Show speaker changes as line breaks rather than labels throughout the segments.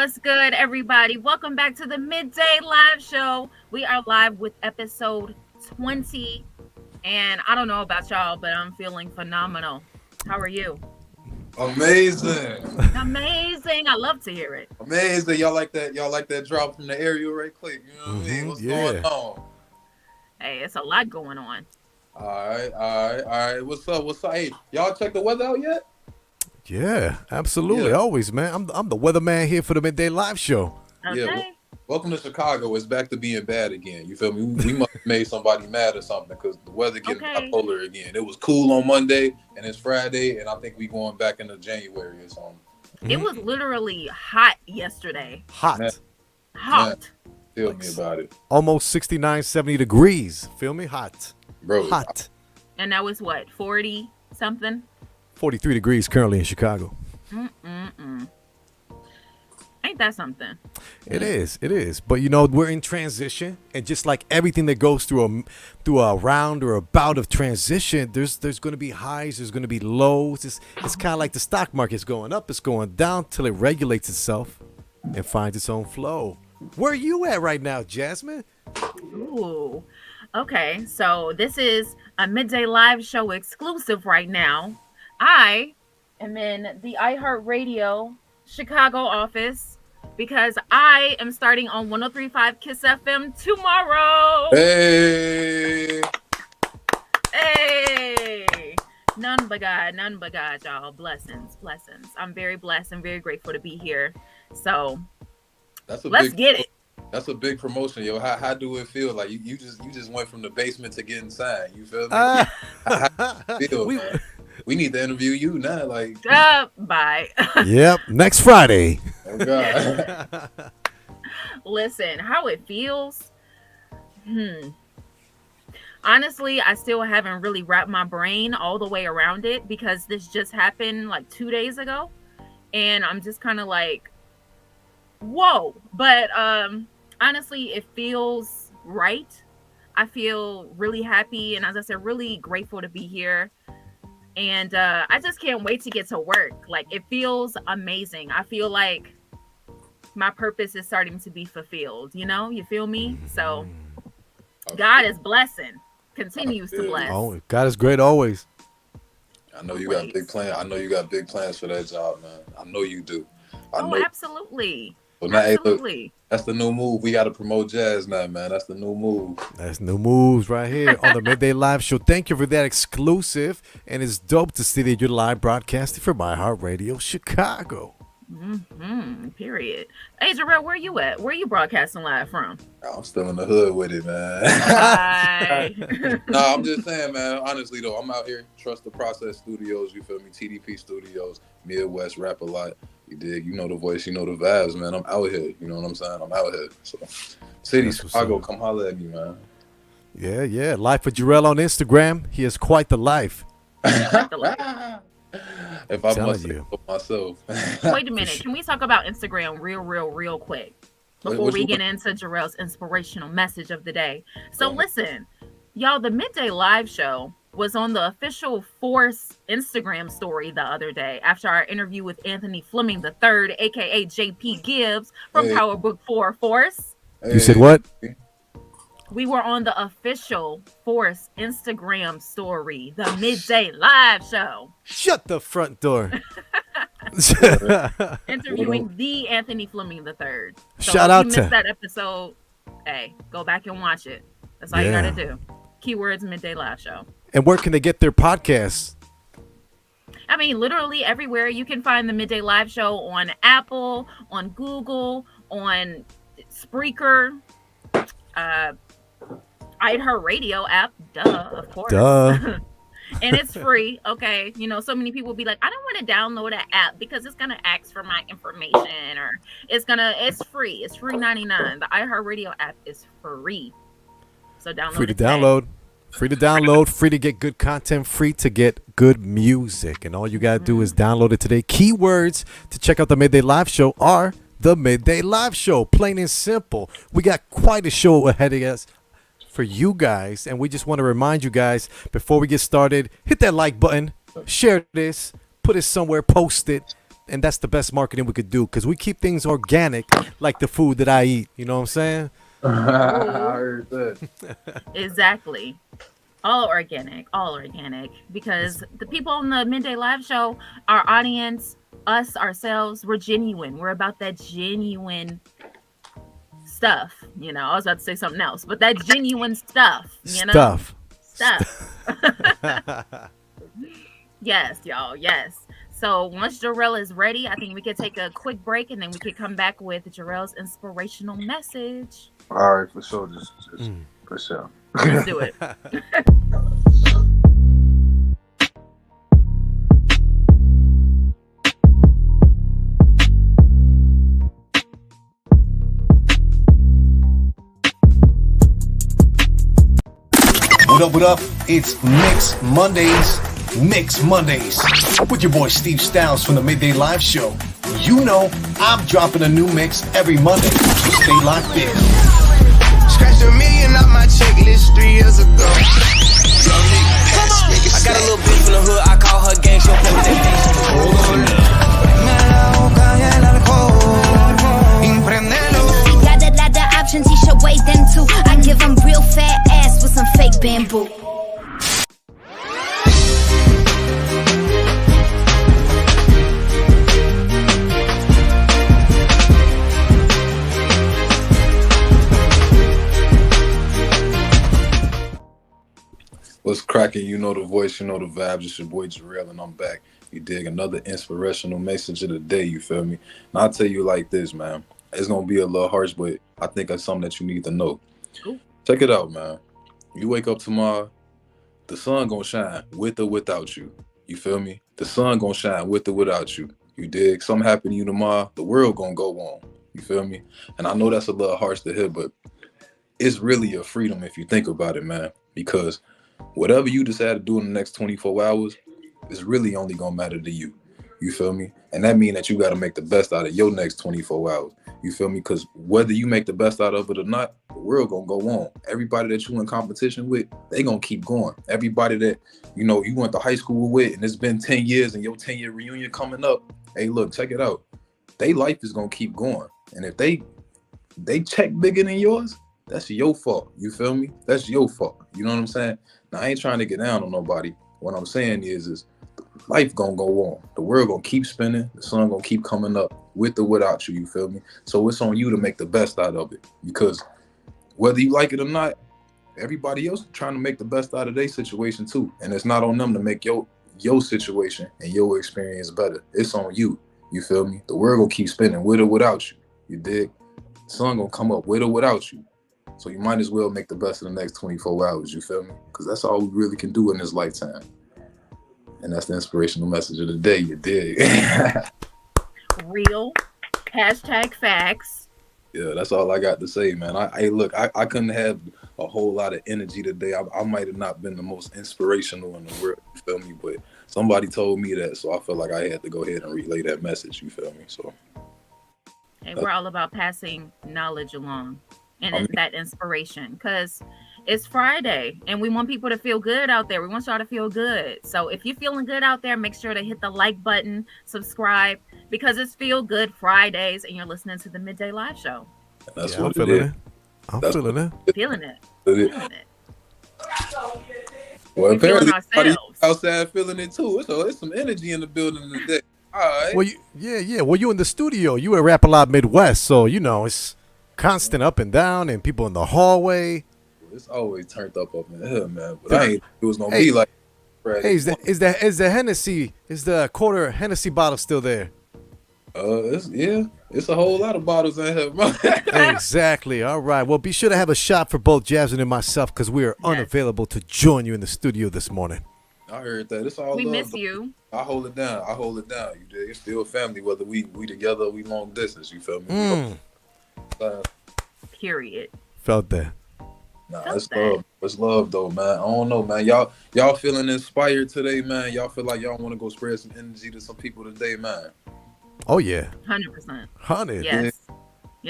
What's good, everybody? Welcome back to the Midday Live Show. We are live with episode 20. And I don't know about y'all, but I'm feeling phenomenal. How are you?
Amazing.
Amazing. I love to hear it.
Amazing. Y'all like that? Y'all like that drop from the aerial right quick? You know what I mean? What's going
Yeah.
on?
Hey, it's a lot going on.
All right. What's up? Hey, y'all check the weather out yet?
Yeah, absolutely.
Yeah.
Always, man. I'm the weatherman here for the Midday Live Show.
Okay.
Yeah. Welcome to Chicago. It's back to being bad again. You feel me? We must have made somebody mad or something because the weather getting
Okay.
bipolar again. It was cool on Monday and it's Friday, and I think we going back into January or something.
It was literally hot yesterday.
Hot.
Man.
Hot.
Tell me about it,
Almost 69, 70 degrees. Feel me? Hot.
bro.
Hot.
And that was what, 40 something?
43 degrees currently in Chicago.
Mm-mm-mm. Ain't that something?
It is. It is. But, we're in transition. And just like everything that goes through a round or a bout of transition, there's going to be highs, there's going to be lows. It's kind of like the stock market's going up, it's going down till it regulates itself and finds its own flow. Where are you at right now, Jasmine?
Ooh. Okay, so this is a Midday Live Show exclusive right now. I am in the iHeartRadio Chicago office because I am starting on 103.5 Kiss FM tomorrow.
Hey.
Hey! None but God, y'all. Blessings. I'm very blessed and very grateful to be here. So let's get it.
That's a big promotion, yo. How do it feel? Like you just went from the basement to getting signed. You feel me? How do it feel, man? We need to interview you now. Like,
Bye.
Yep, next Friday.
oh God.
Listen, how it feels. Honestly, I still haven't really wrapped my brain all the way around it because this just happened like 2 days ago. And I'm just kind of like, whoa. But honestly, it feels right. I feel really happy. And as I said, really grateful to be here. And I just can't wait to get to work. Like, it feels amazing. I feel like my purpose is starting to be fulfilled. You feel me? So God is blessing, continues to bless.
Oh, God is great always.
I know you got big plans. I know you got big plans for that job, man. I know you do. I know.
Absolutely.
Well, now,
Absolutely.
Hey, look, that's the new move. We got to promote jazz now, man. That's the new move.
That's new moves right here on the Midday Live Show. Thank you for that exclusive. And it's dope to see that you're live broadcasting for iHeartRadio Chicago.
Period. Hey, Jarrell, where you at? Where you broadcasting live from?
I'm still in the hood with it, man.
Hi.
No, I'm just saying, man. Honestly, though, I'm out here. Trust the Process Studios. You feel me? TDP Studios. Midwest Rap a Lot. You dig? You know the voice. You know the vibes, man. I'm out here. You know what I'm saying? I'm out here. So, city, Chicago, come holler at me, man.
Yeah. Life for Jarrell on Instagram. He has quite the life.
If I must say so myself.
Wait a minute. Can we talk about Instagram real quick before we get into Jarrell's inspirational message of the day? So listen, y'all, the Midday Live Show was on the official Force Instagram story the other day after our interview with Anthony Fleming III, aka JP Gibbs from Power Book 4 Force.
You said what?
We were on the official Force Instagram story, the Midday Live Show.
Shut the front door.
Interviewing the Anthony Fleming III. So
Shout out
if you missed that episode, hey, go back and watch it. That's all you gotta do. Keywords Midday Live Show.
And where can they get their podcasts?
I mean, literally everywhere. You can find the Midday Live Show on Apple, on Google, on Spreaker, iHeartRadio app, of course. And it's free. Okay. So many people be like, I don't want to download an app because it's going to ask for my information, or it's free. It's free 99. The iHeartRadio app is free. So download
Free to download. Free to download, free to get good content, free to get good music. And all you got to do is download it today. Keywords to check out the Midday Live Show are the Midday Live Show. Plain and simple. We got quite a show ahead of us for you guys. And we just want to remind you guys, before we get started, hit that like button, share this, put it somewhere, post it, and that's the best marketing we could do because we keep things organic, like the food that I eat. You know what I'm saying?
I heard that.
Exactly. All organic. Because the people on the Midday Live Show, our audience, us, ourselves, we're genuine. We're about that genuine stuff. I was about to say something else, but that genuine stuff,
Stuff.
Stuff. Yes, y'all. Yes. So once Jarrell is ready, I think we could take a quick break and then we could come back with Jarrell's inspirational message.
All right, for sure. Just for sure.
Let's do it.
What up? It's Mix Mondays. Mix Mondays with your boy Steve Stylez from the Midday Live Show. You know I'm dropping a new mix every Monday, so stay locked in.
Scratched $1 million off my checklist 3 years ago. I got a little bitch from the hood, I call her gang, she'll play with that.
Got a lot of options, he should weigh them too. I give him real fat ass with some fake bamboo.
What's cracking? You know the voice, you know the vibes. It's your boy Jarrell, and I'm back. You dig? Another inspirational message of the day, you feel me? And I'll tell you like this, man. It's going to be a little harsh, but I think that's something that you need to know.
Ooh.
Check it out, man. You wake up tomorrow, the sun going to shine with or without you. You feel me? The sun going to shine with or without you. You dig? Something happen to you tomorrow, the world going to go on. You feel me? And I know that's a little harsh to hear, but it's really a freedom if you think about it, man. Because whatever you decide to do in the next 24 hours is really only going to matter to you. You feel me? And that means that you got to make the best out of your next 24 hours. You feel me? Because whether you make the best out of it or not, the world going to go on. Everybody that you in competition with, they going to keep going. Everybody that, you went to high school with and it's been 10 years and your 10-year reunion coming up, hey, look, check it out. Their life is going to keep going. And if they check bigger than yours, that's your fault. You feel me? That's your fault. You know what I'm saying? Now, I ain't trying to get down on nobody. What I'm saying is life gonna go on. The world gonna keep spinning. The sun gonna keep coming up with or without you. You feel me? So it's on you to make the best out of it. Because whether you like it or not, everybody else trying to make the best out of their situation too. And it's not on them to make your situation and your experience better. It's on you. You feel me? The world gonna keep spinning with or without you. You dig? The sun gonna come up with or without you. So you might as well make the best of the next 24 hours, you feel me? Because that's all we really can do in this lifetime. And that's the inspirational message of the day, you dig?
Real. #facts.
Yeah, that's all I got to say, man. I couldn't have a whole lot of energy today. I might have not been the most inspirational in the world, you feel me? But somebody told me that, so I felt like I had to go ahead and relay that message, you feel me? So,
Hey, we're all about passing knowledge along. And that inspiration, because it's Friday and we want people to feel good out there. We want y'all to feel good. So if you're feeling good out there, make sure to hit the like button, subscribe, because it's Feel Good Fridays and you're listening to the Midday Live Show.
That's
Yeah,
what
I'm
it
feeling
is.
it. I'm feeling it.
Feeling it.
Feeling it. Well,
We feeling
apparently everybody
ourselves.
outside feeling it too. So there's some energy in the building today. All right.
Well, Well, you in the studio. You at Rap A Lot Midwest, so it's constant up and down, and people in the hallway.
It's always turned up in here, man. But I ain't. It was gonna be like.
Hey, is the Hennessy? Is the quarter Hennessy bottle still there?
It's a whole lot of bottles in here, bro.
Exactly. All right. Well, be sure to have a shot for both Jasmine and myself because we are unavailable to join you in the studio this morning.
I heard that. It's all
We
love,
miss
though.
you.
I hold it down. You dig? It's still family, whether we together or we long distance. You feel me?
Period.
Felt that.
Nah,
Felt
it's
that.
love. It's love, though, man. I don't know, man. Y'all feeling inspired today, man? Y'all feel like y'all want to go spread some energy to some people today, man?
Oh yeah.
100%.
100.
Yes.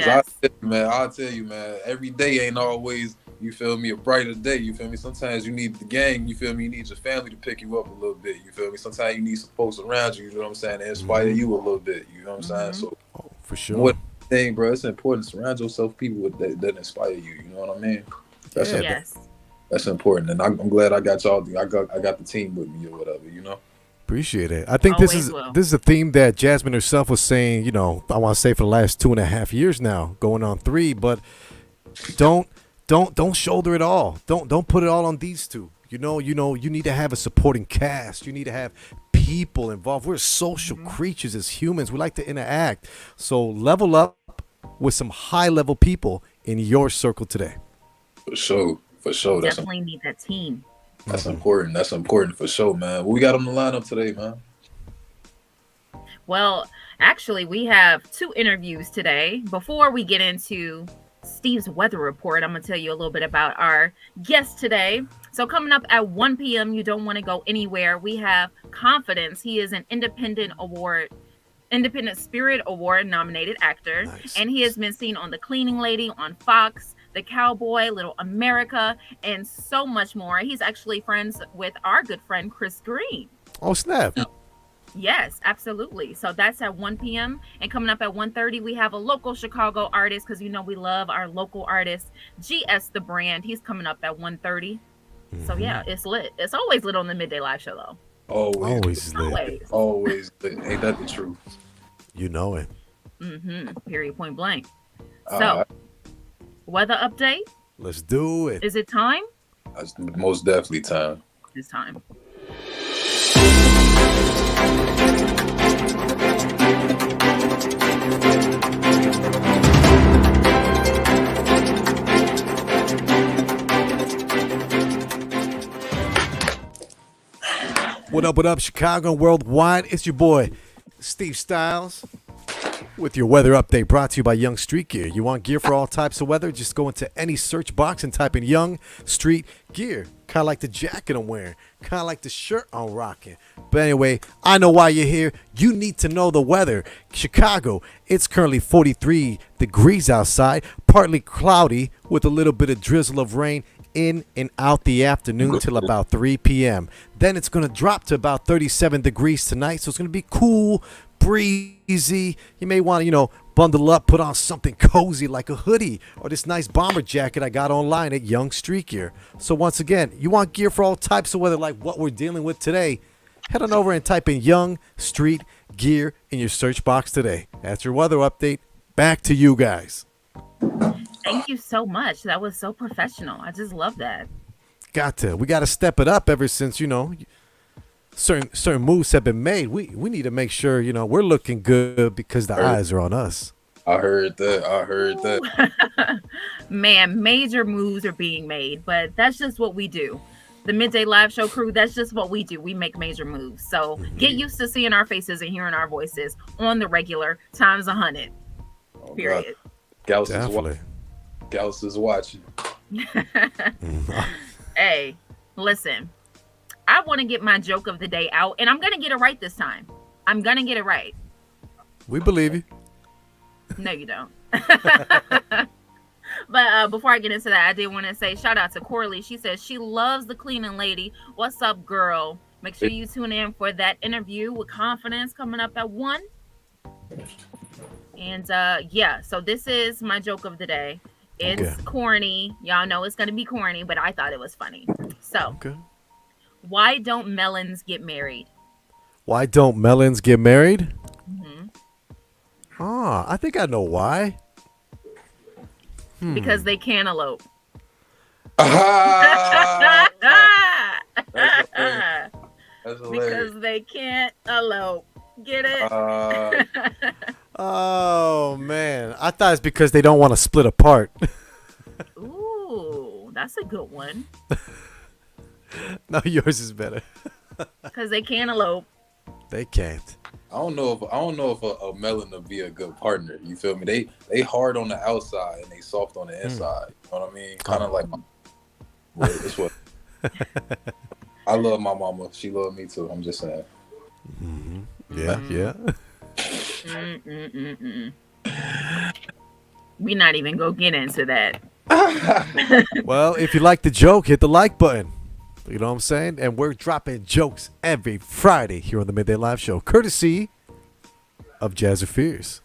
I'll tell you, man. Every day ain't always you feel me, a brighter day, you feel me? Sometimes you need the gang, you feel me? You need your family to pick you up a little bit, you feel me? Sometimes you need some folks around you, you know what I'm saying, to inspire you a little bit, you know what I'm saying? So,
For sure.
more thing, bro, it's important to surround yourself with people that inspire you know what I mean? That's
Yeah.
Yes.
That's important, and I'm glad I got y'all. I got the team with me or whatever, you know.
Appreciate it. I think
Always will.
this is a theme that Jasmine herself was saying, you know, I want to say for the last 2.5 years now, going on 3, but don't shoulder it all. Don't put it all on these two. You know, you need to have a supporting cast. You need to have people involved. We're social creatures as humans. We like to interact. So level up with some high level people in your circle today.
For sure.
Definitely need that team.
That's important. That's important for sure, man. What we got on the lineup today, man?
Well, actually, we have 2 interviews today. Before we get into Steve's weather report, I'm going to tell you a little bit about our guest today. So coming up at 1 p.m., you don't want to go anywhere. We have Conphidance. He is an Independent Spirit Award nominated actor.
Nice.
And he has been seen on The Cleaning Lady, on Fox, The Cowboy, Little America, and so much more. He's actually friends with our good friend Chris Green.
Oh, snap.
Yes, absolutely. So that's at 1 p.m. And coming up at 1:30, we have a local Chicago artist, because you know we love our local artists. GS The Brand. He's coming up at 1:30. So yeah, it's lit. It's always lit on the Midday Live Show, though.
Always lit.
Always lit. Ain't that the truth?
You know it.
Period. Point blank. So, weather update.
Let's do it.
Is it time?
That's most definitely time.
It's time.
What up, Chicago and worldwide? It's your boy, Steve Stylez, with your weather update brought to you by Young Street Gear. You want gear for all types of weather? Just go into any search box and type in Young Street Gear. Kind of like the jacket I'm wearing, kind of like the shirt I'm rocking. But anyway, I know why you're here. You need to know the weather. Chicago, it's currently 43 degrees outside, partly cloudy with a little bit of drizzle of rain in and out the afternoon till about 3 p.m. Then it's going to drop to about 37 degrees tonight, so it's going to be cool, breezy. You may want to, bundle up, put on something cozy like a hoodie or this nice bomber jacket I got online at Young Street Gear. So once again, you want gear for all types of weather like what we're dealing with today, head on over and type in Young Street Gear in your search box today. That's your weather update. Back to you guys.
Thank you so much. That was so professional. I just love that.
We got to step it up ever since, certain moves have been made. We need to make sure, we're looking good because the eyes are on us.
I heard that.
Man, major moves are being made, but that's just what we do. The Midday Live Show crew, that's just what we do. We make major moves. So get used to seeing our faces and hearing our voices on the regular times 100. Period.
Gauss is watching.
Hey, listen. I want to get my joke of the day out, and I'm going to get it right this time. I'm going to get it right.
We believe you.
No, you don't. But before I get into that, I did want to say shout out to Corley. She says she loves the cleaning lady. What's up, girl? Make sure you tune in for that interview with Conphidance coming up at 1. And so this is my joke of the day. It's corny. Y'all know it's going to be corny, but I thought it was funny. So, why don't melons get married?
Why don't melons get married? I think I know why.
Because they cantaloupe.
That's hilarious.
Because they can't elope. Get it?
Oh, man. I thought it's because they don't want to split apart.
Ooh, that's a good one.
No, yours is better.
Because they can't elope.
They can't.
I don't know if a melon would be a good partner. You feel me? They hard on the outside and they soft on the inside. You know what I mean? Kind of like it's what. I love my mama. She loved me too. I'm just saying.
Yeah.
We not even gonna get into that.
Well, if you like the joke, hit the like button. You know what I'm saying? And we're dropping jokes every Friday here on the Midday Live Show, courtesy of Jazz Fears.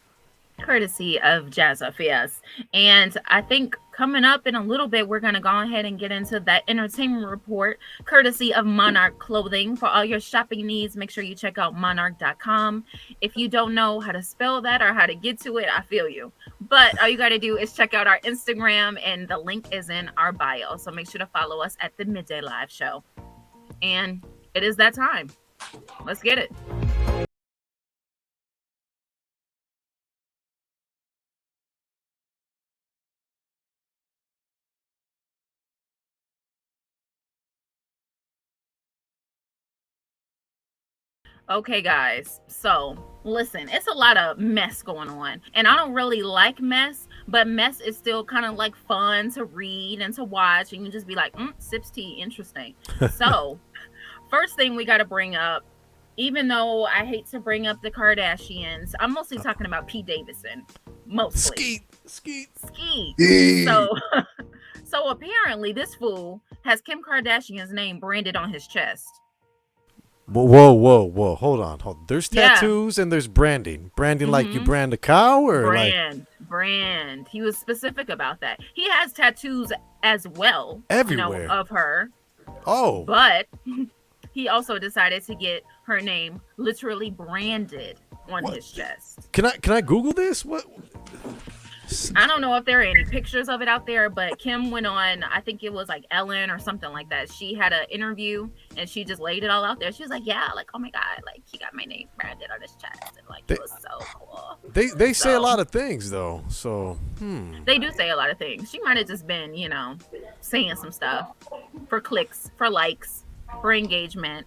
Courtesy of Jazz Affairs. And I think coming up in a little bit, we're going to go ahead and get into that entertainment report, courtesy of Monarch Clothing. For all your shopping needs, make sure you check out monarch.com. If you don't know how to spell that or how to get to it, I feel you. But all you got to do is check out our Instagram, and the link is in our bio. So make sure to follow us at the Midday Live Show. And it is that time. Let's get it. Okay, guys. So, listen, it's a lot of mess going on. And I don't really like mess, but mess is still kind of like fun to read and to watch. And you just be like, sips tea, interesting. So, first thing we got to bring up, even though I hate to bring up the Kardashians, I'm mostly talking about Pete Davidson. Mostly.
Skeet.
Skeet. So, so apparently this fool has Kim Kardashian's name branded on his chest.
Whoa. Hold on. There's tattoos and there's branding. Branding like you brand a cow or
brand. He was specific about that. He has tattoos as well.
Everywhere.
Of her.
Oh.
But he also decided to get her name literally branded on his chest.
Can I Google this? What?
I don't know if there are any pictures of it out there, but Kim went on, I think it was like Ellen or something like that. She had an interview and she just laid it all out there. She was like, yeah, like, oh my God, like he got my name branded on his chest. And like, it was so cool.
They say a lot of things though. So,
They do say a lot of things. She might have just been, saying some stuff for clicks, for likes, for engagement.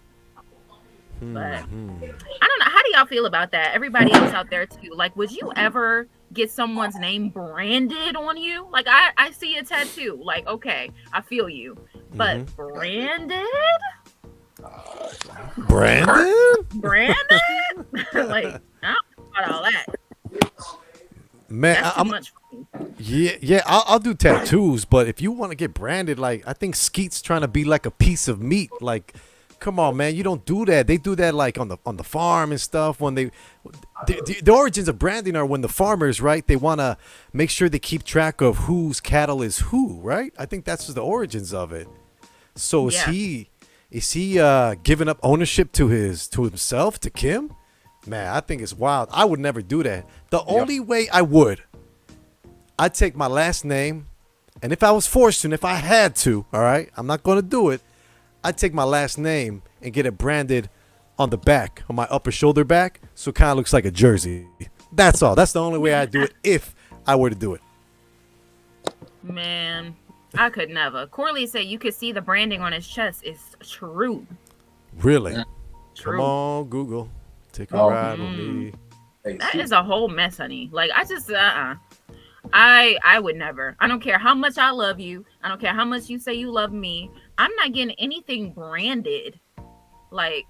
But I don't know. How do y'all feel about that? Everybody else out there too. Like, would you ever get someone's name branded on you? Like, I see a tattoo. Like, okay, I feel you. But branded? Like, I don't know about all that.
Man,
that's too much for me.
Yeah, I'll do tattoos, but if you want to get branded, like, I think Skeet's trying to be like a piece of meat. Like, come on, man, you don't do that. They do that like on the farm and stuff. When the origins of branding are when the farmers, right? They want to make sure they keep track of whose cattle is who, right? I think that's the origins of it. So is he giving up ownership to himself, to Kim? Man, I think it's wild. I would never do that. The only way I'd take my last name, and if I was forced to, and if I had to, all right, I'm not going to do it. I'd take my last name and get it branded on the back, on my upper shoulder back, so it kind of looks like a jersey. That's all. That's the only way I'd do it if I were to do it.
Man, I could never. Corley said you could see the branding on his chest. It's true.
Really?
True.
Come on, Google. Take a ride with me.
That is a whole mess, honey. Like, I just, I would never. I don't care how much I love you. I don't care how much you say you love me. I'm not getting anything branded. Like,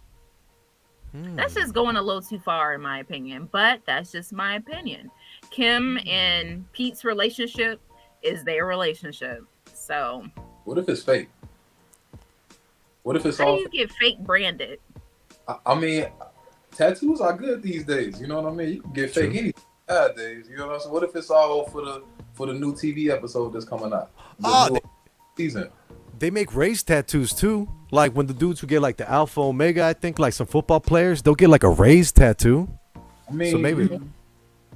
that's just going a little too far, in my opinion. But that's just my opinion. Kim and Pete's relationship is their relationship. So,
what if it's fake? What if it's
how
all?
do you get fake branded?
I mean, tattoos are good these days. You know what I mean? You can get fake anything nowadays. You know what I'm saying? What if it's all for the new TV episode that's coming out? Season.
They make race tattoos too. Like when the dudes who get like the Alpha Omega, I think like some football players, they'll get like a raised tattoo.
I mean,
so maybe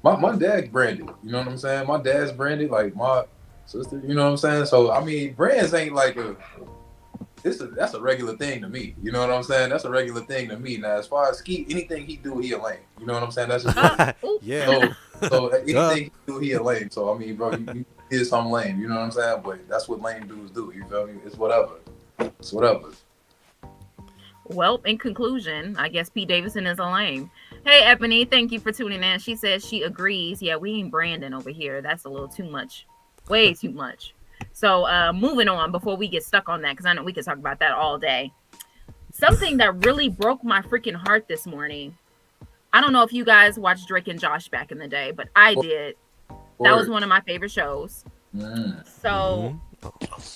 my dad's branded. You know what I'm saying? My dad's branded, like my sister. You know what I'm saying? So I mean, brands ain't like that's a regular thing to me. You know what I'm saying? That's a regular thing to me. Now, as far as Ski, anything he do, he a lame. You know what I'm saying? That's just
yeah.
So anything he do, he a lame. So I mean, bro, you did something lame. You know what I'm saying? But that's what lame dudes do. You feel me? It's whatever. It's whatever.
Well, in conclusion, I guess Pete Davidson is a lame. Hey, Ebony, thank you for tuning in. She says she agrees. Yeah, we ain't branding over here. That's a little too much. Way too much. So moving on before we get stuck on that, because I know we could talk about that all day. Something that really broke my freaking heart this morning. I don't know if you guys watched Drake and Josh back in the day, but I did. That was one of my favorite shows. So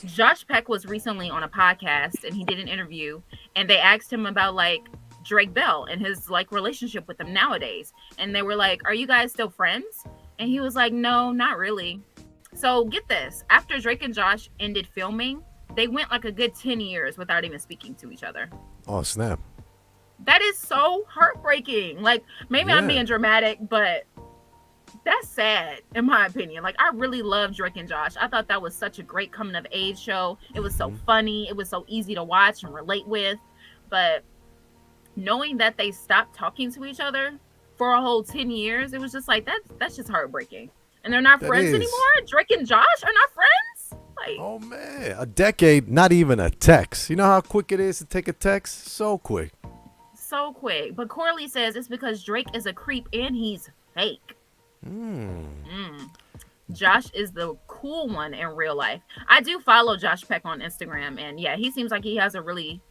Josh Peck was recently on a podcast and he did an interview and they asked him about like Drake Bell and his like relationship with him nowadays. And they were like, "Are you guys still friends?" And he was like, "No, not really." So get this. After Drake and Josh ended filming, they went like a good 10 years without even speaking to each other.
Oh, snap.
That is so heartbreaking. Like, maybe I'm being dramatic, but that's sad, in my opinion. Like, I really love Drake and Josh. I thought that was such a great coming of age show. It was so funny. It was so easy to watch and relate with. But knowing that they stopped talking to each other for a whole 10 years, it was just like, that's just heartbreaking. And they're not friends anymore? Drake and Josh are not friends? Like,
oh, man. A decade, not even a text. You know how quick it is to take a text? So quick.
So quick. But Corley says it's because Drake is a creep and he's fake. Josh is the cool one in real life. I do follow Josh Peck on Instagram, and yeah, he seems like he has a really,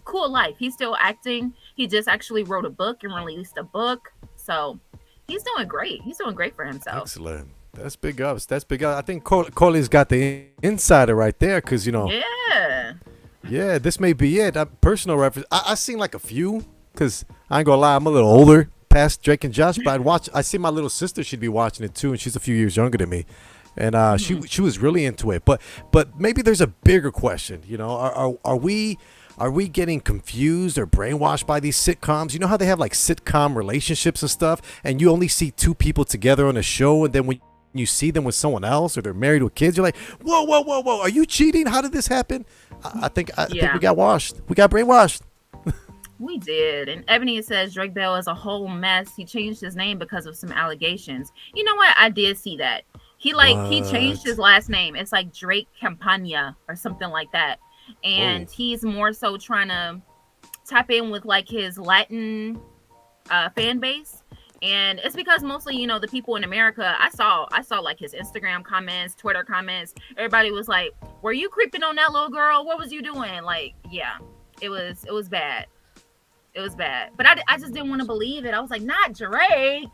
cool life. He's still acting. He just actually wrote a book and released a book. So he's doing great. He's doing great for himself.
Excellent. That's big ups. That's big ups. I think Corley's got the insider right there because, Yeah, this may be it. Personal reference. I seen like a few because I ain't going to lie, I'm a little older past Drake and Josh, but I see my little sister, she'd be watching it too, and she's a few years younger than me. And she was really into it. But maybe there's a bigger question, are we getting confused or brainwashed by these sitcoms? You know how they have like sitcom relationships and stuff, and you only see two people together on a show, and then when you see them with someone else or they're married with kids, you're like, whoa, are you cheating? How did this happen? I think we got washed. We got brainwashed.
We did. And Ebony says Drake Bell is a whole mess. He changed his name because of some allegations. You know what? I did see that. He changed his last name. It's like Drake Campagna or something like that. And he's more so trying to tap in with like his Latin fan base. And it's because mostly, the people in America, I saw like his Instagram comments, Twitter comments. Everybody was like, "Were you creeping on that little girl? What was you doing?" Like, yeah, it was bad. It was bad. But I just didn't want to believe it. I was like, not Drake.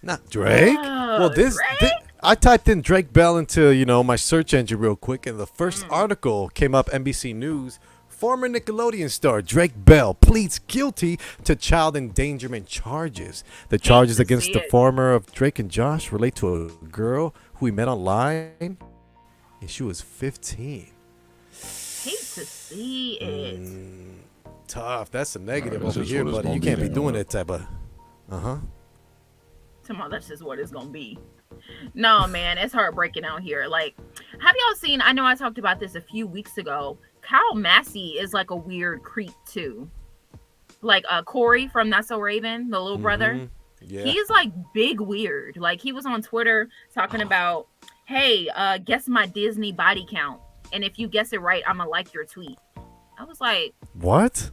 Not Drake?
Oh,
well, I typed in Drake Bell into, my search engine real quick, and the first article came up, NBC News. Former Nickelodeon star Drake Bell pleads guilty to child endangerment charges. The charges against the former of Drake and Josh relate to a girl who he met online, and she was 15.
Hate to see it.
Tough. That's a negative over here, buddy. You can't be doing that type of.
Tomorrow, that's just what it's gonna be. No, man, it's heartbreaking out here. Like, have y'all seen? I know I talked about this a few weeks ago. Kyle Massey is like a weird creep too. Like Corey from That's So Raven, the little brother. Yeah. He's like big weird. Like he was on Twitter talking about, "Hey, guess my Disney body count, and if you guess it right, I'ma like your tweet." I was like,
"What?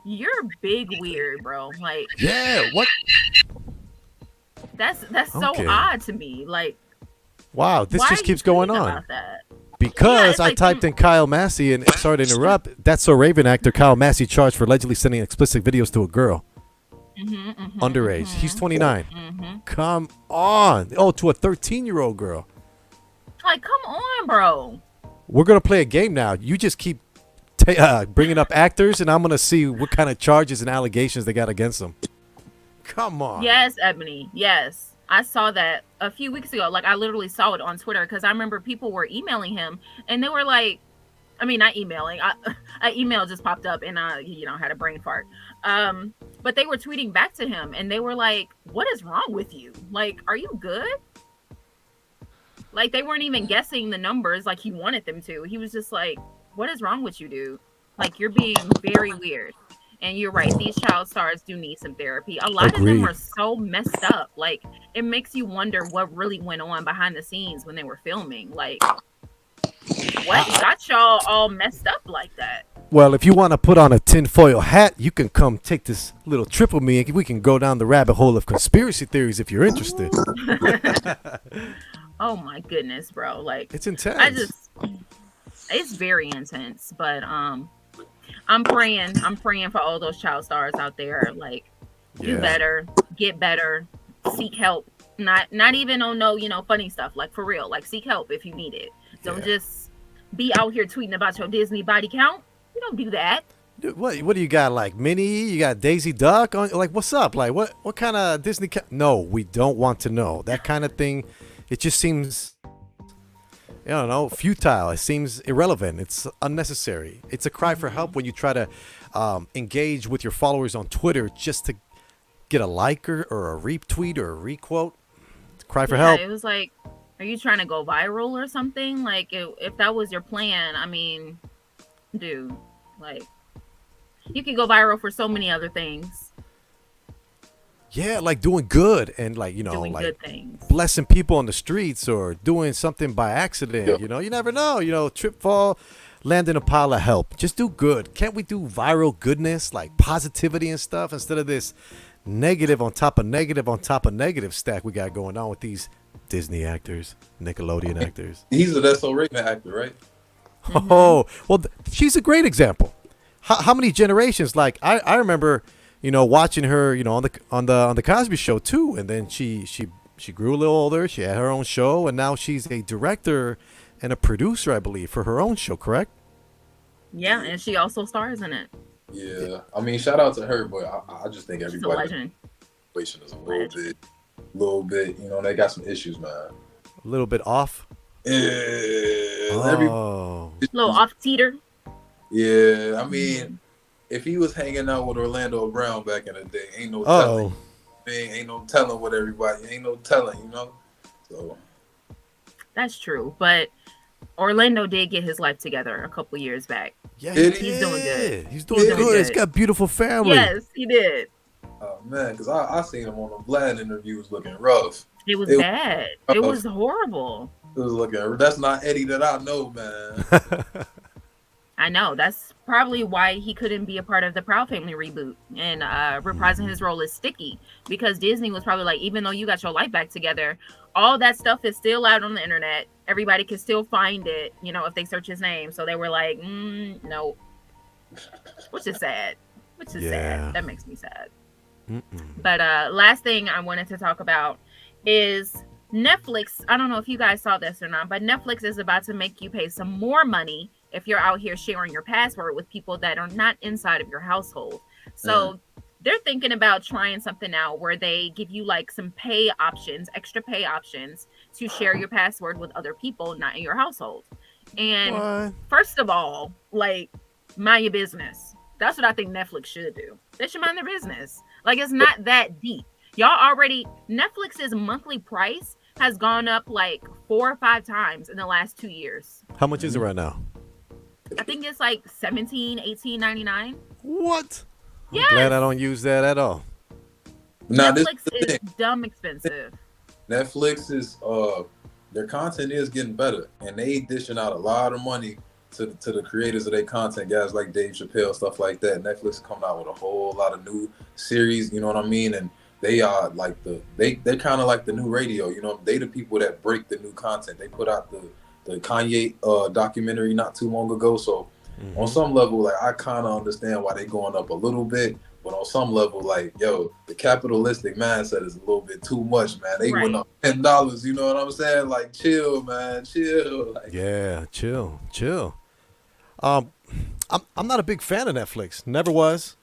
You're big weird, bro." Like,
yeah, what?
That's so odd to me. Like,
wow, this just keeps going on. Because I typed in Kyle Massey, and sorry to interrupt, That's So Raven actor Kyle Massey charged for allegedly sending explicit videos to a girl. Underage. He's 29. Come on. Oh, to a 13-year-old girl.
Like, come on, bro.
We're going to play a game now. You just keep bringing up actors, and I'm going to see what kind of charges and allegations they got against them. Come on.
Yes, Ebony. Yes. I saw that a few weeks ago. Like, I literally saw it on Twitter because I remember people were emailing him, and they were like, I mean, not emailing. An email just popped up, and I, had a brain fart. But they were tweeting back to him, and they were like, "What is wrong with you? Like, are you good?" Like, they weren't even guessing the numbers like he wanted them to. He was just like, "What is wrong with you, dude? Like, you're being very weird." And you're right. These child stars do need some therapy. A lot of them are so messed up. Like, it makes you wonder what really went on behind the scenes when they were filming. Like, what got y'all all messed up like that?
Well, if you want to put on a tinfoil hat, you can come take this little trip with me, and we can go down the rabbit hole of conspiracy theories if you're interested.
Oh my goodness, bro! Like,
it's intense.
It's very intense. But I'm praying for all those child stars out there. Like, do better, get better, seek help, Not even on no, funny stuff. Like for real. Like seek help if you need it. Don't just be out here tweeting about your Disney body count. You don't do that.
Dude, what do you got? Like Minnie? You got Daisy Duck? Like what's up? Like what kind of Disney? No, we don't want to know that kind of thing. It just seems, I don't know, futile. It seems irrelevant. It's unnecessary. It's a cry for help when you try to engage with your followers on Twitter just to get a like or a retweet or a requote. It's a cry for help.
It was like, are you trying to go viral or something? Like, if that was your plan, I mean, dude, like, you can go viral for so many other things.
Yeah, like doing good and like,
Doing
like
good things.
blessing people on the streets or doing something by accident.
Yep.
You never know. Trip, fall, land in a pile of help. Just do good. Can't we do viral goodness, like positivity and stuff, instead of this negative on top of negative on top of negative stack we got going on with these Disney actors, Nickelodeon actors?
He's a That's So Raven actor, right?
Oh, well, she's a great example. How many generations? Like I remember, watching her, on the Cosby Show too, and then she grew a little older. She had her own show, and now she's a director and a producer, I believe, for her own show. Correct?
Yeah, and she also stars in it.
Yeah, I mean, shout out to her, but I just think
She's a
everybody
legend.
situation is a little bit. They got some issues, man.
A little bit off.
Oh.
Little off teeter.
Yeah, I mean, if he was hanging out with Orlando Brown back in the day, ain't no telling. Ain't no telling what everybody. Ain't no telling, So
That's true, but Orlando did get his life together a couple years back.
Yeah,
he's doing good.
He's doing good. He's got a beautiful family.
Yes, he did.
Oh man, because I seen him on the Vlad interviews looking rough.
It was bad. It was horrible.
It was looking. That's not Eddie that I know, man.
I know. That's probably why he couldn't be a part of the Proud Family reboot and reprising his role as Sticky, because Disney was probably like, even though you got your life back together, all that stuff is still out on the internet. Everybody can still find it, if they search his name. So they were like, no, which is sad. Sad. That makes me sad. But last thing I wanted to talk about is Netflix. I don't know if you guys saw this or not, but Netflix is about to make you pay some more money if you're out here sharing your password with people that are not inside of your household. So they're thinking about trying something out where they give you like some pay options, extra pay options to share your password with other people not in your household. And first of all, like, mind your business. That's what I think Netflix should do. They should mind their business. Like, it's not that deep. Netflix's monthly price has gone up like 4 or 5 times in the last 2 years.
How much is it right now?
I think it's like $17-$18.99.
What?
Yes.
I'm glad I don't use that at all.
Now,
Netflix is dumb expensive.
Netflix is their content is getting better, and they dishing out a lot of money to the creators of their content, guys like Dave Chappelle, stuff like that. Netflix coming out with a whole lot of new series, you know what I mean? And they are like they're kind of like the new radio, they the people that break the new content. They put out the Kanye documentary not too long ago. So on some level, like, I kind of understand why they going up a little bit, but on some level, like, the capitalistic mindset is a little bit too much, man. They went up $10, you know what I'm saying? Like, chill, man, chill. Like,
yeah, chill. I'm not a big fan of Netflix. Never was,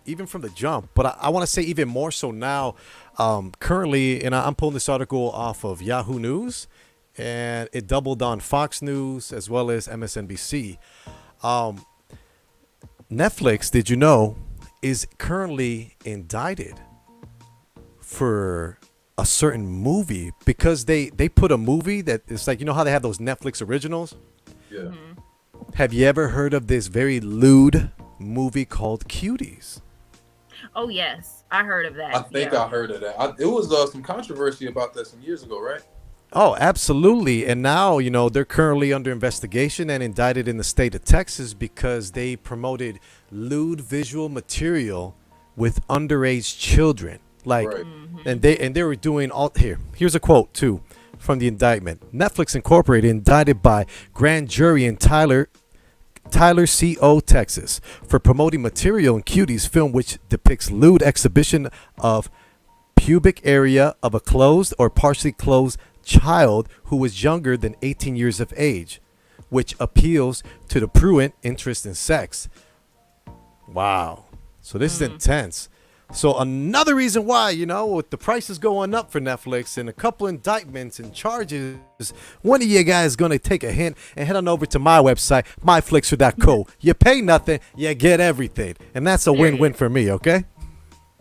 even from the jump. But I want to say even more so now. Currently, and I'm pulling this article off of Yahoo News, and it doubled on Fox News as well as MSNBC. Netflix, did you know, is currently indicted for a certain movie because they put a movie that it's like, how they have those Netflix originals?
Yeah.
Have you ever heard of this very lewd movie called Cuties?
Oh, yes. I heard of that.
I think I heard of that. It was some controversy about that some years ago, right?
Oh, absolutely. And now, they're currently under investigation and indicted in the state of Texas because they promoted lewd visual material with underage children. Like, and they were doing here's a quote too from the indictment. Netflix Incorporated indicted by grand jury in Tyler, CO, Texas, for promoting material in Cuties film which depicts lewd exhibition of pubic area of a closed or partially closed child who is younger than 18 years of age, which appeals to the prurient interest in sex. Wow. So this is intense. So another reason why, you know, with the prices going up for Netflix and a couple indictments and charges, one of you guys is going to take a hint and head on over to my website, myflixer.co. You pay nothing, you get everything. And that's a win-win for me, okay?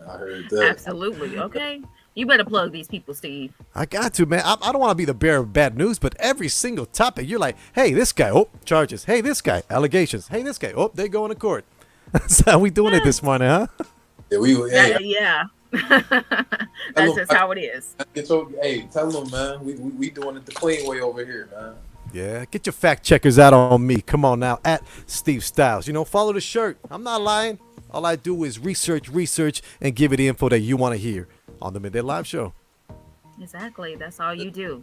I heard that.
Absolutely. Okay. You better plug these people, Steve.
I got to, man. I don't want to be the bearer of bad news, but every single topic, you're like, hey, this guy, oh, charges. Hey, this guy, allegations. Hey, this guy, oh, they going to court. That's how we doing it this morning, huh?
Yeah,
Yeah. That's just how it is.
Hey, tell them, man. We doing it the clean way over here, man.
Yeah, get your fact checkers out on me. Come on now, at Steve Stylez. You know, follow the shirt. I'm not lying. All I do is research, and give you the info that you want to hear on the Midday Live Show.
Exactly. That's all you do.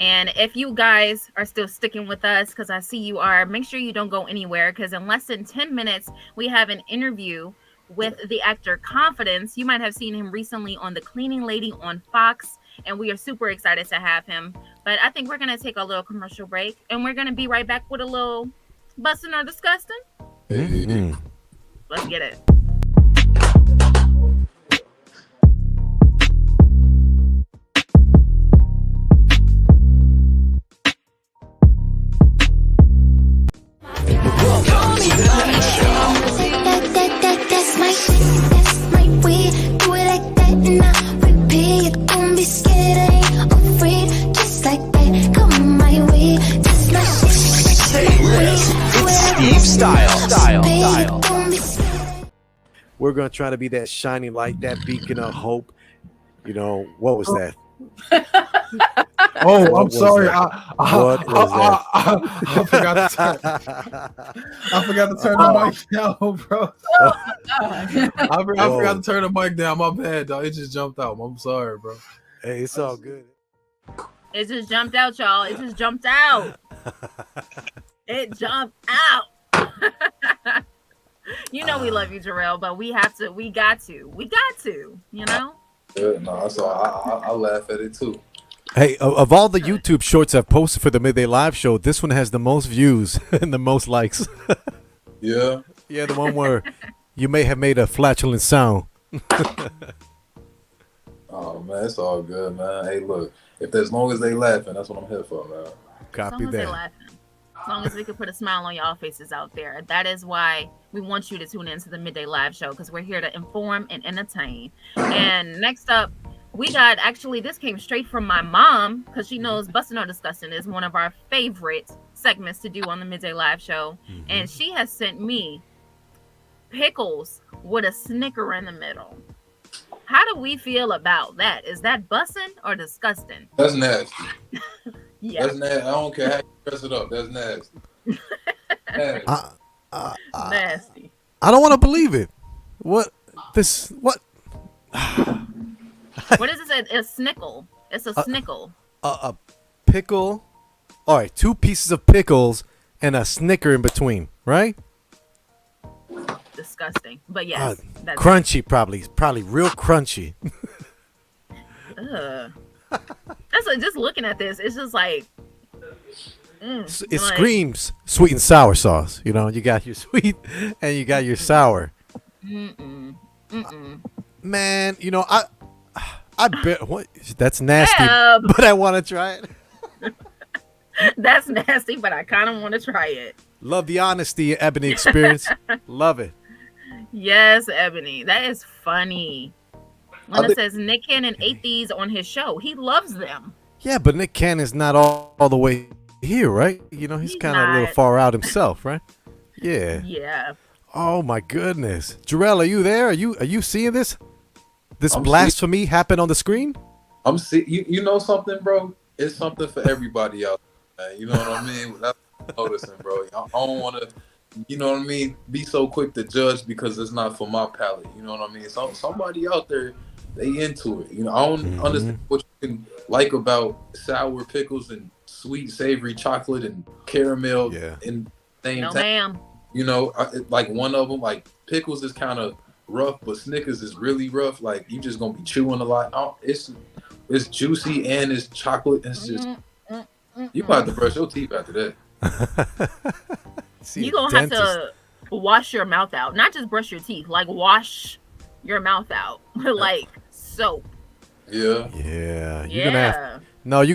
And if you guys are still sticking with us, because I see you are, make sure you don't go anywhere, because in less than 10 minutes, we have an interview with the actor Conphidance. You might have seen him recently on The Cleaning Lady on Fox, and we are super excited to have him. But I think we're going to take a little commercial break, and we're going to be right back with a little busting or disgusting.
Mm-hmm.
Let's get it.
We're going to try to be that shining light, that beacon of hope. You know, what was that?
Oh, I'm sorry.
What was that?
I forgot to turn the mic down, bro. I forgot to turn the mic down. My bad, dog. It just jumped out. I'm sorry, bro.
Hey, it's all good.
It just jumped out, y'all. It just jumped out. It jumped out. You know we love you, Jarrell, but we got to, you know?
No, so I laugh at it too.
Hey, of all the YouTube shorts I've posted for the Midday Live Show, this one has the most views and the most likes.
Yeah?
Yeah, the one where you may have made a flatulent sound.
Oh, man, it's all good, man. Hey, look, as long as they laughing, that's what I'm here for, man.
Copy
as long as they laughing. As long as we can put a smile on y'all faces out there. That is why we want you to tune into the Midday Live Show, because we're here to inform and entertain. And next up, we got, actually, this came straight from my mom, because she knows Bustin' or Disgusting is one of our favorite segments to do on the Midday Live Show. Mm-hmm. And she has sent me pickles with a Snicker in the middle. How do we feel about that? Is that bussin' or disgusting?
That's nasty.
Yeah.
That's nasty. I don't care how you dress it up. That's nasty.
Nasty.
I don't want to believe it. What? What?
What is it? A snickle. It's a snickle.
A pickle. All right, 2 pieces of pickles and a Snicker in between, right?
Disgusting. But yes.
That's crunchy, probably real crunchy.
Ugh. That's like, just looking at this, it's just like
it screams sweet and sour sauce. You know, you got your sweet and you got your sour. Man, you know, I bet that's nasty, but I want to try it.
That's nasty, but I kind of want to try it.
Love the honesty, Ebony experience. Love it.
Yes, Ebony. That is funny. When it says Nick Cannon ate these on his show, he loves them.
Yeah, but Nick Cannon's not all the way here, right? You know, he's kind of a little far out himself, right? Yeah.
Yeah.
Oh my goodness, Jarrell, are you there? Are you seeing this? This blasphemy happen on the screen?
I'm see. You know something, bro? It's something for everybody out there, man. You know what I mean? That's what I'm noticing, bro. I don't want to, you know what I mean, be so quick to judge because it's not for my palate. You know what I mean? Somebody out there, they into it. You know, I don't understand what you can like about sour pickles and sweet savory chocolate and caramel in the same time.
Ma'am.
You know, like one of them, like pickles is kind of rough, but Snickers is really rough. Like you just gonna be chewing a lot. Oh, it's juicy and it's chocolate. It's just you might have to brush your teeth after that.
You gonna have to wash your mouth out, not just brush your teeth. Like wash your mouth out, like soap.
Yeah.
You're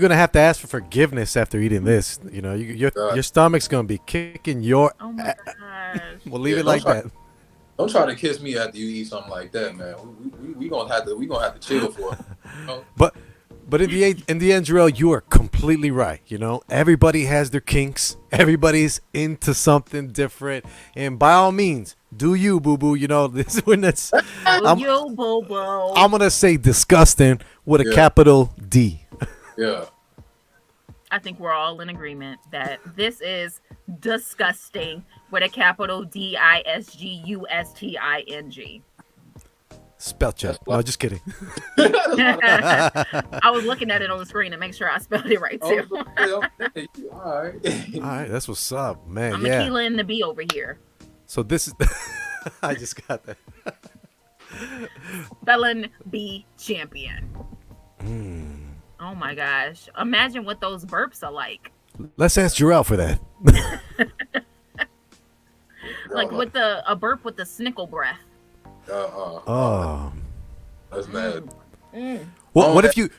gonna have to ask for forgiveness after eating this. You know, your stomach's gonna be kicking your.
Oh my gosh.
We'll leave it like that.
Don't try to kiss me after you eat something like that, man. We gonna have to chill for it. You know?
But in the end, Jarrell, you are completely right. You know, everybody has their kinks. Everybody's into something different, and by all means, do you, boo boo? You know, this is when that's. I'm gonna say disgusting with a capital D.
Yeah.
I think we're all in agreement that this is disgusting with a capital DISGUSTING.
Spell check. No, just kidding.
I was looking at it on the screen to make sure I spelled it right too.
Okay. All right,
that's what's up, man.
I'm Aquila and the B over here.
So this is. I just got that.
Spelling bee champion. Oh my gosh! Imagine what those burps are like.
Let's ask Jarrell for that.
Like with a burp with the snickle breath.
Oh,
that's mad.
What if you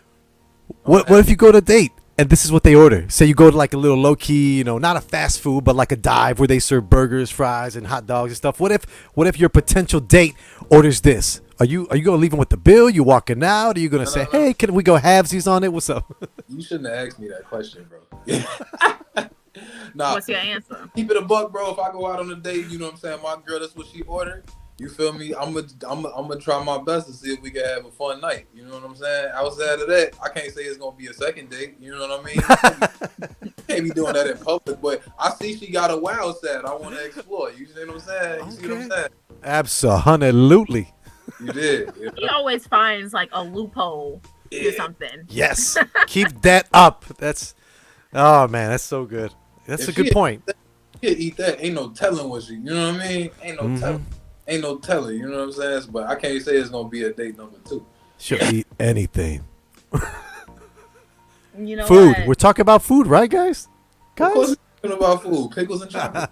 go to a date and this is what they order? Say you go to like a little low key, you know, not a fast food, but like a dive where they serve burgers, fries, and hot dogs and stuff. What if your potential date orders this? Are you gonna leave them with the bill? You walking out? Are you gonna say, hey, can we go halvesies on it? What's up?
You shouldn't have asked me that question, bro. Nah.
What's your answer?
Keep it a buck, bro. If I go out on a date, you know what I'm saying, my girl, that's what she ordered. You feel me? I'm gonna try my best to see if we can have a fun night. You know what I'm saying? Outside of that, I can't say it's gonna be a second date. You know what I mean? Can't be doing that in public. But I see she got a wild side. I want to explore. You see what I'm saying? You see what I'm saying?
Absolutely.
You did.
You know? He always finds like a loophole or something.
Yes. Keep that up. Oh man, that's so good. That's a good point.
You eat that. Ain't no telling what you know what I mean? Ain't no telling. Ain't no telling, you know what I'm saying? But I can't say it's gonna be a date number 2.
She'll eat anything.
You know
food.
What?
We're talking about food, right, guys?
Of course, we're talking about food, pickles and chocolate.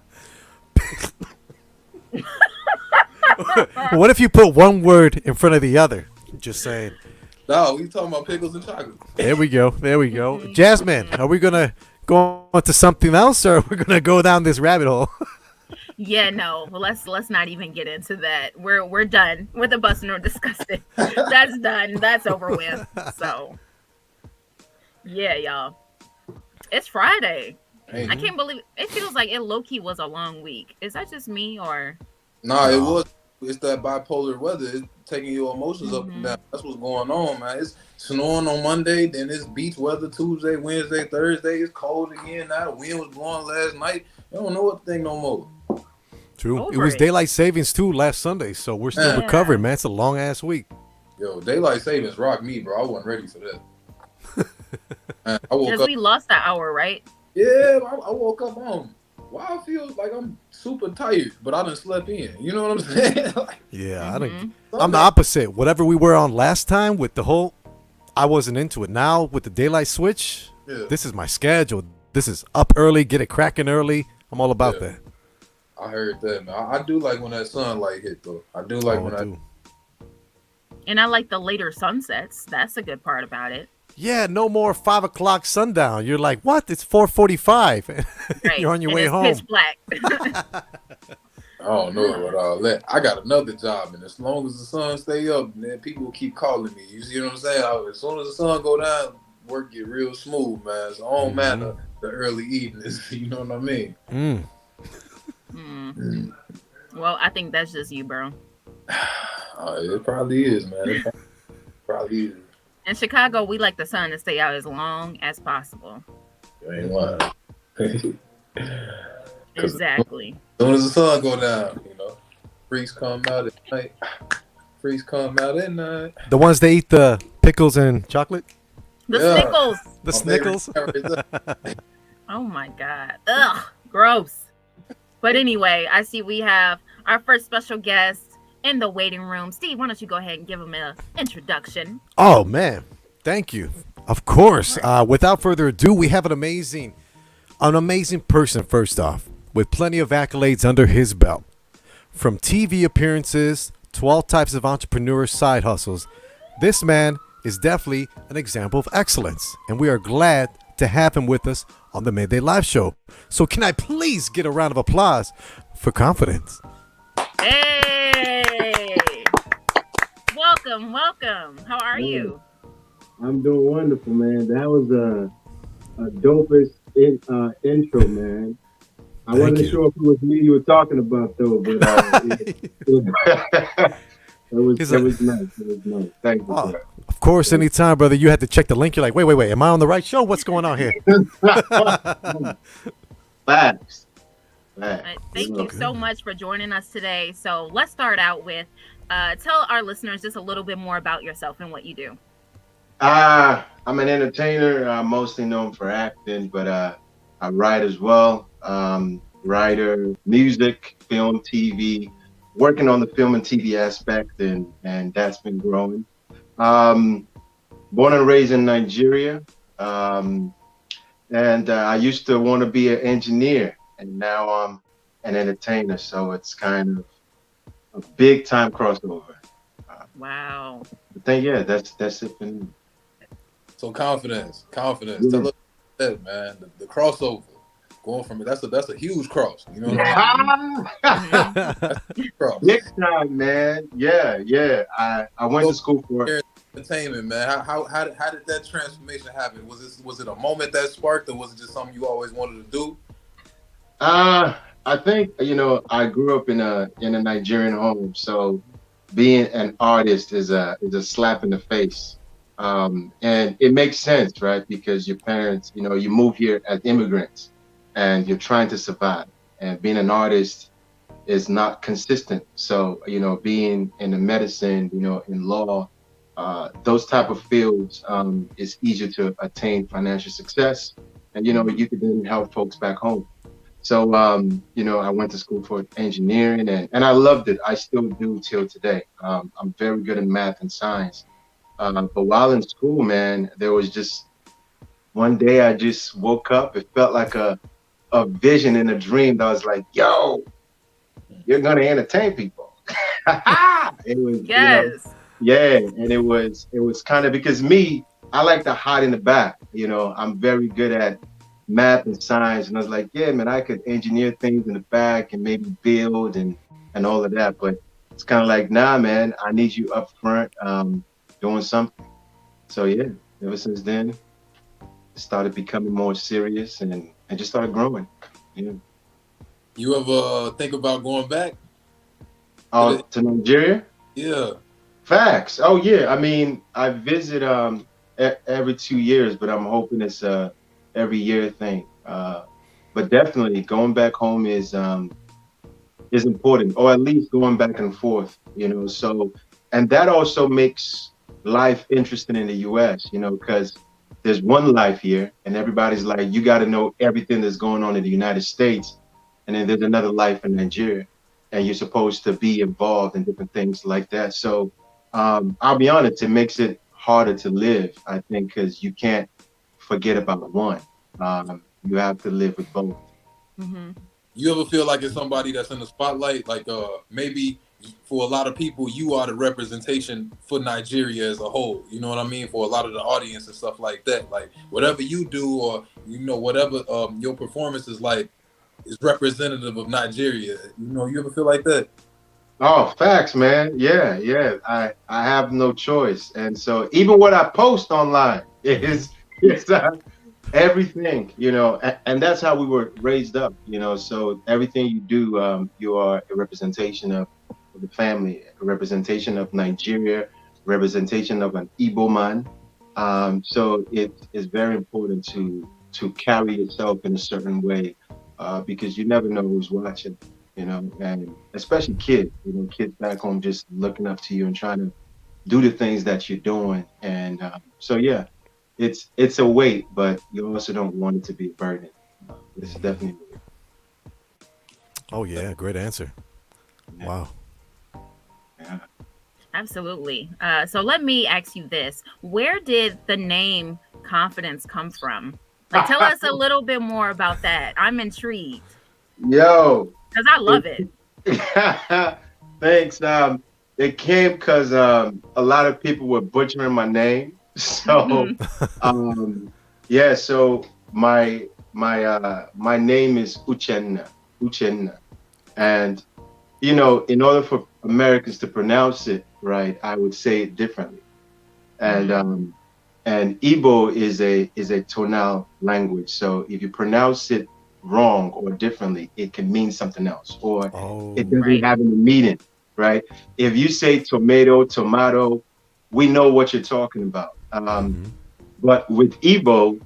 What if you put one word in front of the other? Just saying.
No, we talking about pickles and chocolate.
There we go. Jasmine, are we gonna go on to something else, or are we gonna go down this rabbit hole?
Yeah, no. Well, let's not even get into that. We're done with the busting or disgusting. That's done. That's over with. So, yeah, y'all. It's Friday. I can't believe it. Feels like it low key was a long week. Is that just me or?
Nah, it was. It's that bipolar weather. It's taking your emotions up and down. That's what's going on, man. It's snowing on Monday, then it's beach weather Tuesday, Wednesday, Thursday. It's cold again. Now the wind was blowing last night. You don't know what to think no more.
True. It was daylight savings too last Sunday, so we're still recovering, man. It's a long ass week.
Yo, daylight savings rocked me, bro. I wasn't ready for that. I woke
Because
up.
we lost that hour, right?
Yeah, I woke up home. Why I feel like I'm super tired, but I done slept in. You know what I'm saying?
Yeah, I'm the opposite. Whatever we were on last time with the whole, I wasn't into it. Now with the daylight switch, this is my schedule. This is up early, get it cracking early. I'm all about that.
I heard that, man. I do like when that sunlight hit, though. I do like
And I like the later sunsets. That's a good part about it.
Yeah, no more 5 o'clock sundown. You're like, what? It's 4:45.
Right.
You're on your way home.
Pitch black.
I don't know about all that. I got another job, and as long as the sun stay up, man, people will keep calling me. You see what I'm saying? As soon as the sun go down, work get real smooth, man. So I don't matter the early evenings. You know what I mean?
Well, I think that's just you, bro.
It probably is, man. It probably is.
In Chicago, we like the sun to stay out as long as possible.
You ain't lying.
Exactly.
As soon as the sun go down, you know, freaks come out at night. Freaks come out at night.
The ones they eat the pickles and chocolate?
The Snickles.
The Snickles.
Oh my God. Ugh. Gross. But anyway, I see we have our first special guest. in the waiting room. Steve, why don't you go ahead and give him an introduction?
Oh man, thank you. Of course. Without further ado, we have an amazing person. First off, with plenty of accolades under his belt, from TV appearances to all types of entrepreneur side hustles. This man is definitely an example of excellence, and we are glad to have him with us on the Midday Live Show. So, can I please get a round of applause for Conphidance?
Hey! Welcome, welcome. How are you?
I'm doing wonderful, man. That was a dopest intro, man. I wasn't sure if it was me you were talking about, though, but it was nice. It was nice. Thank you.
Oh, of course, anytime, brother. You had to check the link. You're like, wait. Am I on the right show? What's going on here?
Facts.
Thank you so much for joining us today. So let's start out with tell our listeners just a little bit more about yourself and what you do.
I'm an entertainer. I'm mostly known for acting, but I write as well. Writer, music, film, TV, working on the film and TV aspect, and that's been growing. Born and raised in Nigeria, and I used to want to be an engineer, and now I'm an entertainer. So it's kind of a big time crossover.
Wow.
That's it for me.
So confidence.
Yeah.
Tell us that, man. The crossover. Going from it, that's a huge cross. You know what I mean? That's a huge cross.
Big time, man. Yeah. I went to school for
entertainment, man. How did that transformation happen? Was it a moment that sparked, or was it just something you always wanted to do?
I think I grew up in a Nigerian home, so being an artist is a slap in the face, and it makes sense, right? Because your parents, you move here as immigrants, and you're trying to survive, and being an artist is not consistent. So being in the medicine, in law, those type of fields, is easier to attain financial success, and you can then help folks back home. So, I went to school for engineering, and I loved it. I still do till today. I'm very good in math and science. But while in school, man, there was just one day I just woke up. It felt like a vision in a dream that was like, yo, you're going to entertain people. It was,
yes.
And it was kind of because I like to hide in the back. I'm very good at math and science, and I was like, yeah, man, I could engineer things in the back and maybe build and all of that, but it's kind of like, nah, man, I need you up front, doing something. So yeah, ever since then, it started becoming more serious and just started growing. Yeah.
You ever think about going back?
To Nigeria?
Yeah.
Facts. Oh yeah, I mean, I visit every 2 years, but I'm hoping it's every year thing. But definitely going back home is important, or at least going back and forth, so, and that also makes life interesting in the US, because there's one life here and everybody's like, you got to know everything that's going on in the United States. And then there's another life in Nigeria, and you're supposed to be involved in different things like that. So I'll be honest, it makes it harder to live, I think, because you can't forget about one. You have to live with both.
Mm-hmm.
You ever feel like it's somebody that's in the spotlight? Like maybe for a lot of people, you are the representation for Nigeria as a whole. You know what I mean? For a lot of the audience and stuff like that. Like whatever you do, or whatever your performance is like, is representative of Nigeria. You ever feel like that?
Oh, facts, man. Yeah. I have no choice, and so even what I post online is everything, and that's how we were raised up, so everything you do, you are a representation of the family, a representation of Nigeria, representation of an Igbo man. So it is very important to carry yourself in a certain way, because you never know who's watching, and especially kids, kids back home just looking up to you and trying to do the things that you're doing. And so, yeah, it's a weight, but you also don't want it to be a burden. It's definitely.
Oh yeah, great answer.
Yeah.
Wow.
Yeah.
Absolutely. So let me ask you this: where did the name Confidence come from? Like, tell us a little bit more about that. I'm intrigued
Yo,
because I love it.
thanks. It came because a lot of people were butchering my name. So, um, yeah. So my name is Uchenna, and in order for Americans to pronounce it right, I would say it differently. And Igbo is a tonal language. So if you pronounce it wrong or differently, it can mean something else, or
Oh.
it doesn't
Right.
have any meaning, right? If you say tomato, we know what you're talking about. But with Igbo,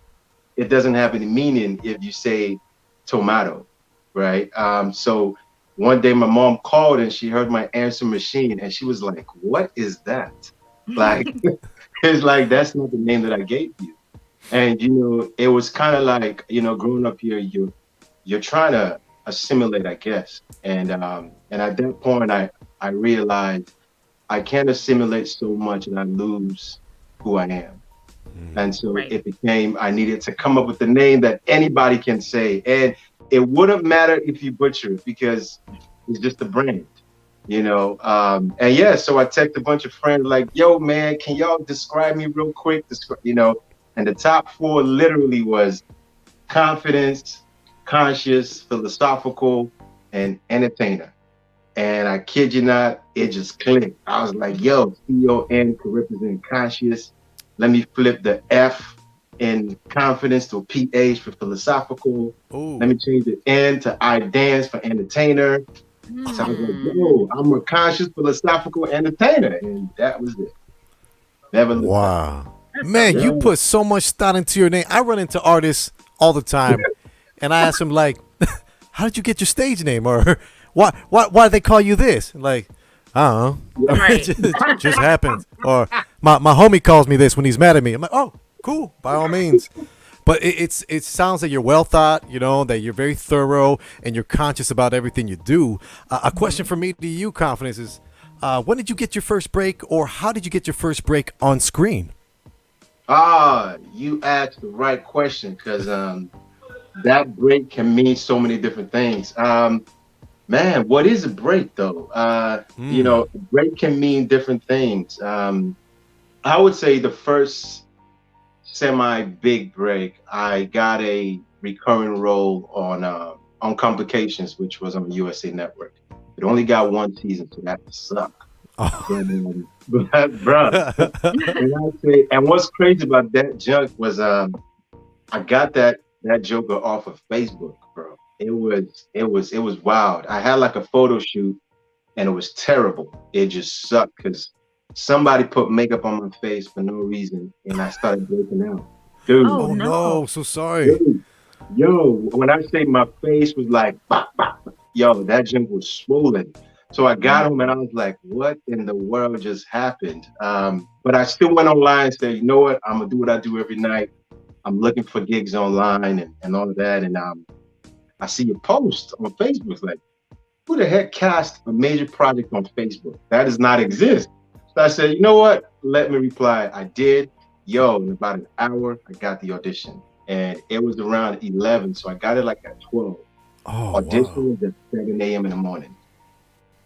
it doesn't have any meaning if you say tomato, right? So one day my mom called and she heard my answer machine and she was like, "What is that?" Like, it's like that's not the name that I gave you. And it was kind of like, growing up here, you're trying to assimilate, I guess. And at that point, I realized I can't assimilate so much that I lose who I am. And so
Right.
it became, I needed to come up with a name that anybody can say. And it wouldn't matter if you butcher it because it's just a brand, And yeah, so I texted a bunch of friends like, yo, man, can y'all describe me real quick? And the top four literally was confidence, conscious, philosophical, and entertainer. And I kid you not, it just clicked. I was like, yo, CON could represent conscious. Let me flip the F in confidence to a PH for philosophical.
Ooh.
Let me change the N to I dance for entertainer. So I was like, yo, I'm a conscious philosophical entertainer. And that was it. Never looked back.
Wow. Man, you
Yeah.
put so much thought into your name. I run into artists all the time, and I ask them like, "How did you get your stage name?" Or why they call you this? Like, I don't know.
Right.
It just happens. Or my homie calls me this when he's mad at me. I'm like, oh, cool, by all means. But it sounds like you're well thought, that you're very thorough and you're conscious about everything you do. A question from me to you, Confidence, is when did you get your first break, or how did you get your first break on screen?
You asked the right question because that break can mean so many different things. Man, what is a break though? A break can mean different things. I would say the first semi big break, I got a recurring role on Complications, which was on USA Network. It only got one season, so that sucked. But and what's crazy about that junk was I got that Joker off of Facebook, bro. It was wild. I had like a photo shoot and it was terrible. It just sucked because somebody put makeup on my face for no reason and I started breaking out. Dude.
Oh,
Oh
no.
no, so sorry.
Dude, yo, when I say my face was like, bah, bah, yo, that junk was swollen. So I got home and I was like, what in the world just happened? But I still went online and said, you know what? I'm going to do what I do every night. I'm looking for gigs online and all of that. And I see a post on Facebook. It's like, who the heck cast a major project on Facebook? That does not exist. So I said, you know what? Let me reply. I did. Yo, in about an hour, I got the audition. And it was around 11. So I got it like at 12.
Oh,
Audition
wow.
was at 7 a.m. in the morning.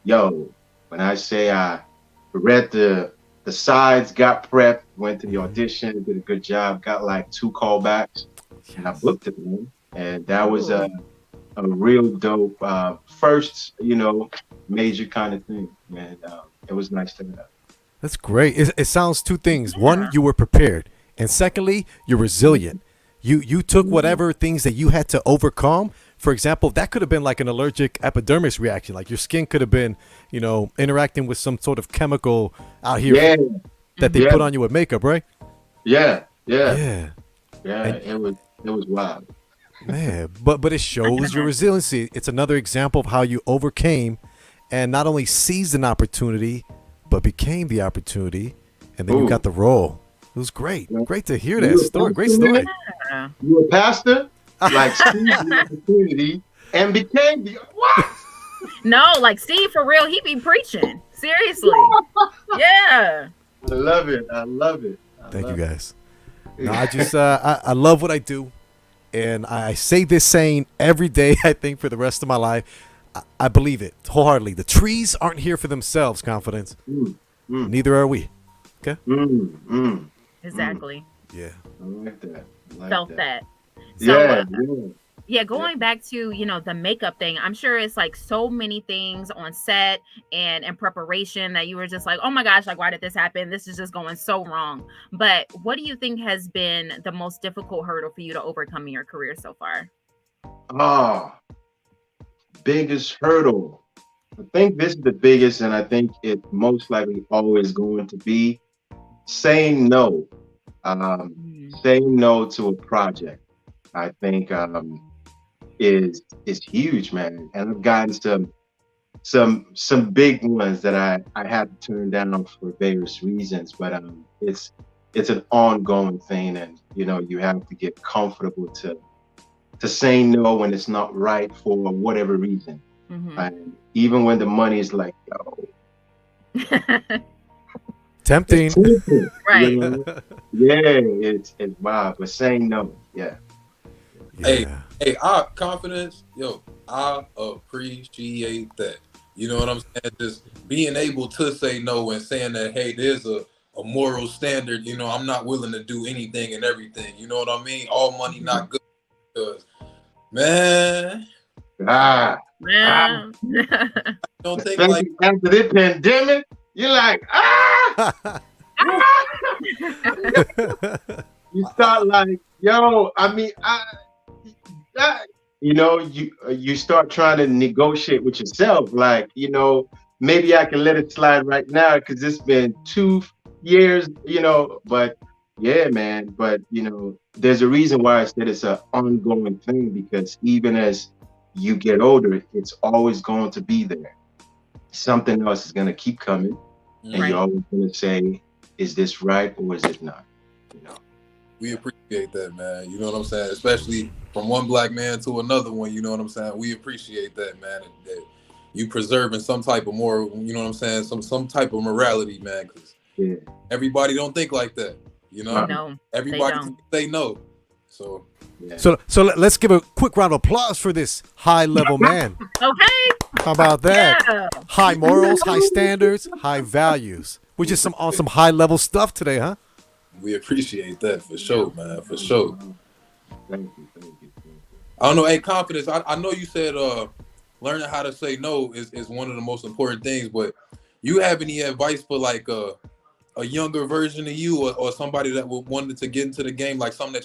Yo, when I say I read the sides, got prepped, went to the audition, did a good job, got like 2 callbacks, and I booked it, man. And that was a real dope first, major kind of thing. And it was nice to have.
That's great. It sounds two things. One, you were prepared, and secondly, you're resilient. You took whatever things that you had to overcome. For example, that could have been like an allergic epidermis reaction. Like your skin could have been, interacting with some sort of chemical out here that they put on you with makeup, right?
Yeah.
Yeah.
It was wild.
Man, but it shows your resiliency. It's another example of how you overcame and not only seized an opportunity, but became the opportunity, and then you got the role. It was great. Great to hear that story. Great story.
Yeah.
You were a pastor? Like seized the opportunity and became the what?
No, like Steve, for real, he be preaching. Seriously. Yeah.
I love it. I love it.
Thank you guys. No, I just I love what I do, and I say this saying every day. I think for the rest of my life, I believe it wholeheartedly. The trees aren't here for themselves, Confidence. Neither are we. Okay.
Exactly.
Yeah.
I like that. I like
Felt that. So,
Yeah.
yeah, going back to, the makeup thing, I'm sure it's like so many things on set and in preparation that you were just like, oh my gosh, like, why did this happen? This is just going so wrong. But what do you think has been the most difficult hurdle for you to overcome in your career so far?
Oh, biggest hurdle. I think this is the biggest, and I think it most likely always going to be saying no. Saying no to a project. I think is huge, man. And I've gotten some big ones that I had to turn down for various reasons, but it's an ongoing thing, and you have to get comfortable to say no when it's not right for whatever reason. And even when the money is like,
tempting.
Right.
Yeah, it's wild, but saying no, yeah.
Hey, our confidence, I appreciate that. You know what I'm saying? Just being able to say no and saying that, hey, there's a moral standard. I'm not willing to do anything and everything. You know what I mean? All money not good. Because, man, don't think like
after this pandemic, you're like, you start like, yo, I mean, you start trying to negotiate with yourself, like, maybe I can let it slide right now because it's been 2 years, but yeah, man, but there's a reason why I said it's an ongoing thing, because even as you get older, it's always going to be there. Something else is going to keep coming, and you're always going to say, is this right or is it not?
We appreciate that, man. You know what I'm saying? Especially from one black man to another one, you know what I'm saying? We appreciate that, man. That you preserving some type of more, you know what I'm saying? Some type of morality, man. Because everybody don't think like that,
No,
everybody say no. So,
so let's give a quick round of applause for this high level man.
Okay.
How about that?
Yeah.
High morals, high standards, high values. We're just on some high level stuff today, huh?
We appreciate that for sure, man. For sure.
Thank you.
I don't know, hey, Confidence. I know you said learning how to say no is one of the most important things, but you have any advice for like a younger version of you or somebody that wanted to get into the game, like something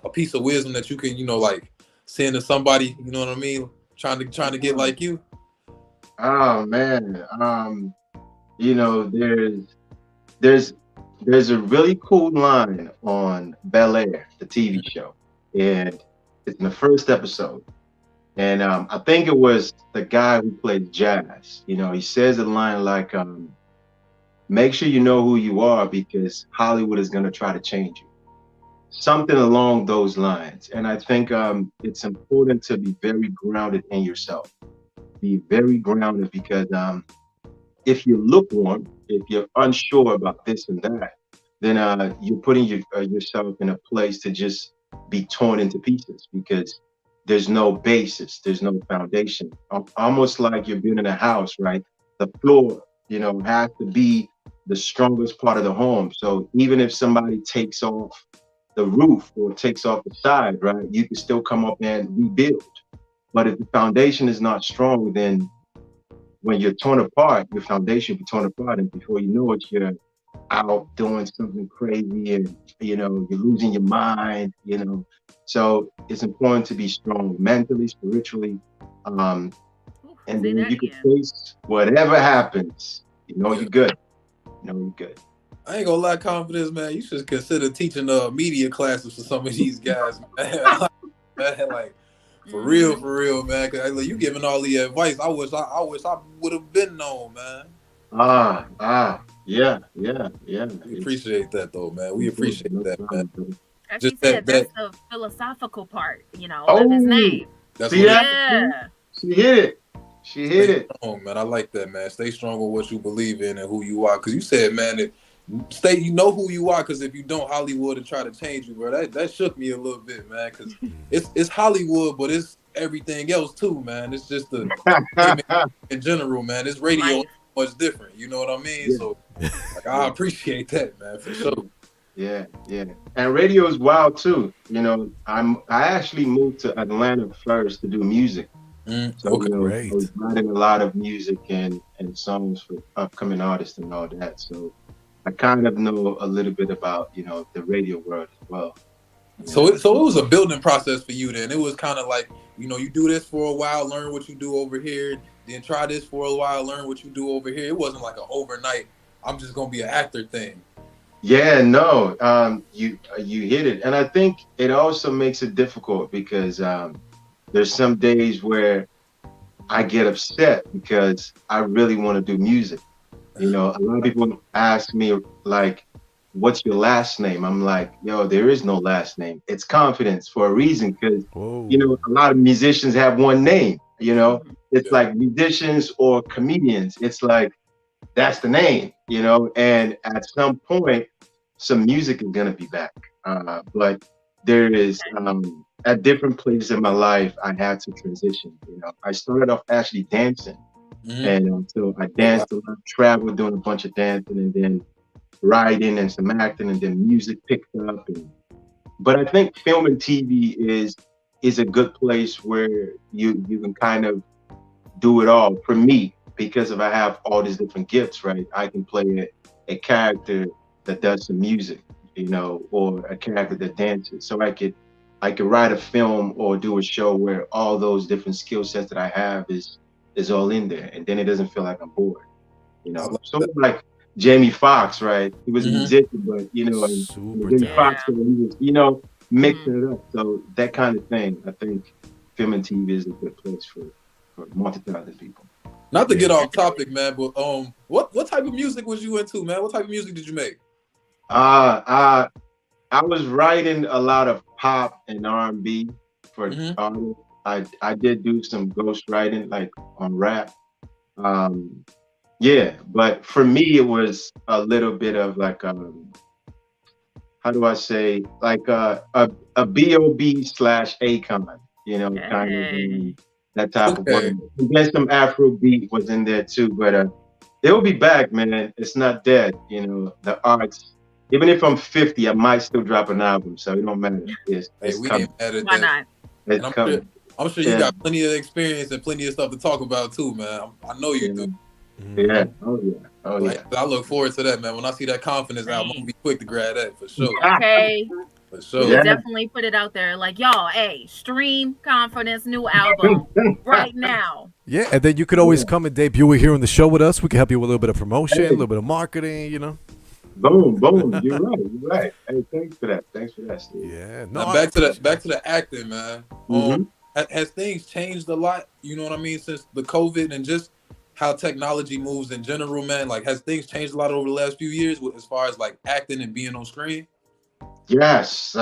a piece of wisdom that you can, like send to somebody, you know what I mean? Trying to get like you?
Oh man. There's a really cool line on Bel Air, the TV show, and it's in the first episode. And I think it was the guy who played Jazz. He says a line like, make sure you know who you are because Hollywood is going to try to change you. Something along those lines. And I think it's important to be very grounded in yourself. Be very grounded because if you're lukewarm, if you're unsure about this and that, then you're putting yourself in a place to just be torn into pieces because there's no basis, there's no foundation. Almost like you're building a house, right? The floor, has to be the strongest part of the home. So even if somebody takes off the roof or takes off the side, right, you can still come up and rebuild. But if the foundation is not strong, then when you're torn apart, your foundation will be torn apart, and before you know it, you're out doing something crazy, and you're losing your mind. So it's important to be strong mentally, spiritually, and then you can face whatever happens. You're good. You're good.
I ain't gonna lie, Confidence, man. You should consider teaching media classes for some of these guys, man. Like, for real, man. Cause you giving all the advice. I wish I would have been known, man.
Yeah.
We appreciate that, though, man. We appreciate that, man.
As he said, that's the philosophical part, of his name.
That's
She hit it. She hit
Stay
it.
strong, man. I like that, man. Stay strong on what you believe in and who you are. Because you said, man, that you know who you are. Because if you don't, Hollywood will try to change you, bro. That shook me a little bit, man. Because it's Hollywood, but it's everything else too, man. It's just the in general, man. It's radio
Life.
much different. You know what I mean?
Yeah.
So, like, I appreciate that, man, for sure.
Yeah, yeah. And radio is wild too. You know, I actually moved to Atlanta first to do music. So,
Okay.
you know,
Great.
I was writing a lot of music and songs for upcoming artists and all that. So I kind of know a little bit about, you know, the radio world as well.
So it was a building process for you then. It was kind of like, you know, you do this for a while, learn what you do over here, then try this for a while, learn what you do over here. It wasn't like an overnight, I'm just gonna be an actor thing.
Yeah, no, you hit it. And I think it also makes it difficult because there's some days where I get upset because I really want to do music. You know, a lot of people ask me like, what's your last name? I'm like, yo, there is no last name. It's Conphidance for a reason because, you know, a lot of musicians have one name, you know, it's like musicians or comedians. It's like, that's the name, you know, and at some point, some music is going to be back. But there is, at different places in my life, I had to transition. You know, I started off actually dancing. And so I danced a lot, traveled doing a bunch of dancing and then writing and some acting and then music picked up. But I think film and TV is a good place where you can kind of do it all for me because if I have all these different gifts, right? I can play a character that does some music, you know, or a character that dances. So I could write a film or do a show where all those different skill sets that I have is all in there, and then it doesn't feel like I'm bored, you know. So like Jamie Foxx, right? He was a musician, but you know, Jamie Foxx, he was, you know, mixing it up. So that kind of thing, I think film and TV is a good place for multi-talented people.
Not to get off topic, man, but what type of music was you into, man? What type of music did you make?
I was writing a lot of pop and R&B for artists. I did do some ghost writing, like on rap. Yeah, but for me, it was a little bit of like, how do I say, like a B.O.B. / Akon, you know, kind of that type of one. And then some Afro beat was in there too, but they'll be back, man. It's not dead, you know, the arts. Even if I'm 50, I might still drop an album, so it don't matter. It's
we
coming.
ain't mad at
Why
that.
not?
It's coming.
I'm sure you got plenty of experience and plenty of stuff to talk about too, man. I know you do.
Yeah. Oh yeah. Oh yeah.
I look forward to that, man. When I see that Confidence album, I'm gonna be quick to grab that for sure.
Okay.
For sure.
Yeah. Definitely put it out there. Like, y'all, hey, stream Confidence new album right now.
Yeah, and then you could always come and debut it here on the show with us. We can help you with a little bit of promotion, a little bit of marketing, you know.
Boom, boom. You're right. You're right. Hey, thanks for that. Thanks for that, Steve.
Yeah.
No, back to the acting, man. Has things changed a lot? You know what I mean, since the COVID and just how technology moves in general, man. Like, has things changed a lot over the last few years as far as like acting and being on screen?
Yes.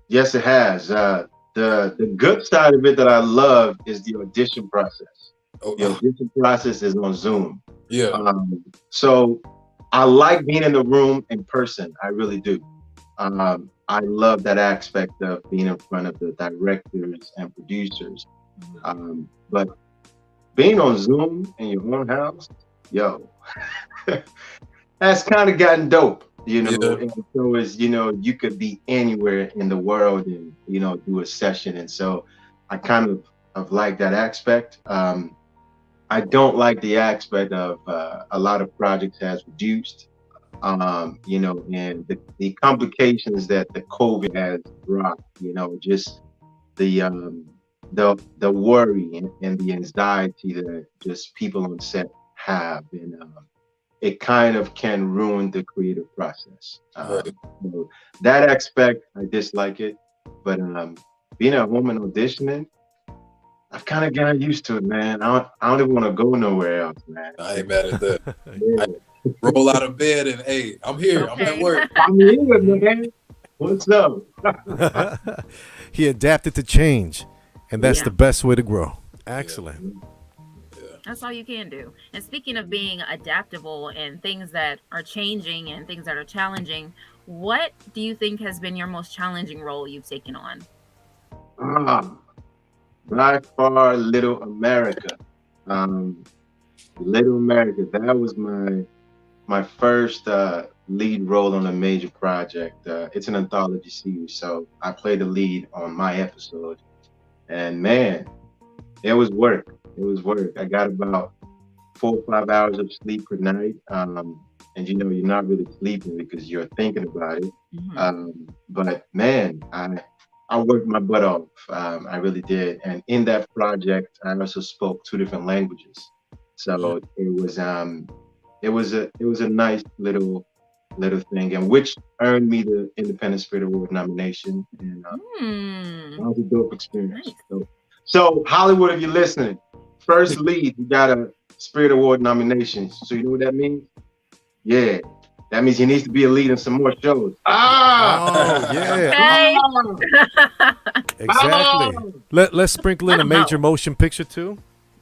Yes, it has. The good side of it that I love is the audition process. The audition process is on Zoom.
Yeah.
So I like being in the room in person. I really do. I love that aspect of being in front of the directors and producers. But being on Zoom in your own house, yo, that's kind of gotten dope, you know. Yeah. And so is, you know, you could be anywhere in the world and, you know, do a session. And so I kind of like that aspect. I don't like the aspect of a lot of projects has reduced, you know, and the complications that the COVID has brought, you know, just the worry and the anxiety that just people on set have, and it kind of can ruin the creative process. So that aspect, I dislike it, but being at home and auditioning, I've kind of gotten used to it, man. I don't even want to go nowhere else, man.
I ain't mad at that. I roll out of bed and, hey, I'm here. Okay. I'm at work.
I'm here, man. What's up?
He adapted to change, and that's the best way to grow. Excellent.
That's all you can do. And speaking of being adaptable and things that are changing and things that are challenging, what do you think has been your most challenging role you've taken on?
Ah, by far, Little America. Um, Little America. That was my first lead role on a major project. It's an anthology series, so I played the lead on my episode. And man, it was work. It was work. I got about 4 or 5 hours of sleep per night. And you're not really sleeping because you're thinking about it.
Mhm.
But man, I worked my butt off. I really did. And in that project, I also spoke 2 different languages. So it was a nice little thing, and which earned me the Independent Spirit Award nomination. And
Hmm.
that was a dope experience.
Nice.
So Hollywood, if you're listening, first lead, you got a Spirit Award nomination. So you know what that means? Yeah, that means he needs to be a lead in some more shows.
Oh yeah,
Okay.
exactly. Let's sprinkle in a major motion picture too.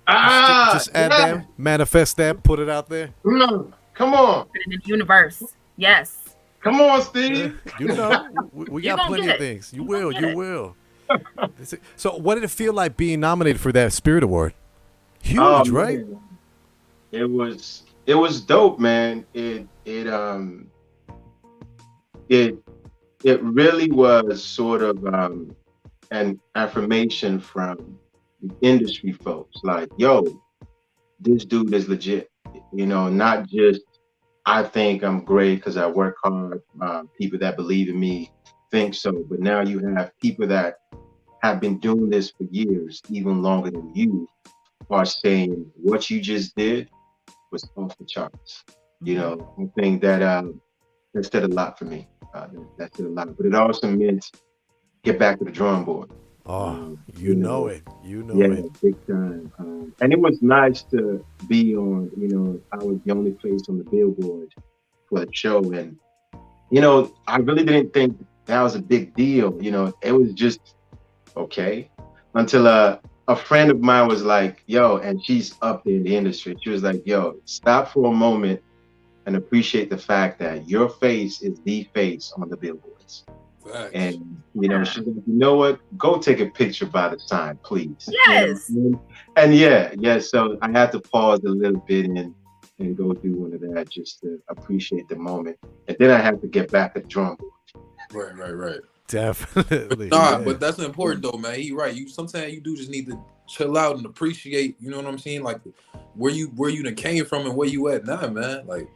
Just add that, manifest that, put it out there.
Come on.
In the universe. Yes.
Come on, Steve.
You know, we
You
got
gonna
plenty
get
of
it.
things. You
You
will,
gonna get
you
it.
will. So, what did it feel like being nominated for that Spirit Award? Huge,
Oh,
right?
man. It was dope, man. It really was sort of an affirmation from the industry folks, like, yo, this dude is legit. Not just I think I'm great because I work hard. People that believe in me think so, but now you have people that have been doing this for years, even longer than you, are saying what you just did was off the charts. I think that said a lot for me. That said a lot, but it also meant get back to the drawing board.
Oh,
You
you know
know,
it. You know
yeah,
it.
big time. And it was nice to be on. I was the only place on the billboard for the show, and I really didn't think that was a big deal. It was just okay until a friend of mine was like, yo, and she's up there in the industry. She was like, yo, stop for a moment and appreciate the fact that your face is the face on the billboards.
Facts.
And
Yeah.
she's like, you know what? Go take a picture by the sign, please.
Yes.
And yeah. So I had to pause a little bit and go do one of that just to appreciate the moment. And then I had to get back to the drum board.
Right.
Definitely.
Nah,
yeah.
but that's important though, man. He right. Sometimes you do just need to chill out and appreciate. You know what I'm saying? Like where you done came from and where you at now, man. Like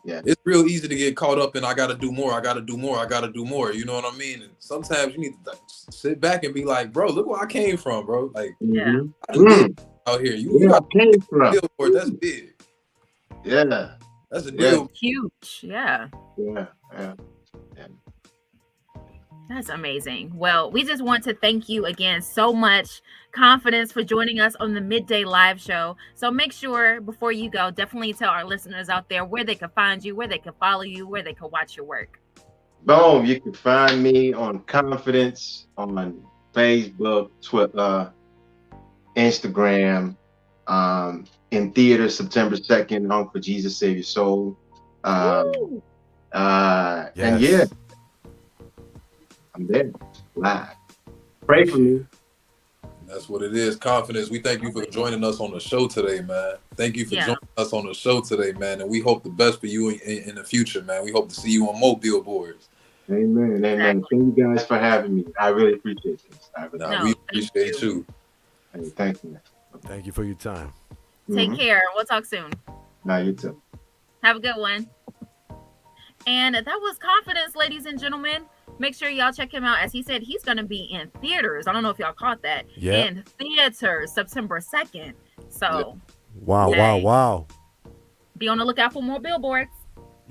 Yeah.
it's real easy to get caught up in I gotta do more. You know what I mean? And sometimes you need to like, sit back and be like, bro, look where I came from, bro. Like
Yeah.
I did out here. You
Where I
got
came from.
billboard. That's big.
Yeah.
That's a
Yeah.
deal.
Huge. Yeah.
Yeah.
That's amazing. Well, we just want to thank you again so much, Confidence, for joining us on the Midday Live Show. So make sure before you go, definitely tell our listeners out there where they can find you, where they can follow you, where they can watch your work.
Boom. You can find me on Confidence on Facebook, Twitter, Instagram, in theater September 2nd, Home for Jesus Save Your Soul.
Woo!
And yeah, I'm there live. Pray for me.
That's what it is. Confidence. We thank you for joining us on the show today, man. Thank you for joining us on the show today, man. And we hope the best for you in the future, man. We hope to see you on more billboards.
Amen. Thank you guys for having me. I really appreciate this.
We appreciate you.
Hey, thank you.
Thank you for your time.
Take care. We'll talk soon.
Nah, you too.
Have a good one. And that was Confidence, ladies and gentlemen. Make sure y'all check him out. As he said, he's going to be in theaters. I don't know if y'all caught that.
Yeah.
In theaters September 2nd. So.
Wow.
Be on the lookout for more billboards.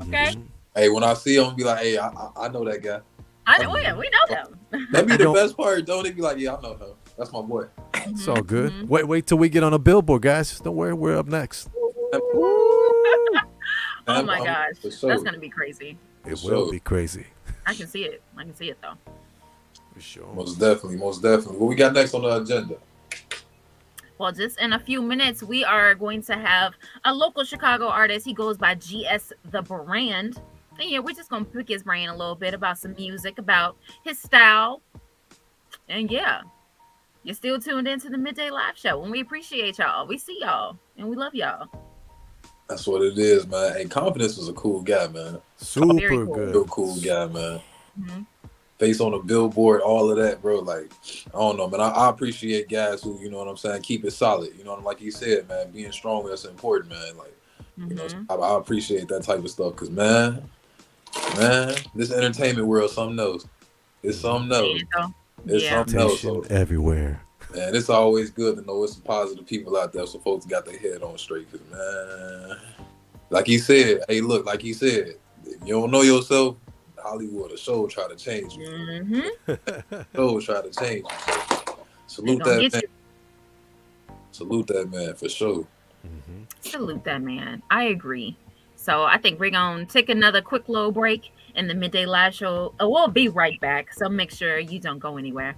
Okay?
Mm-hmm.
Hey, when I see him, be like, hey, I know that guy.
I know, yeah, we know him.
That'd be the best part, don't it? Be like, yeah, I know him. That's my boy.
It's all good. Wait till we get on a billboard, guys. Don't worry, we're up next.
Oh my gosh. That's going to be crazy.
It will be crazy.
I can see it. I can see it, though.
For sure.
Most definitely. What we got next on the agenda?
Well, just in a few minutes, we are going to have a local Chicago artist. He goes by GS the Brand. And yeah, we're just gonna pick his brain a little bit about some music, about his style. And yeah, you're still tuned into the Midday Live Show. And we appreciate y'all. We see y'all and we love y'all.
That's what it is, man. Hey, Confidence was a cool guy, man.
Super
cool.
good.
Real cool guy, man.
Mm-hmm.
Face on a billboard, all of that, bro. Like, I don't know, man. I appreciate guys who, you know what I'm saying, keep it solid. You know what I'm like you said, man. Being strong, that's important, man. Like, you know, I appreciate that type of stuff because, man, this entertainment world, something else. It's something else. It's something else. So,
everywhere.
man, it's always good to know it's some positive people out there so folks got their head on straight. Because, man, like he said, hey, look, like he said, if you don't know yourself, Hollywood, a show try to change you.
Mm-hmm.
Show try to change you. Salute that man. Salute that man for sure.
Mm-hmm.
Salute that man. I agree. So I think we're going to take another quick little break in the Midday Live Show. We'll be right back. So make sure you don't go anywhere.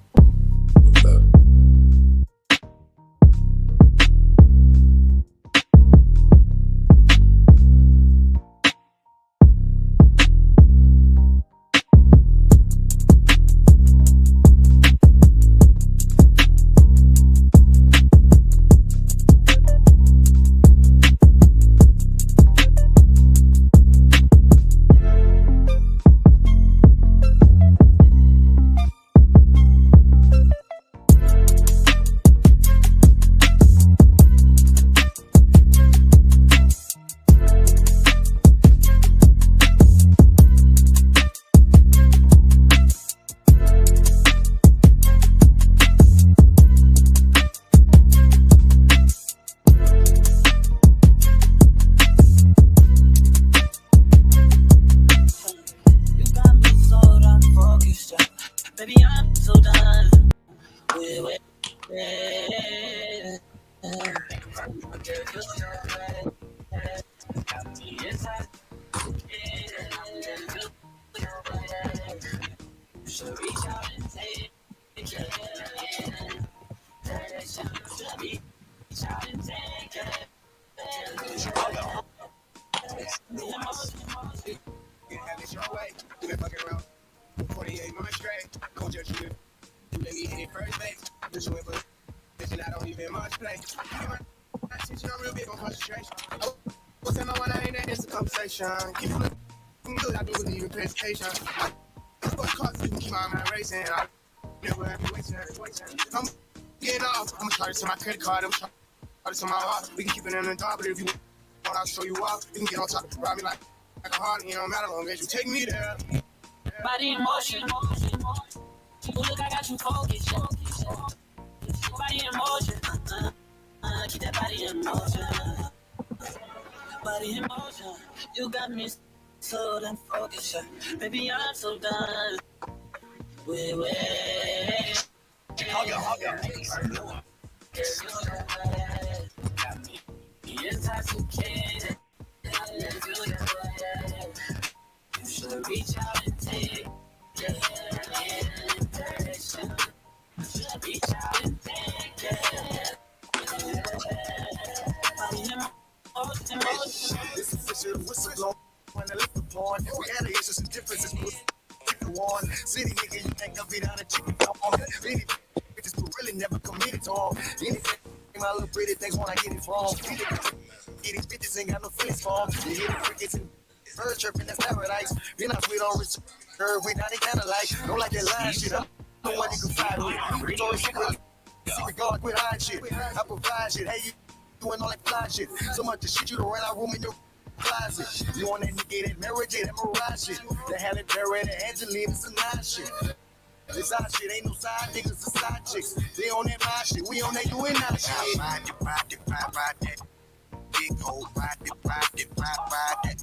To my credit card, I'm to my heart. We can keep it in the dark, but if you want, I'll show you off. You can get on top, ride me like a heart. It don't matter long as you take me there.
Body in motion. Look, I got you focused. Body in motion. Keep that body in motion. Body in motion. You got me so damn focused. Baby, I'm so done. Wait. Hold on. Got me intoxicated. You should reach out and take it. You should reach out and take it.
This is official whistle blow when I lift the porn. We had the issues and differences. One city nigga, you think I'll be down a chicken farm. Any bitches who really never committed to all. Anything my little pretty things when I get it from. These bitches ain't got no feelings for them. You hear the crickets and birds chirping, that's paradise. You're not sweet on rich, we not they kinda like. Don't like that line shit, I'm the one you can fight with. It's always secret guard with hide shit. I provide shit, hey, you doing all that fly shit. So much of shit you don't run out room in your closet. You on that nigga, that Mary J, that Mirage shit. The Halle Berry, the Angelina, it's a nice shit. This our shit, ain't no side niggas, it's side chicks. They on that my shit, we on that you and our shit. Ride that. Big old ride that. Ride that big old ride that.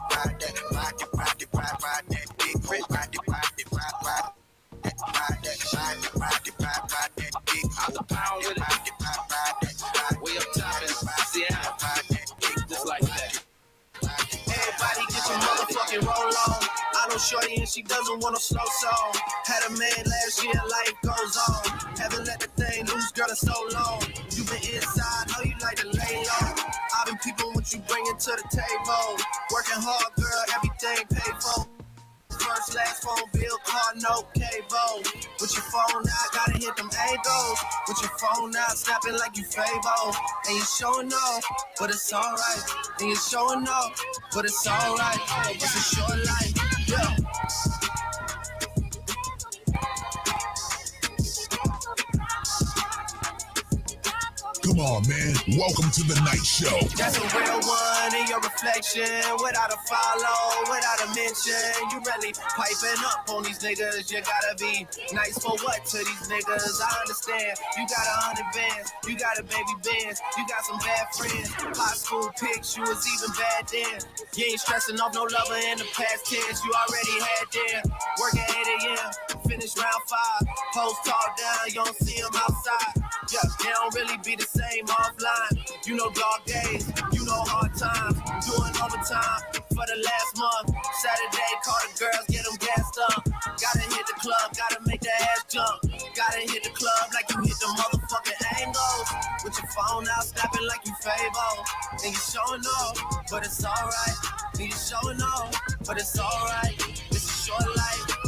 Big old pound with it. Way up top in Seattle. Just like that. Everybody get your motherfucking roll on. I no shorty and she doesn't want no slow song. Had a man last year, life goes on. Haven't let the thing loose, girl, in so long. You been inside, know you like to lay low. I've been peeping what you bringing to the table. Working hard, girl, everything paid for. First, last phone bill, car, no cable. With your phone out, gotta hit them angles. With your phone out, snapping like you Fable. And you showing off, but it's alright. And you showing off, but it's alright. It's a short life, yeah.
Come on, man. Welcome to the night show.
That's a real one in your reflection. Without a follow, without a mention. You really piping up on these niggas. You gotta be nice for what to these niggas? I understand. You got 100 bands. You got a baby Benz. You got some bad friends. High school pics. You was even bad then. You ain't stressing off no lover in the past tense. You already had them. Work at 8 a.m. Finish round 5. Post talk down. You don't see them outside. Yeah, they don't really be the same offline. You know dog days, you know hard times. Doing overtime for the last month. Saturday, call the girls, get them gassed up. Gotta hit the club, gotta make the ass jump. Gotta hit the club like you hit the motherfucking angles. With your phone out, snapping like you Fable. And you showing off, but it's alright. And you showing off, but it's alright. It's a short life.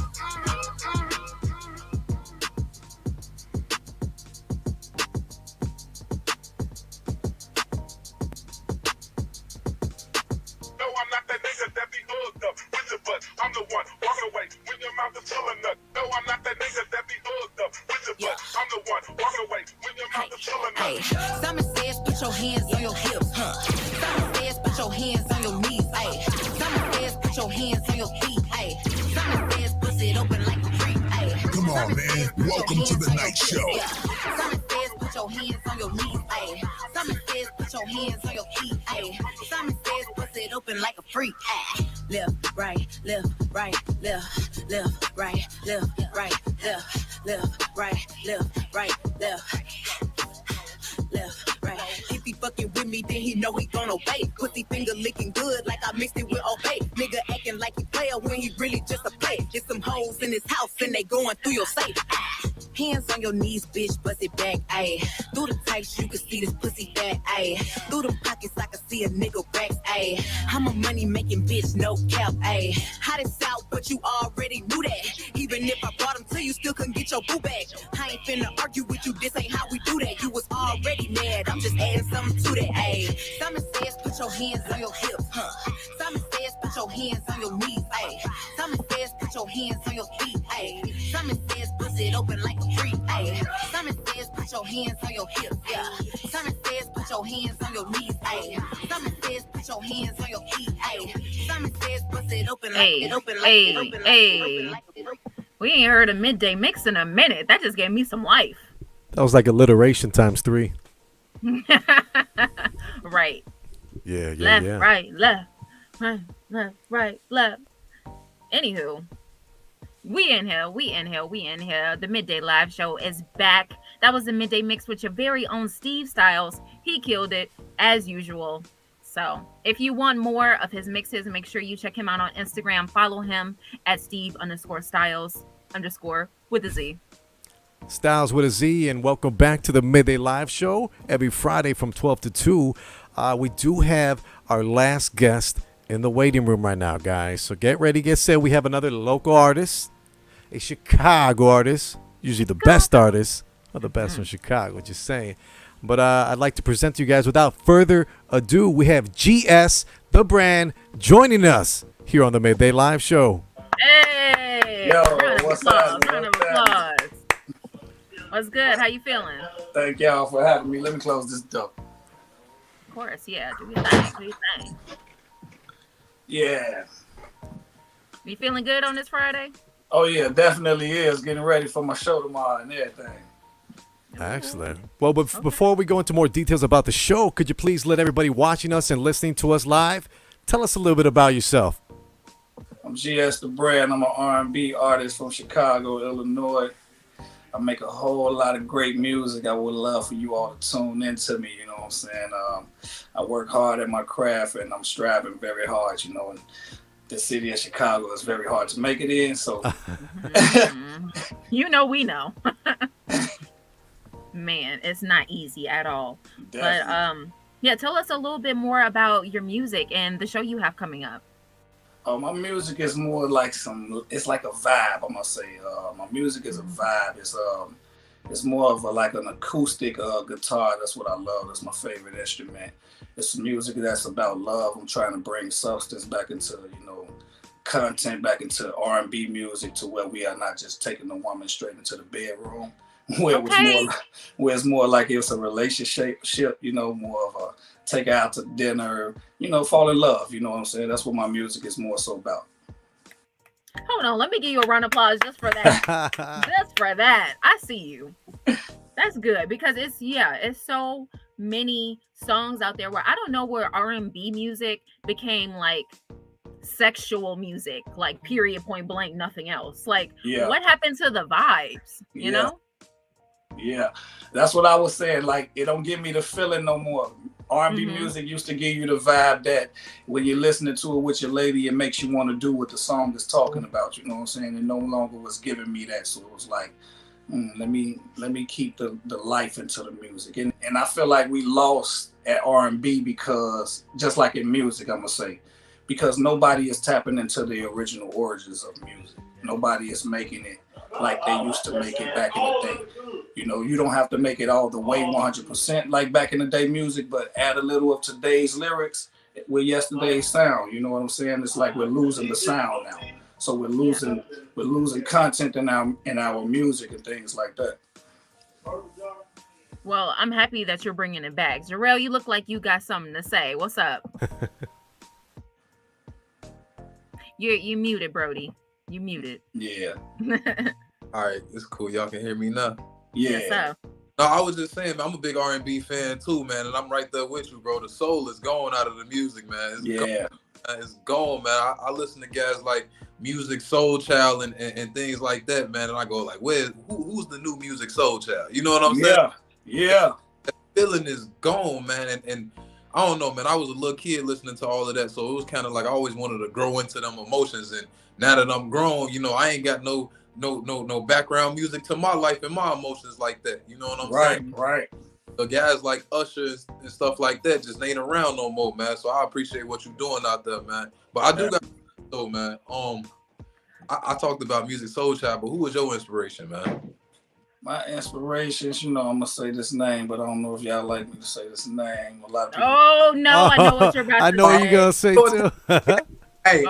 I'm the one, walk away when your mouth is full of nut. No, I'm not that nigga that be hooked up with your butt. I'm the one, walk away when your mouth is full of nut.
Hey, Simon says put your hands on your hips, huh? Simon says put your hands on your knees, hey. Simon says put your hands on your feet, hey. Simon says pussy it open like a freak, hey.
Come on, man. Welcome to the night show.
Simon says put your hands on your knees, hey. Simon says put your hands on your feet, hey. Simon says pussy it open like a freak, hey. Left, right, left, right, left, left, right, left, right, left, left, right, left, right, left, right. If he fucking with me, then he know he gon' obey. Pussy finger licking good like I mixed it with Obey. Nigga acting like he player when he really just a play. There's some hoes in his house and they going through your safe. Hands on your knees, bitch, bust it back, ayy. Through the tights, you can see this pussy fat, ayy. Through them pockets, I can see a nigga racks, ayy. I'm a money-making bitch, no cap, ayy. Hot as out, but you already knew that. Even if I brought them to you, still couldn't get your boo back. I ain't finna argue with you, this ain't how we do that. You was already mad, I'm just adding something to that, ayy. Simon says, put your hands on your hips, huh? Simon says, put your hands on your knees, ayy. Simon says, put your hands on your feet, ayy. Simon says, bust it open like a freak, ayy. Simon says, put your hands on your hips, yeah. Simon says, put your hands on your knees, ayy. Simon says, put your hands on your feet, ayy. Simon says, bust it open like it open like it open like it open like it open.
We ain't heard a midday mix in a minute. That just gave me some life.
That was like alliteration times 3.
Right.
Yeah,
left, right, left, right, left. Anywho, we in here. The Midday Live Show is back. That was the Midday Mix with your very own Steve Stylez. He killed it, as usual. So, if you want more of his mixes, make sure you check him out on Instagram. Follow him at Steve_Stylez_ with a Z.
Styles with a Z, and welcome back to the Midday Live Show. Every Friday from 12 to 2, we do have our last guest in the waiting room right now, guys. So get ready, get set. We have another local artist, a Chicago artist, usually the best artist, or the best from Chicago, just saying. But I'd like to present to you guys, without further ado, we have GS, the brand, joining us here on the Midday Live Show.
Hey!
Yo, what's up?
Round of applause. What's good? How you feeling?
Thank y'all for having me. Let me close this door.
Of course, yeah. Do your thing.
Yeah.
You feeling good on this Friday?
Oh, yeah, definitely is. Getting ready for my show tomorrow and everything.
Excellent. Well, but before we go into more details about the show, could you please let everybody watching us and listening to us live tell us a little bit about yourself?
I'm GS the Brand. I'm an R&B artist from Chicago, Illinois. I make a whole lot of great music. I would love for you all to tune into me, you know what I'm saying? I work hard at my craft and I'm striving very hard, you know, and the city of Chicago is very hard to make it in. So,
you know, we know. Man, it's not easy at all.
definitely.
But yeah, tell us a little bit more about your music and the show you have coming up.
My music is more like it's like a vibe, I must say. My music is a vibe. It's more of like an acoustic guitar. That's what I love. That's my favorite instrument. It's music that's about love. I'm trying to bring substance back into, content back into R&B music to where we are not just taking the woman straight into the bedroom, where it's more like it's a relationship, more of a take her out to dinner, fall in love. You know what I'm saying? That's what my music is more so about.
Hold on, let me give you a round of applause just for that. Just for that. I see you. That's good because it's so many songs out there where I don't know where R&B music became like sexual music, like period, point blank, nothing else. Like what happened to the vibes, you know?
Yeah, that's what I was saying. Like, it don't give me the feeling no more. R&B music used to give you the vibe that when you're listening to it with your lady, it makes you want to do what the song is talking about. You know what I'm saying? It no longer was giving me that. So it was like, let me keep the life into the music. And I feel like we lost at R&B because, just like in music, I'm going to say, because nobody is tapping into the original origins of music. Nobody is making it like they used to make it back in the day. You don't have to make it all the way 100% like back in the day music, but add a little of today's lyrics with yesterday's sound. You know what I'm saying? It's like we're losing the sound now. So we're losing content in our music and things like that.
Well, I'm happy that you're bringing it back. Jarrell, you look like you got something to say. What's up? You muted, Brody. You muted.
Yeah.
All right, it's cool. Y'all can hear me now.
Yeah.
Yes, sir.
No, I was just saying, man, I'm a big R&B fan too, man, and I'm right there with you, bro. The soul is gone out of the music, man. It's gone, man. I listen to guys like Music Soul Child and things like that, man, and I go like, who's the new Music Soul Child? You know what I'm saying?
Yeah.
That feeling is gone, man, and I don't know, man. I was a little kid listening to all of that, so it was kind of like I always wanted to grow into them emotions, and now that I'm grown, I ain't got no background music to my life and my emotions like that. You know what I'm saying?
Right.
The guys like Usher and stuff like that just ain't around no more, man. So I appreciate what you're doing out there, man. But I do got though, man. I talked about Music Soul Child, but who was your inspiration, man?
My inspirations, I'm gonna say this name, but I don't know if y'all like me to say this name. A lot of people.
Oh no, I know what you're about to say.
I know what you're gonna say too.
Hey,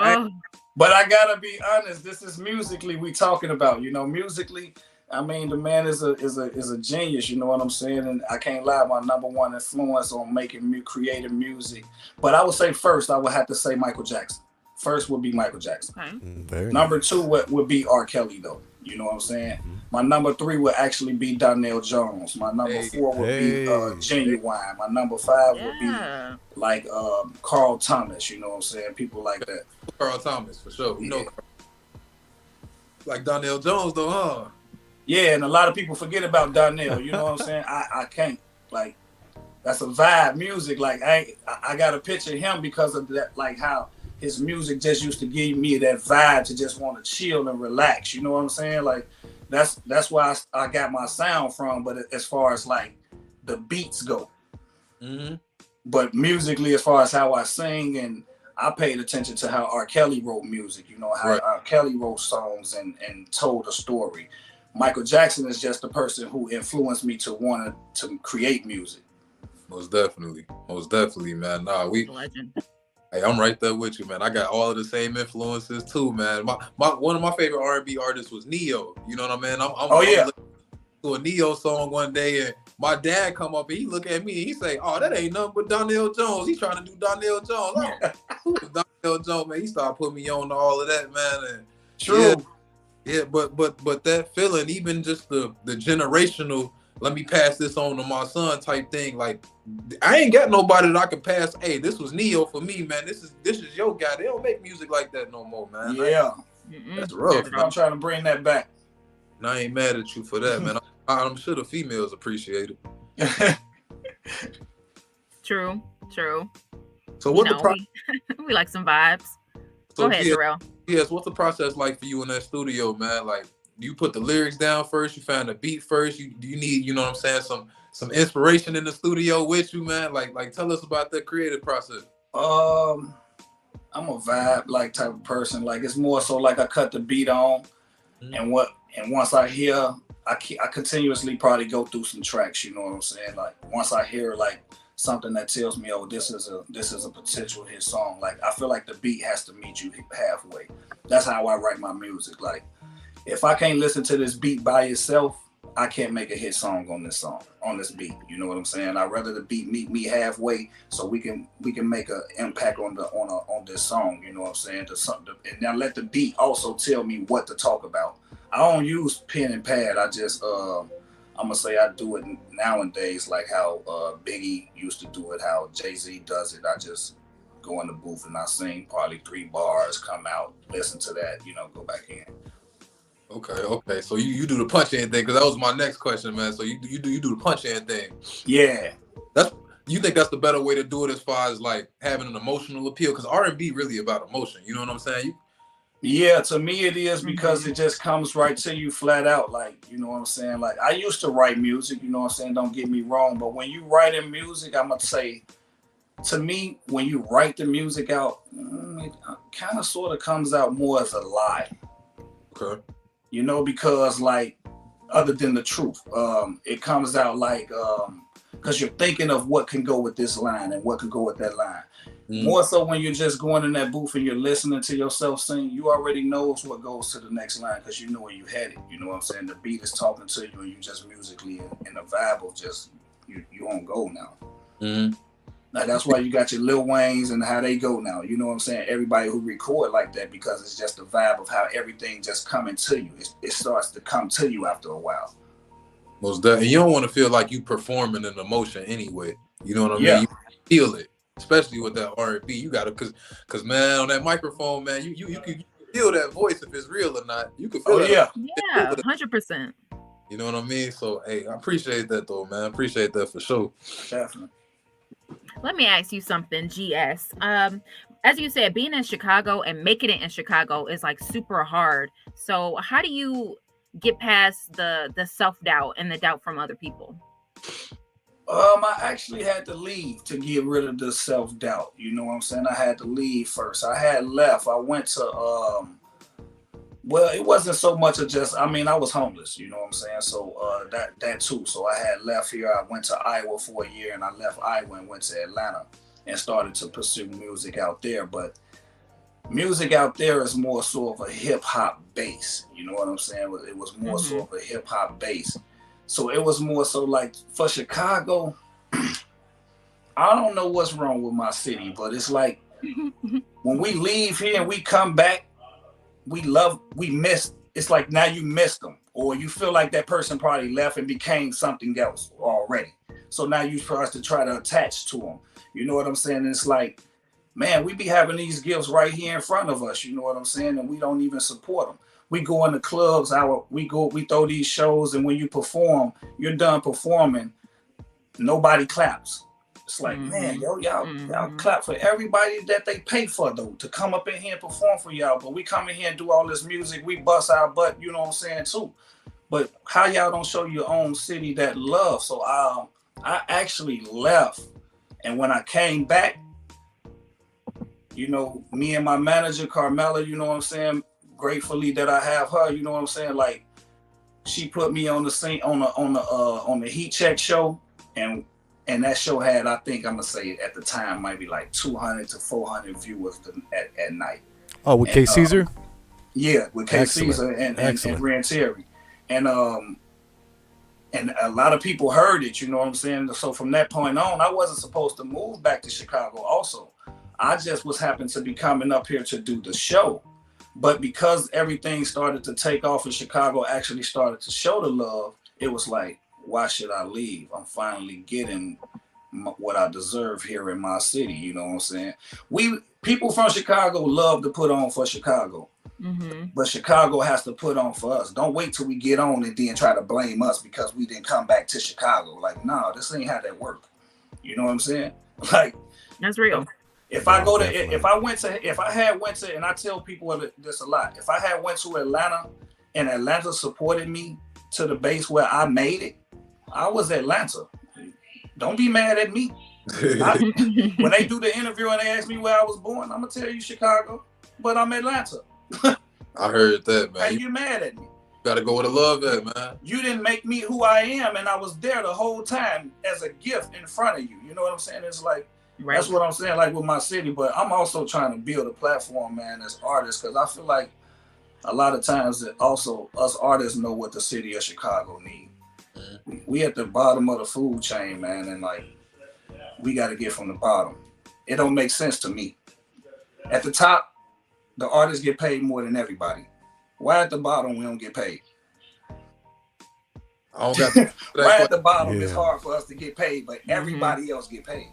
but I gotta be honest. This is musically we talking about. Musically, I mean, the man is a genius. You know what I'm saying? And I can't lie. My number one influence on creating music. But I would say first, I would have to say Michael Jackson. First would be Michael Jackson.
Okay.
Number two would be R. Kelly, though. You know what I'm saying? My number three would actually be Donnell Jones. My number four would be Genuine. My number five would be like Carl Thomas. You know what I'm saying? People like that.
Carl Thomas, for sure. Like Donnell Jones, though, huh?
Yeah, and a lot of people forget about Donnell. You know what I'm saying? I can't. Like, that's a vibe music. Like, I got to picture him because of that, like how his music just used to give me that vibe to just want to chill and relax. You know what I'm saying? Like, that's why I got my sound from. But as far as like the beats go, but musically, as far as how I sing, and I paid attention to how R. Kelly wrote music. How R. Kelly wrote songs and told a story. Michael Jackson is just the person who influenced me to want to create music.
Most definitely, man. Nah,
Legend.
Hey, I'm right there with you, man. I got all of the same influences too, man. My one of my favorite R&B artists was Neo. You know what I mean? I'm listening to a Neo song one day, and my dad come up and he look at me and he say, "Oh, that ain't nothing but Donnell Jones. He's trying to do Donnell Jones." Who is Donnell Jones, man? He started putting me on to all of that, man. And
true.
Yeah, but that feeling, even just the generational, let me pass this on to my son type thing. Like, I ain't got nobody that I can pass. Hey, this was Neo for me, man. This is your guy. They don't make music like that no more, man.
Yeah,
that's rough.
I'm trying to bring that back.
And I ain't mad at you for that, man. I'm sure the females appreciate it.
True.
So what
we like some vibes. Go ahead, Jarrell.
Yes, what's the process like for you in that studio, man? Like, do you put the lyrics down first? You find the beat first? Do you need, you know what I'm saying, some inspiration in the studio with you, man? Like tell us about that creative process.
I'm a vibe like type of person. Like it's more so like I cut the beat on, and once I hear, I continuously probably go through some tracks. You know what I'm saying? Like once I hear like something that tells me, oh, this is a potential hit song. Like I feel like the beat has to meet you halfway. That's how I write my music. Like if I can't listen to this beat by itself, I can't make a hit song on this beat. You know what I'm saying? I'd rather the beat meet me halfway so we can make an impact on this song. You know what I'm saying? And now let the beat also tell me what to talk about. I don't use pen and pad. I just I'm gonna say I do it nowadays like how Biggie used to do it, how Jay-Z does it. I just go in the booth and I sing probably 3 bars, come out, listen to that, go back in.
Okay. So you do the punch in thing, because that was my next question, man. So you do the punch in thing.
Yeah.
You think that's the better way to do it as far as like having an emotional appeal? Because R&B really about emotion. You know what I'm saying?
Yeah, to me it is, because it just comes right to you flat out. Like, you know what I'm saying? Like I used to write music, you know what I'm saying? Don't get me wrong. But when you write in music, I'm going to say, to me, when you write the music out, it kind of sort of comes out more as a lie.
Okay.
Because like, other than the truth, it comes out like, because you're thinking of what can go with this line and what can go with that line. More so when you're just going in that booth and you're listening to yourself sing, you already knows what goes to the next line because you know where you headed. You know what I'm saying? The beat is talking to you and you just musically in the vibe of just, you on go now. Like that's why you got your Lil Waynes and how they go now. You know what I'm saying? Everybody who record like that, because it's just the vibe of how everything just coming to you. It starts to come to you after a while.
Most definitely. And you don't want to feel like you performing an emotion anyway. You know what I mean? You feel it, especially with that R&B. You gotta, cause man, on that microphone, man, you can feel that voice if it's real or not. You can feel it.
Yeah, 100%.
You know what I mean? So hey, I appreciate that though, man. I appreciate that for sure.
Definitely.
Let me ask you something, GS. As you said, being in Chicago and making it in Chicago is like super hard. So how do you get past the self-doubt and the doubt from other people?
I actually had to leave to get rid of the self-doubt. You know what I'm saying? I had to leave first. I had left. I went to well, it wasn't so much of just, I was homeless, you know what I'm saying? So that too. So I had left here. I went to Iowa for a year and I left Iowa and went to Atlanta and started to pursue music out there. But music out there is more sort of a hip hop base. You know what I'm saying? It was more sort of a hip hop base. So it was more so like for Chicago, I don't know what's wrong with my city, but it's like when we leave here and we come back, we missed. It's like now you missed them, or you feel like that person probably left and became something else already. So now you start to try to attach to them. You know what I'm saying? And it's like, man, we be having these gifts right here in front of us. You know what I'm saying? And we don't even support them. We go in the clubs, we throw these shows, and when you perform, you're done performing, nobody claps. It's like, man, y'all clap for everybody that they pay for though to come up in here and perform for y'all. But we come in here and do all this music, we bust our butt, you know what I'm saying too. But how y'all don't show your own city that love? So I actually left, and when I came back, me and my manager Carmela, you know what I'm saying, gratefully that I have her, you know what I'm saying, like she put me on the scene on the Heat Check show, and that show had, I think I'm gonna say at the time, might be like 200 to 400 viewers at night.
Oh, with K Caesar?
Yeah, with K Caesar and Ren Terry. And a lot of people heard it, you know what I'm saying? So from that point on, I wasn't supposed to move back to Chicago also. I just was happened to be coming up here to do the show. But because everything started to take off in Chicago, actually started to show the love, it was like, why should I leave? I'm finally getting what I deserve here in my city. You know what I'm saying? People from Chicago love to put on for Chicago, but Chicago has to put on for us. Don't wait till we get on and then try to blame us because we didn't come back to Chicago. Like, no, this ain't how that work. You know what I'm saying? Like,
that's real.
If I go to, if I had went to, and I tell people this a lot, if I had went to Atlanta and Atlanta supported me to the base where I made it, I was Atlanta. Don't be mad at me. When they do the interview and they ask me where I was born, I'm gonna tell you Chicago, but I'm Atlanta.
I heard that, man.
How you mad at me?
Gotta go where the love at, man.
You didn't make me who I am, and I was there the whole time as a gift in front of you. You know what I'm saying? It's like, that's what I'm saying, like with my city, but I'm also trying to build a platform, man, as artists, because I feel like a lot of times that also us artists know what the city of Chicago need. We at the bottom of the food chain, man, and like, we got to get from the bottom. It don't make sense to me. At the top, the artists get paid more than everybody. Why at the bottom we don't get paid?
I don't got
Why at the bottom it's hard for us to get paid, but everybody else get paid.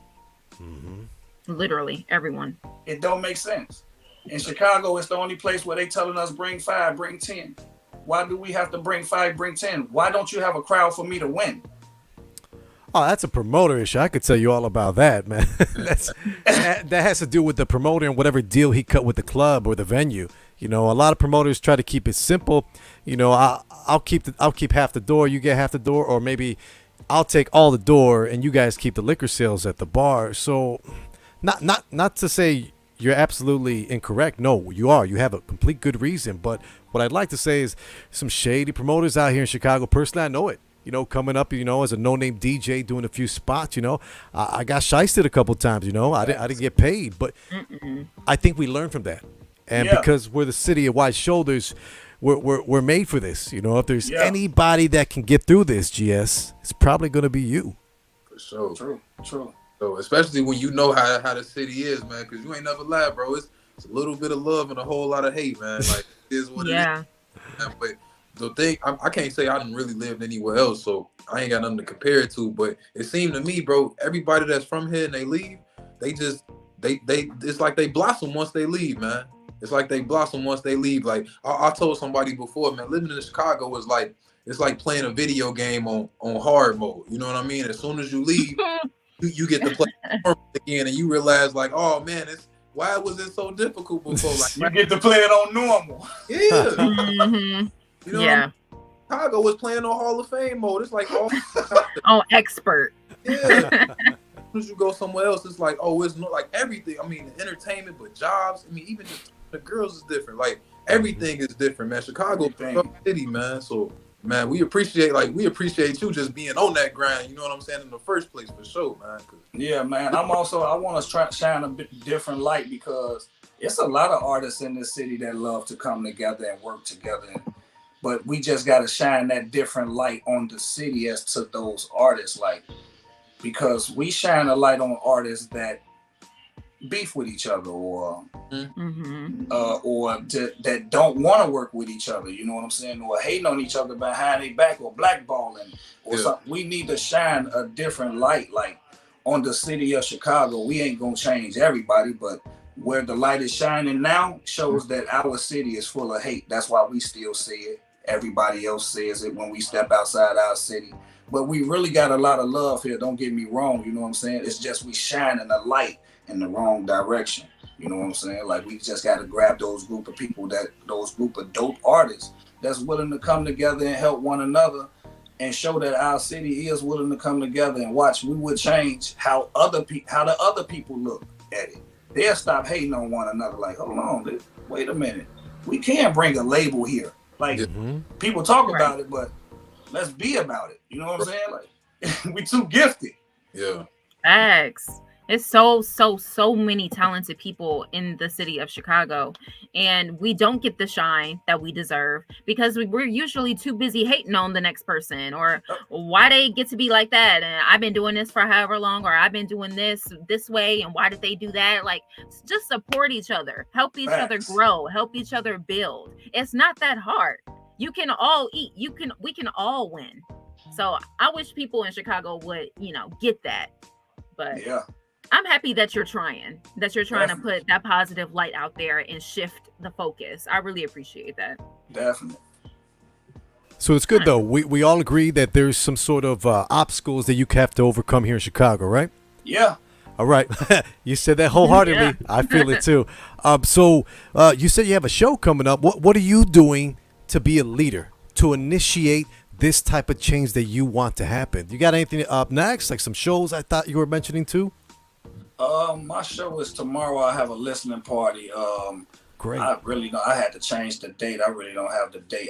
Literally everyone.
It don't make sense. In Chicago, it's the only place where they telling us bring 5, bring 10. Why do we have to bring 5, bring 10? Why don't you have a crowd for me to win?
Oh, that's a promoter issue. I could tell you all about that, man. that has to do with the promoter and whatever deal he cut with the club or the venue. You know, a lot of promoters try to keep it simple. You know, I'll keep half the door, you get half the door, or maybe I'll take all the door and you guys keep the liquor sales at the bar. So, not to say you're absolutely incorrect. No, you are. You have a complete good reason. But what I'd like to say is some shady promoters out here in Chicago. Personally, I know it. You know, coming up, you know, as a no-name DJ doing a few spots, you know, I got shysted a couple times, you know, I didn't get paid, but I think we learned from that. And because we're the city of wide shoulders, we're made for this. You know, if there's anybody that can get through this, GS, it's probably going to be you.
For sure.
True.
So especially when you know how the city is, man, because you ain't never lied, bro. It's a little bit of love and a whole lot of hate, man. Like, it is what it is. But the thing, I can't say I didn't really live anywhere else, so I ain't got nothing to compare it to. But it seemed to me, bro, everybody that's from here and they leave, they it's like they blossom once they leave, man. It's like they blossom once they leave. Like I told somebody before, man, living in Chicago was like, it's like playing a video game on hard mode. You know what I mean? As soon as you leave, you get to play again, and you realize like, oh man, why was it so difficult before? Like
you get to play it on normal.
Yeah. You know Chicago was playing on Hall of Fame mode. It's like
expert.
Yeah. As soon as you go somewhere else, it's like, oh, it's not like everything. I mean, entertainment, but jobs. I mean, even just the girls is different. Like everything is different, man. Chicago, city, man. So, man, we appreciate you just being on that grind. You know what I'm saying in the first place, for sure, man.
Yeah, man. I want to try to shine a bit different light because it's a lot of artists in this city that love to come together and work together. But we just got to shine that different light on the city as to those artists, like, because we shine a light on artists that beef with each other or that don't want to work with each other, you know what I'm saying, or hating on each other behind their back or blackballing or something. We need to shine a different light, like on the city of Chicago. We ain't gonna change everybody, but where the light is shining now shows that our city is full of hate. That's why we still see it. Everybody else says it when we step outside our city. But we really got a lot of love here, don't get me wrong, you know what I'm saying? It's just we shining a light in the wrong direction, you know what I'm saying? Like, we just got to grab those group of people, those group of dope artists that's willing to come together and help one another and show that our city is willing to come together, and watch, we would change how the other people look at it. They'll stop hating on one another, like, hold on, wait a minute. We can bring a label here. Like, people talk about it, but let's be about it. You know what I'm saying? Like, we too gifted.
Yeah.
Facts. It's so many talented people in the city of Chicago, and we don't get the shine that we deserve because we're usually too busy hating on the next person, or why they get to be like that, and I've been doing this for however long, or I've been doing this way, and why did they do that? Like, just support each other, help each other grow, help each other build. It's not that hard. You can all eat. We can all win. So I wish people in Chicago would, get that. But yeah. I'm happy that you're trying to put that positive light out there and shift the focus. I really appreciate that.
Definitely.
So it's good, though. We all agree that there's some sort of obstacles that you have to overcome here in Chicago, right?
Yeah.
All right. You said that wholeheartedly.
Yeah.
I feel it too. So you said you have a show coming up. What are you doing to be a leader, to initiate this type of change that you want to happen? You got anything up next, like some shows I thought you were mentioning too?
My show is tomorrow. I have a listening party.
Great.
I really don't. I had to change the date. I really don't have the date.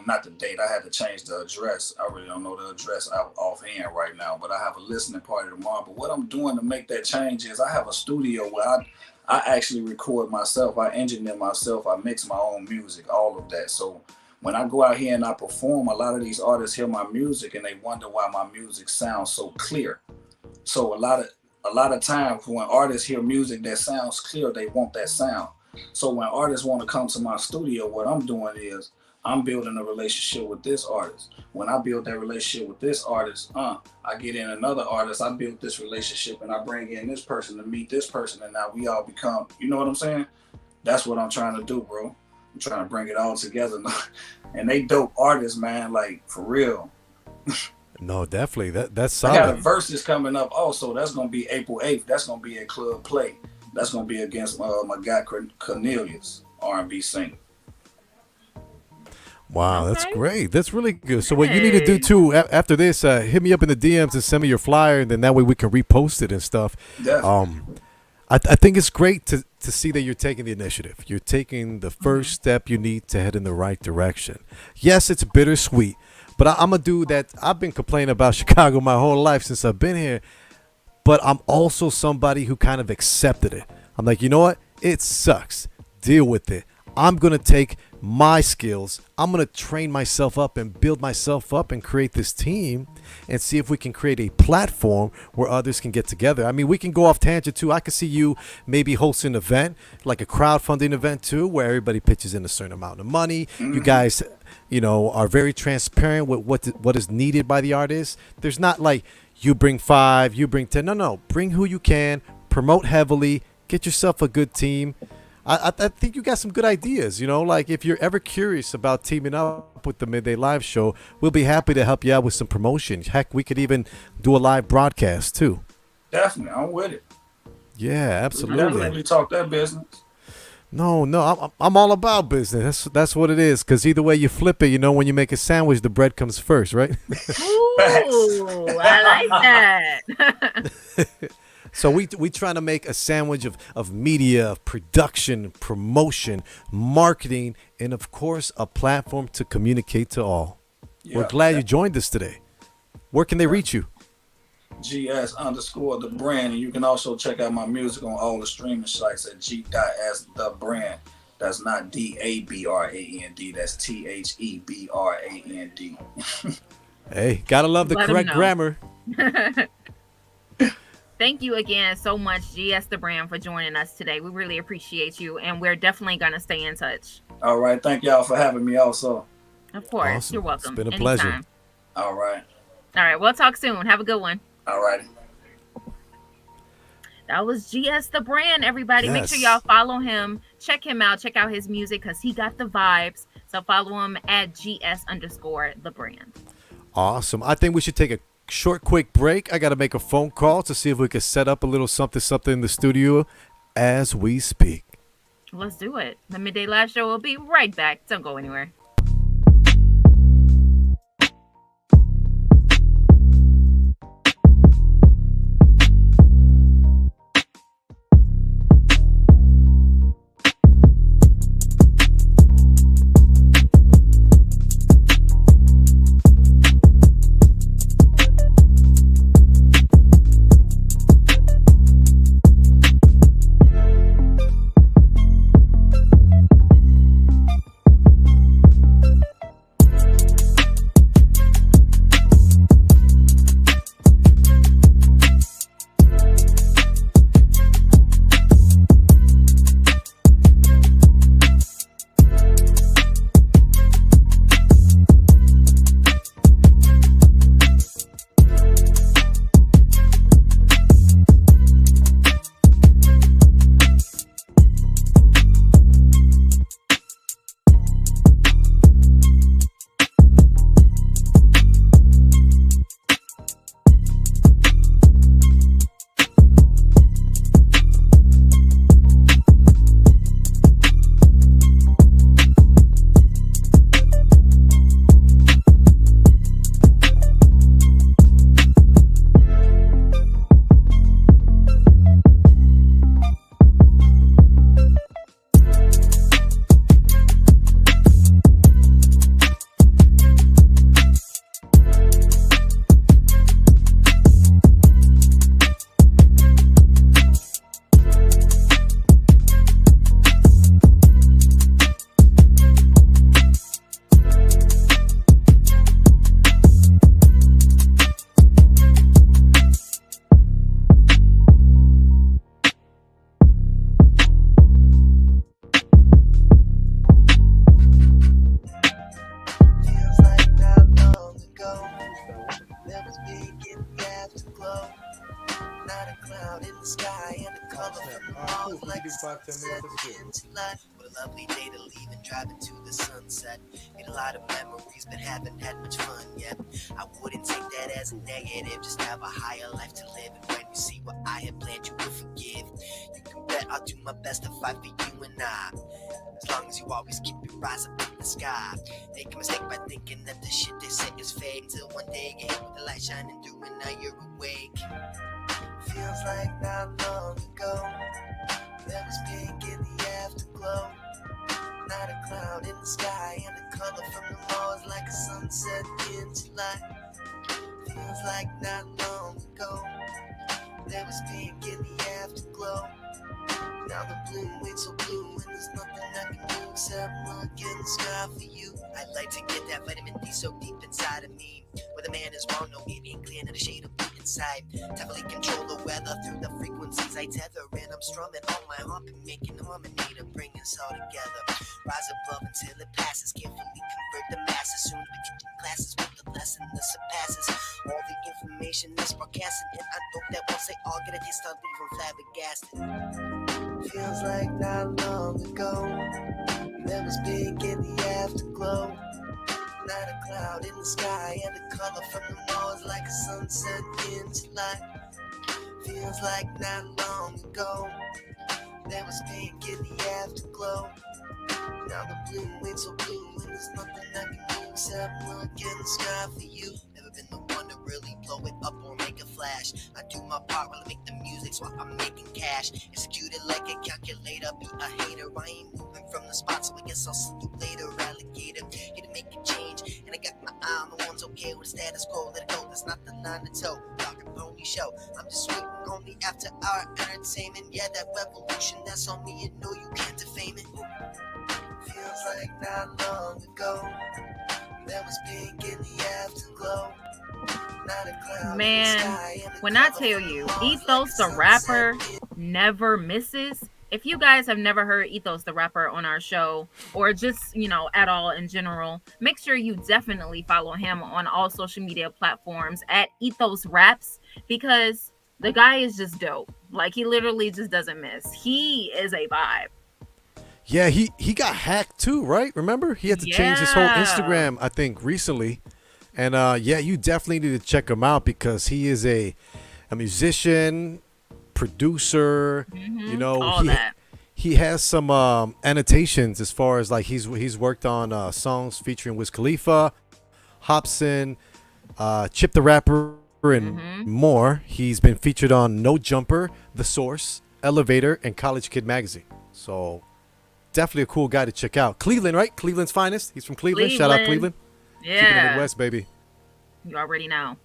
Not the date. I had to change the address. I really don't know the address offhand right now. But I have a listening party tomorrow. But what I'm doing to make that change is I have a studio where I actually record myself. I engineer myself. I mix my own music. All of that. So when I go out here and I perform, a lot of these artists hear my music and they wonder why my music sounds so clear. So a lot of times when artists hear music that sounds clear, they want that sound. So when artists want to come to my studio, what I'm doing is I'm building a relationship with this artist. When I build that relationship with this artist, I get in another artist, I build this relationship and I bring in this person to meet this person, and now we all become, you know what I'm saying? That's what I'm trying to do, bro. I'm trying to bring it all together. And they dope artists, man, like for real.
No, definitely. That's
I got a
solid.
versus coming up also. That's going to be April 8th. That's going to be a club play. That's going to be against my guy Cornelius, R&B singer.
Wow, that's great. That's really good. So what you need to do too after this, hit me up in the DMs and send me your flyer, and then that way we can repost it and stuff.
Definitely.
I think it's great to see that you're taking the initiative. You're taking the first step you need to head in the right direction. Yes, it's bittersweet, but I'm a dude that I've been complaining about Chicago my whole life since I've been here. But I'm also somebody who kind of accepted it. I'm like, you know what? It sucks. Deal with it. I'm going to take my skills. I'm going to train myself up and build myself up and create this team and see if we can create a platform where others can get together. I mean, we can go off tangent too. I could see you maybe hosting an event, like a crowdfunding event too, where everybody pitches in a certain amount of money. You guys, are very transparent with what is needed by the artist. There's not like you bring 5, you bring 10. No. Bring who you can, promote heavily, get yourself a good team. I think you got some good ideas, like if you're ever curious about teaming up with the Midday Live Show, we'll be happy to help you out with some promotion. Heck, we could even do a live broadcast too.
Definitely, I'm with it.
Yeah, absolutely.
Definitely talk that business.
No, I'm all about business. That's what it is. Because either way you flip it, when you make a sandwich, the bread comes first, right?
Ooh, I like that.
So we trying to make a sandwich of media, of production, promotion, marketing, and of course a platform to communicate to all.
Yeah.
We're glad you joined us today. Where can they reach you?
GS_the brand, and you can also check out my music on all the streaming sites at G.S the brand. That's not DABRAND, that's THEBRAND.
Hey, gotta love the correct grammar.
Thank you again so much, GS the brand, for joining us today. We really appreciate you, and we're definitely gonna stay in touch.
All right, thank y'all for having me also.
Of course.
Awesome.
You're welcome.
It's been a
Anytime.
pleasure.
All right.
All right, we'll talk soon. Have a good one.
All right.
That was GS the brand, everybody. Make sure y'all follow him. Check him out. Check out his music because he got the vibes. So follow him at GS_the brand.
Awesome. I think we should take a short, quick break. I got to make a phone call to see if we could set up a little something in the studio as we speak.
Let's do it. The Midday Live Show will be right back. Don't go anywhere.
do 5-10 minutes.
What a lovely day to leave and drive into the sunset. Made a lot of memories, but haven't had much fun yet. I wouldn't take that as a negative, just have a higher life to live. And when you see what I have planned, you will forgive. You can bet I'll do my best to fight for you and I. As long as you always keep your eyes up in the sky. Make a mistake by thinking that the shit they say is fake. Until one day you get hit with the light shining through and now you're awake. Feels like not long ago there was pink in the afterglow. Not a cloud in the sky, and the color from the mall is like a sunset in July. Feels like not long ago there was pink in the afterglow. Now the bloom ain't so blue, and there's nothing I can do except look in the sky for you. I'd like to get that vitamin D so deep inside of me. Where the man is wrong, no it ain't clear, not a shade of blue inside. Definitely control the weather through the frequencies I tether. And I'm strumming on my harp and making a harmony to bring us all together. Rise above until it passes, carefully convert the masses. Soon we get to classes with the lesson that surpasses all the information that's broadcasting. And I know that once they all get a taste, I'll leave them flabbergasted. Feels like not long ago there was pink in the afterglow. Not a cloud in the sky, and the color from the mall is like a sunset in July. Feels like not long ago there was pink in the afterglow. Now the blue ain't so blue, and there's nothing I can do except look in the sky for you. Never been the one to really blow it up or make a flash. I do my part while I make the music while I'm making cash. Execute it like a calculator, be a hater. I ain't moving from the spot, so I guess I'll see you later, alligator. Here to make a change, and I got my eye on the ones okay with the status quo. Let it go, that's not the line to toe. Dog and pony show, I'm just waiting on the after hour entertainment. Yeah, that revolution, that's on me, and no, you can't defame it. Feels like not long ago there was pink in the afterglow. Not a cloud.
Man, when I tell you, Ethos the rapper never misses. If you guys have never heard Ethos the rapper on our show, or just, you know, at all in general, make sure you definitely follow him on all social media platforms at Ethos Raps, because the guy is just dope. Like, he literally just doesn't miss. He is a vibe.
Yeah, he got hacked too, right? Remember? He had to change his whole Instagram, I think, recently. And yeah, you definitely need to check him out because he is a musician, producer, you know,
all that.
He has some annotations as far as like he's worked on songs featuring Wiz Khalifa, Hobson, Chip the Rapper, and more. He's been featured on No Jumper, The Source, Elevator, and College Kid Magazine. So definitely a cool guy to check out. Cleveland, right? Cleveland's finest. He's from Cleveland. Shout out Cleveland.
Yeah.
Keeping the Midwest, baby.
You already know.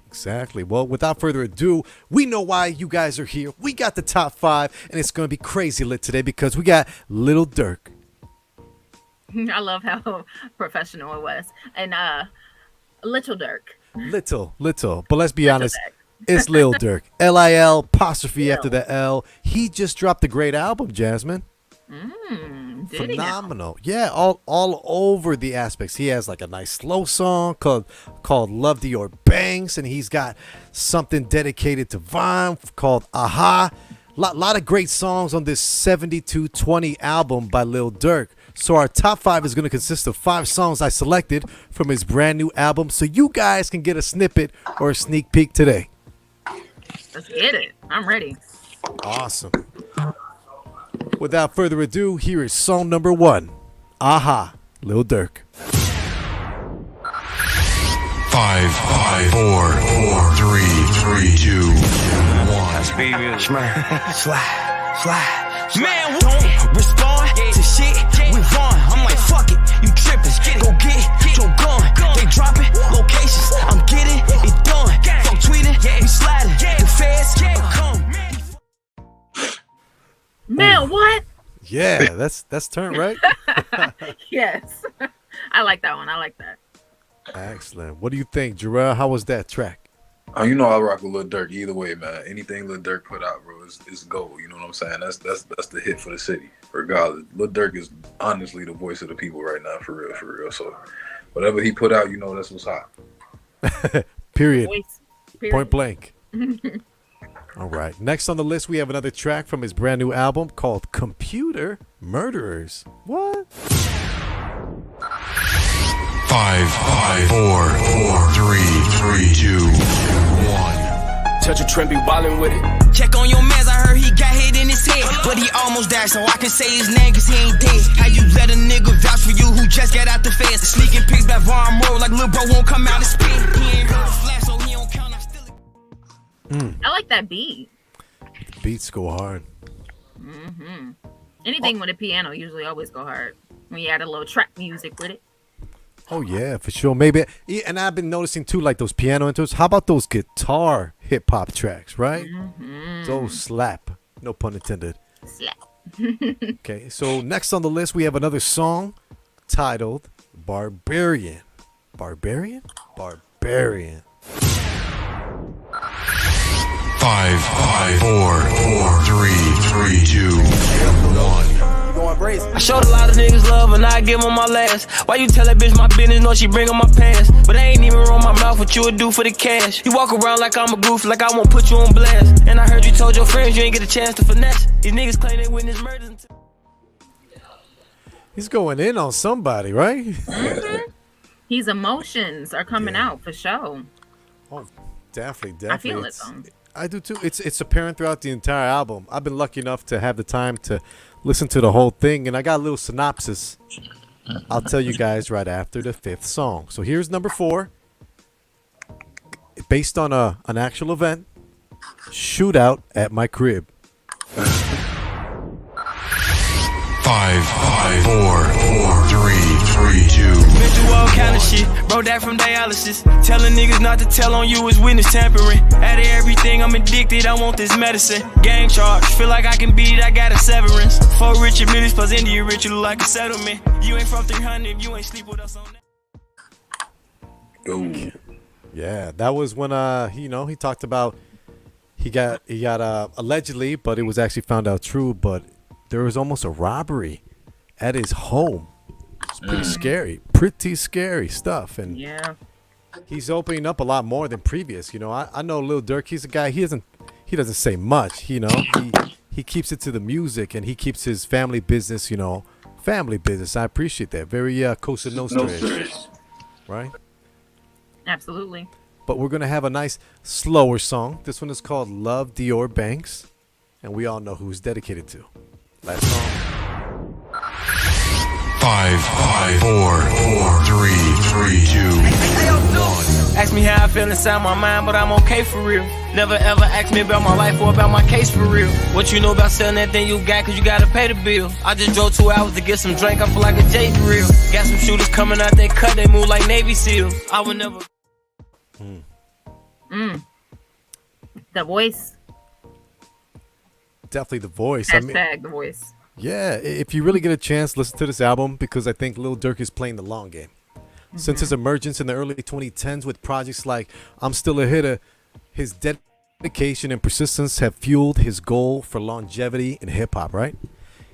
Exactly. Well, without further ado, we know why you guys are here. We got the top 5, and it's going to be crazy lit today because we got Lil Durk.
I love how professional it was. And Little Durk.
Little. But let's be honest. It's Lil Durk. Lil apostrophe
Lil.
after the L. He just dropped a great album, Jasmine.
Phenomenal.
Yeah, all over the aspects. He has like a nice slow song called Love Dior Banks, and he's got something dedicated to Vine called Aha. Lot of great songs on this 7220 album by Lil Durk. So our top 5 is going to consist of 5 songs I selected from his brand new album, so you guys can get a snippet or a sneak peek today.
Let's get it. I'm ready.
Awesome. Without further ado, here is song number 1. Aha, Lil Durk.
5, 4, 3, 2, 1.
Speed music.
Slide.
Man, don't respond to shit. We run. I'm like, fuck it. You trippin'. Go get your gun. They dropping locations. I'm getting it done. Fuck tweeting. We sliding. The feds come.
Man, what?
Yeah, that's turn, right?
Yes. I like that one. I like that.
Excellent. What do you think, Jarrell? How was that track?
You know I rock with Lil Durk either way, man. Anything Lil Durk put out, bro, is gold. You know what I'm saying? That's the hit for the city, regardless. Lil Durk is honestly the voice of the people right now, for real. So whatever he put out, you know that's what's hot.
Period.
Voice.
Point blank. All right. Next on the list, we have another track from his brand new album called Computer Murderers. What?
5, 4, 3, 2, 1.
Touch a trend, be wildin' with it. Check on your mans, I heard he got hit in his head. But he almost died, so I can say his name, cause he ain't dead. How you let a nigga vouch for you who just got out the feds? Sneaking pics back Vaughn Road like lil' bro won't come out and spit. He ain't heard a flash, so he don't count, I'm still.
I like that beat.
Beats go hard.
Anything with a piano usually always go hard. When you add a little trap music with it.
Oh yeah, for sure. Maybe, and I've been noticing too, like those piano intros. How about those guitar hip hop tracks, right? Those slap. No pun intended.
Slap.
Okay, so next on the list we have another song titled "Barbarian." Barbarian.
5, 4, 3, 2, 1.
I showed a lot of niggas love and I give them my last. Why you tell that bitch my business? Know she bring on my past. But I ain't even roll my mouth what you would do for the cash. You walk around like I'm a goof, like I won't put you on blast. And I heard you told your friends you ain't get a chance to finesse. These niggas claim they witness murders.
He's going in on somebody, right?
His emotions are coming out for sure.
Oh, definitely.
I feel it though.
I do too. It's apparent throughout the entire album. I've been lucky enough to have the time to listen to the whole thing, and I got a little synopsis. I'll tell you guys right after the 5th song. So here's number 4. Based on an actual event, shootout at my crib.
5, 4, 3, 2.
Been through all kind of shit, bro, that from dialysis. Telling niggas not to tell on you is witness tampering. Out of everything, I'm addicted, I want this medicine. Gang charge, feel like I can beat it, I got a severance. 4 Richard millions plus India rich, you look like a settlement. You ain't from 300 if you ain't sleep with us on that.
Ooh.
Yeah, that was when he talked about he got allegedly, but it was actually found out true, but there was almost a robbery at his home. It's pretty scary stuff. And
yeah,
he's opening up a lot more than previous. I know Lil Durk, he's a guy, he doesn't say much, he keeps it to the music and he keeps his family business, I appreciate that. Very Cosa Nostra, right?
Absolutely.
But we're going to have a nice slower song. This one is called Love Dior Banks, and we all know who it's dedicated to. Last song.
5, 4, 3, 2, 1.
Ask me how I feel inside my mind, but I'm okay for real. Never ever ask me about my life or about my case for real. What you know about selling that thing you got, cause you gotta pay the bill. I just drove 2 hours to get some drink, I feel like a J for real. Got some shooters coming out, they cut, they move like Navy SEALs. I would never.
The voice.
Definitely the voice.
Hashtag the voice.
Yeah, if you really get a chance, listen to this album because I think Lil Durk is playing the long game. Since his emergence in the early 2010s with projects like I'm Still a Hitter, his dedication and persistence have fueled his goal for longevity in hip-hop, right?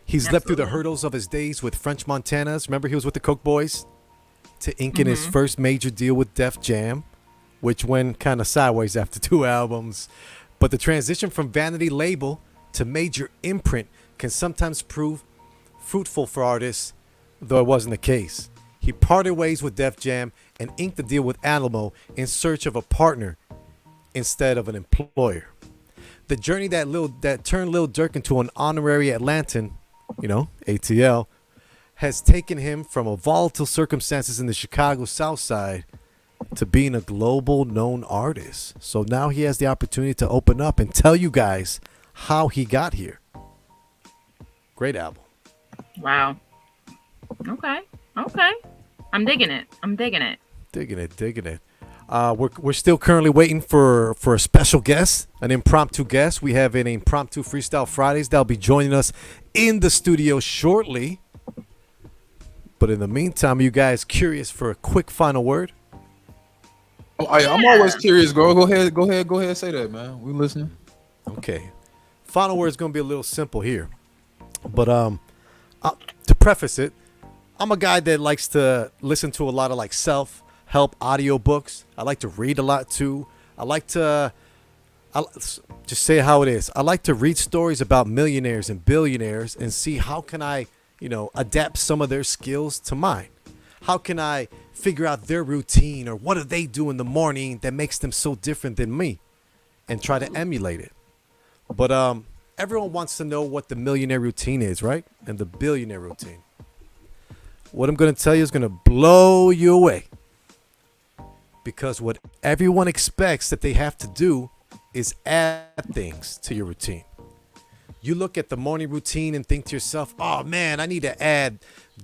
He's leapt through the hurdles of his days with French Montanas. Remember he was with the Coke Boys? To inking his first major deal with Def Jam, which went kind of sideways after 2 albums. But the transition from vanity label to major imprint can sometimes prove fruitful for artists, though it wasn't the case. He parted ways with Def Jam and inked the deal with Alamo in search of a partner instead of an employer. The journey that turned Lil Durk into an honorary Atlantan, ATL, has taken him from a volatile circumstances in the Chicago South Side to being a global known artist. So now he has the opportunity to open up and tell you guys how he got here. Great album.
Wow. Okay. I'm digging it.
Digging it. We're still currently waiting for a special guest, an impromptu guest. We have an impromptu Freestyle Fridays that'll be joining us in the studio shortly. But in the meantime, are you guys curious for a quick final word?
I'm always curious, girl. Go ahead, say that, man. We listening.
Okay. Final word is going to be a little simple here. But to preface it, I'm a guy that likes to listen to a lot of like self-help audiobooks. I like to read a lot too. I like to just say how it is. I like to read stories about millionaires and billionaires and see how can I, adapt some of their skills to mine. How can I figure out their routine or what do they do in the morning that makes them so different than me and try to emulate it. But everyone wants to know what the millionaire routine is, right? And the billionaire routine. What I'm going to tell you is going to blow you away. Because what everyone expects that they have to do is add things to your routine. You look at the morning routine and think to yourself, oh man, I need to add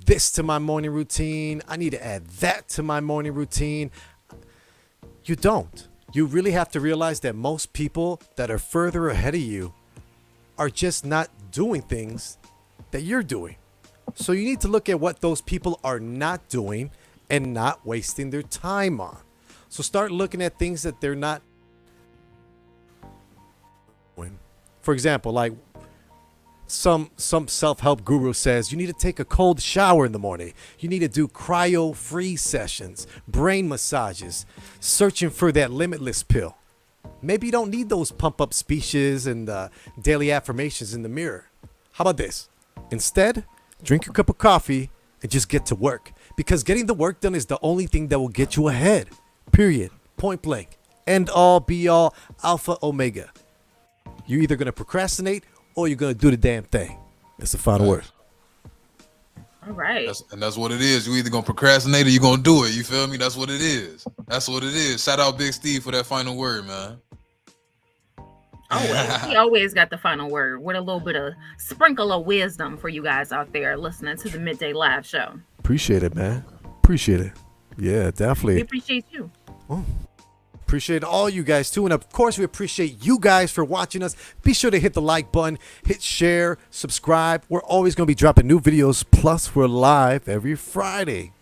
this to my morning routine. I need to add that to my morning routine. You don't. You really have to realize that most people that are further ahead of you are just not doing things that you're doing. So you need to look at what those people are not doing and not wasting their time on. So start looking at things that they're not doing. For example, like some self-help guru says you need to take a cold shower in the morning. You need to do cryo-free sessions, brain massages, searching for that limitless pill. Maybe you don't need those pump-up speeches and daily affirmations in the mirror. How about this? Instead, drink your cup of coffee and just get to work. Because getting the work done is the only thing that will get you ahead. Period. Point blank. End all, be all, alpha, omega. You're either going to procrastinate or you're going to do the damn thing. That's the final word.
All right.
That's what it is. You either going to procrastinate or you're going to do it. You feel me? That's what it is. That's what it is. Shout out Big Steve for that final word, man.
Always. He always got the final word with a little bit of sprinkle of wisdom for you guys out there listening to the Midday Live Show.
Appreciate it, man. Appreciate it. Yeah, definitely.
We appreciate you.
Oh. Appreciate all you guys too. And of course, we appreciate you guys for watching us. Be sure to hit the like button, hit share, subscribe. We're always going to be dropping new videos. Plus, we're live every Friday.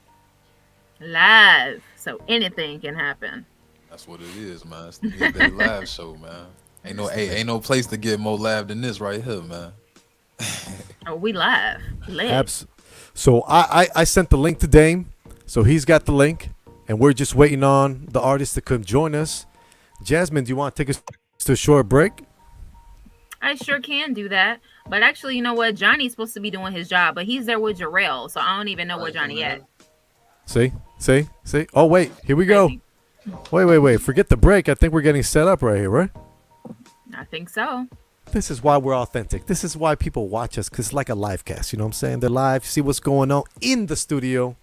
Live. So anything can happen.
That's what it is, man. It's the Midday Live Show, man. Ain't no place to get more live than this right here, man.
Oh, we live.
So I sent the link to Dame. So he's got the link. And we're just waiting on the artist to come join us. Jasmine, do you want to take us to a short break?
I sure can do that. But actually, you know what? Johnny's supposed to be doing his job, but he's there with Jarrell. So I don't even know where Johnny at.
See? Oh, wait. Here we go. Wait. Forget the break. I think we're getting set up right here, right?
I think so.
This is why we're authentic. This is why people watch us, because it's like a live cast. You know what I'm saying? They're live. See what's going on in the studio.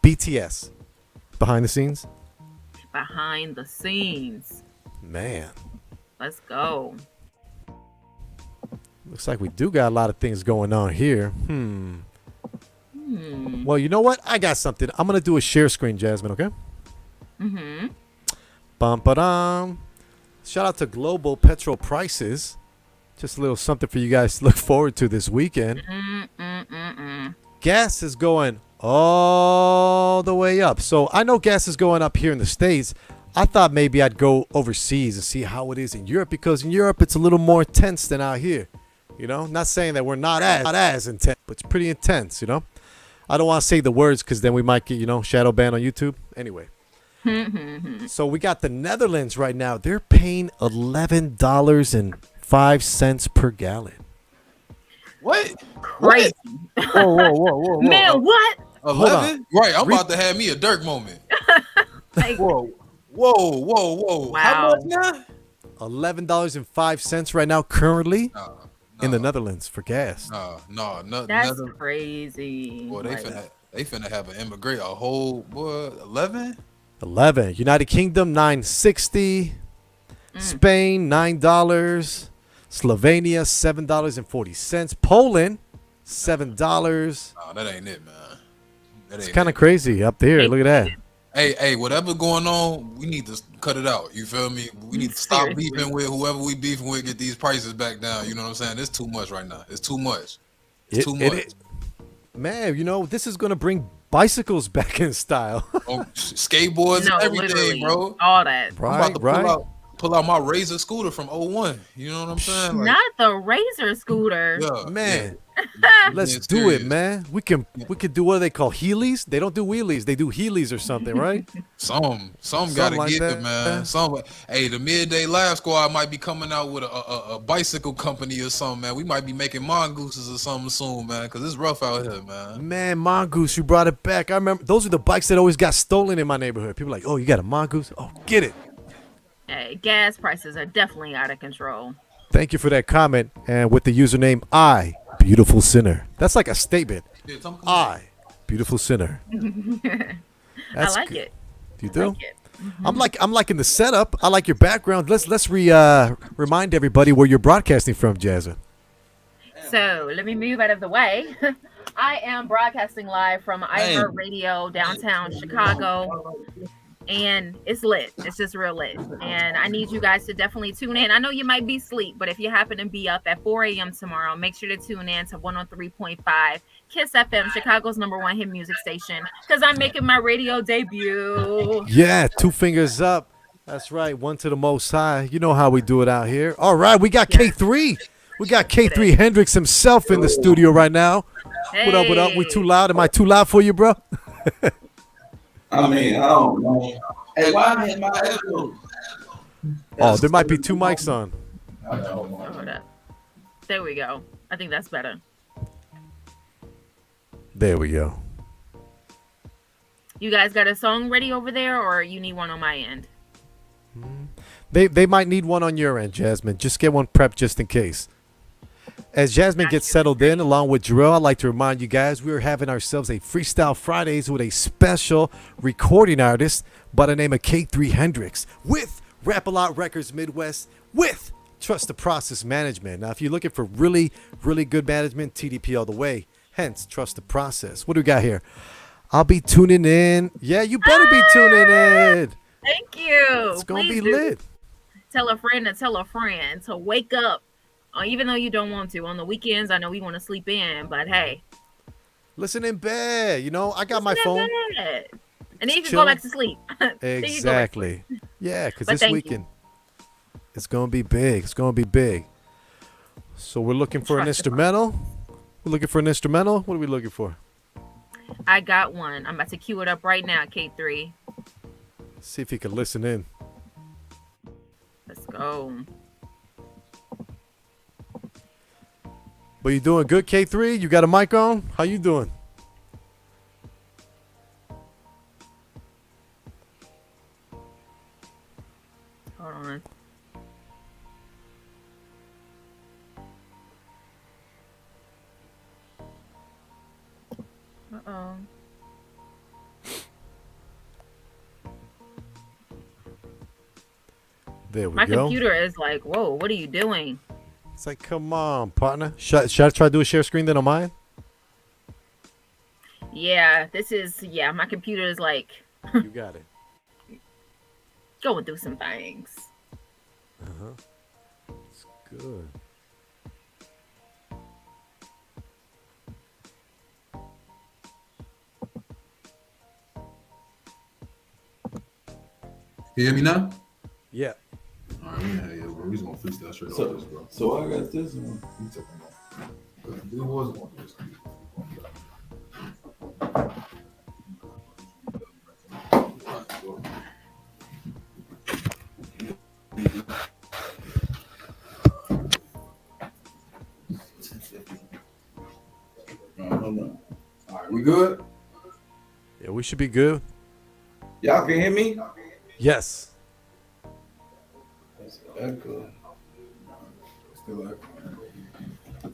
BTS. Behind the scenes?
Behind the scenes.
Man.
Let's go.
Looks like we do got a lot of things going on here. Well, you know what? I got something. I'm going to do a share screen, Jasmine, okay?
Mm-hmm.
Bum-ba-dum. Shout out to Global Petrol Prices. Just a little something for you guys to look forward to this weekend. Gas is going all the way up. So I know gas is going up here in the States. I thought maybe I'd go overseas and see how it is in Europe, because in Europe it's a little more intense than out here. You know, not saying that we're not as intense, but it's pretty intense, you know. I don't want to say the words because then we might get, shadow banned on YouTube. Anyway. So we got the Netherlands right now. They're paying $11.05 per gallon.
What?
Crazy.
Whoa.
Man, what?
11? Right, I'm about to have me a Durk moment. Whoa.
Wow.
How much now?
$11.05 right now currently in the Netherlands for gas.
No.
That's crazy.
Boy, they finna have an immigrate a whole 11?
11. United Kingdom $9.60. Spain $9. Slovenia $7.40. Poland $7.
Oh, that ain't it, man.
It's kind of crazy up there. Look at that.
Hey, whatever going on, we need to cut it out. You feel me? We need to stop beefing with whoever we beefing with, get these prices back down. You know what I'm saying? It's too much right now. It's too much. It's too much.
Man, this is going to bring bicycles back in style.
Skateboards and everything, bro.
All that.
I'm about to pull out my Razor scooter from 01. You know what I'm saying?
Not the Razor scooter.
Yeah,
man. Let's
Being
do it,
serious.
man. We can do what do they call heelys? They don't do wheelies. They do heelys or something, right?
Some
Something
gotta
like
give,
that.
man. Hey, the Midday Live Squad might be coming out with a bicycle company or something, man. We might be making mongooses or something soon, man, because it's rough out here, man.
Man, mongoose, you brought it back. I remember those are the bikes that always got stolen in my neighborhood. People are like, oh, you got a mongoose? Oh, get it.
Hey, gas prices are definitely out of control.
Thank you for that comment. And with the username I, beautiful sinner. That's like a statement. I, beautiful sinner.
I
That's
like
good.
it.
You do?
Like it.
I'm liking the setup. I like your background. Let's remind everybody where you're broadcasting from, Jasmine.
So let me move out of the way. I am broadcasting live from iHeartRadio downtown Chicago. And it's lit. It's just real lit. And I need you guys to definitely tune in. I know you might be asleep, but if you happen to be up at 4 a.m. tomorrow, make sure to tune in to 103.5 Kiss FM, Chicago's #1 hit music station, because I'm making my radio debut.
Yeah, 2 fingers up. That's right. One to the most high. You know how we do it out here. All right, we got K3. We got K3 Hendrix himself in the studio right now.
Hey.
What up, what up? We too loud? Am I too loud for you, bro?
I mean, I don't know. Hey, why I had my echo?
Oh, there might be 2 mics on.
Hold up. There we go. I think that's better.
There we go.
You guys got a song ready over there, or you need one on my end?
They might need one on your end, Jasmine. Just get one prepped just in case. As Jasmine gets settled in, along with Jarrell, I'd like to remind you guys we're having ourselves a Freestyle Fridays with a special recording artist by the name of K3 Hendrix with Rap-A-Lot Records Midwest with Trust the Process Management. Now, if you're looking for really, really good management, TDP all the way. Hence, Trust the Process. What do we got here? I'll be tuning in. Yeah, you better be tuning in.
Thank you.
It's going to
Please
be
do.
lit.
Tell a friend to tell a friend to wake up. Even though you don't want to. On the weekends, I know we want to sleep in, but hey.
Listen in bed. You know, I got my phone.
And then you can
Chilling.
go back to sleep.
Exactly. Yeah, because
But
this
thank
weekend, it's going to be big. It's going to be big. So we're looking for an instrumental. We're looking for an instrumental. What are we looking for?
I got one. I'm about to cue it up right now, K3.
See if you can listen in.
Let's go.
But you doing good, K3? You got a mic on? How you doing?
Hold on. Uh-oh.
There we
My
go.
computer is like, whoa, what are you doing?
It's like, come on, partner. Should I try to do a share screen then on mine?
Yeah, my computer is like
You got it.
going through some things.
Uh-huh. It's good.
You hear me now?
Yeah.
All right, yeah, bro. We just gonna freestyle straight
So-
off this, bro.
so I got this one.
You took him off. It was one of this.
Hold on.
All right, we good?
Yeah, we should be good.
Y'all can hear me?
Yes.
That's echo.
Still echo.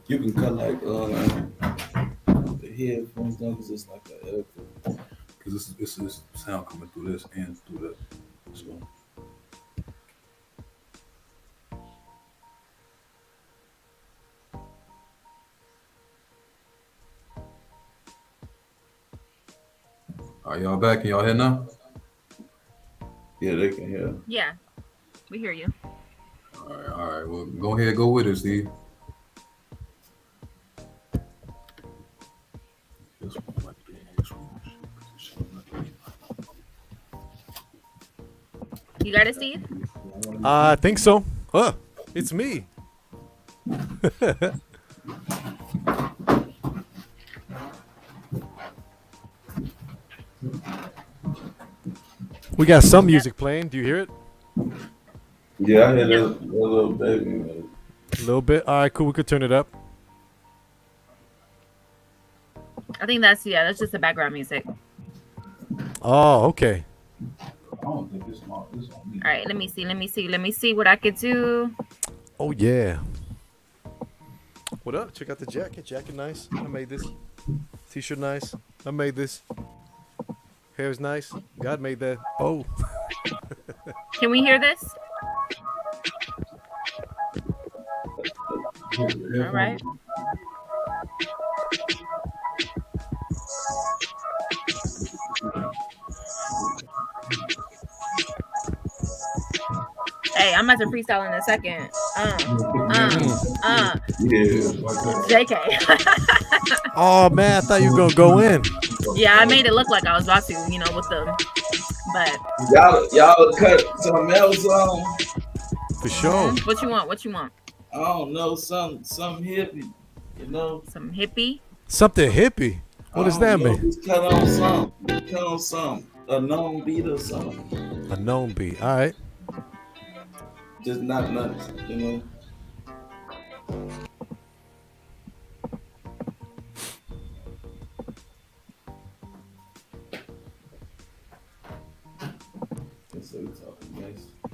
You can cut like the headphones down because it's like an echo.
Because this sound coming through this and through that. So. Are y'all back? Can y'all hear now?
Yeah, they can hear.
Yeah, we hear you.
All right. Well, go ahead, go with it, Steve.
You got it, Steve?
I think so. It's me. We got some music playing. Do you hear it?
Yeah, I hear that little baby, man.
A little bit. All right, cool. We could turn it up.
I think that's just the background music.
Oh, okay.
I don't think it's on me.
All right, let me see what I could do.
Oh yeah. What up? Check out the jacket. Jacket nice. I made this. T-shirt nice. I made this. Hair's nice. God made that. Oh.
Can we hear this? All right. Hey, I'm about to freestyle in a second. JK.
Oh man, I thought you were gonna go in.
Yeah, I made it look like I was about to, with them. But
y'all cut something else on.
For sure.
What you want?
I don't know, some hippie,
Some hippie?
Something hippie. What does that mean?
Just cut on something. A known beat or something.
A known beat. All right.
Just not nothing,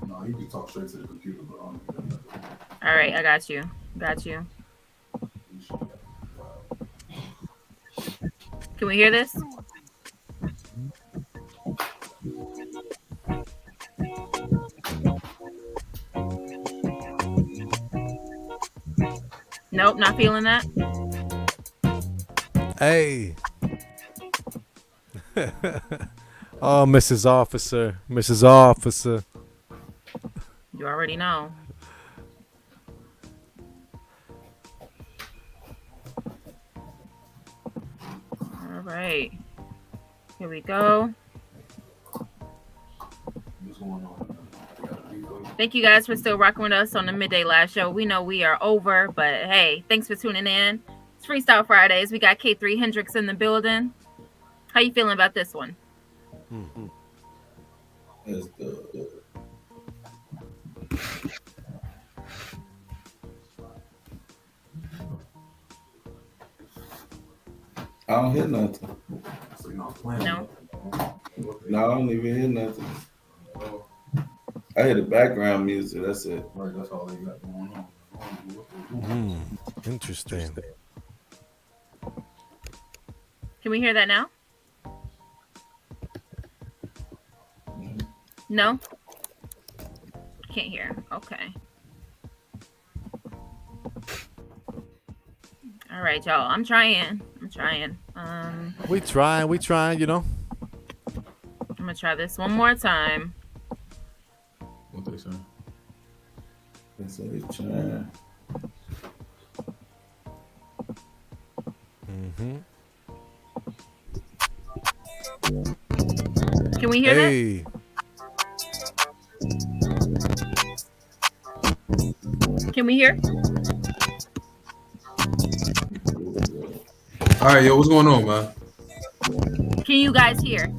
No, you can talk straight to the computer, but I don't do that.
All right, I got you. Can we hear this? Nope, not feeling that.
Hey. Oh, Mrs. Officer.
You already know. All right. Here we go. Thank you guys for still rocking with us on the Midday Live Show. We know we are over, but hey, thanks for tuning in. It's Freestyle Fridays. We got K3 Hendrix in the building. How you feeling about this one?
Mm-hmm. That's good. I don't hear nothing.
No.
No, I don't even hear nothing. I hear the background music. That's it.
Right, that's all they got going on.
Interesting.
Can we hear that now? No? Can't hear. Okay. All right, y'all. I'm trying.
We trying,
I'm gonna try this one more time.
What they say?
They say they trying.
Can we hear
that?
Can we hear?
All right, yo, what's going on, man?
Can you guys hear?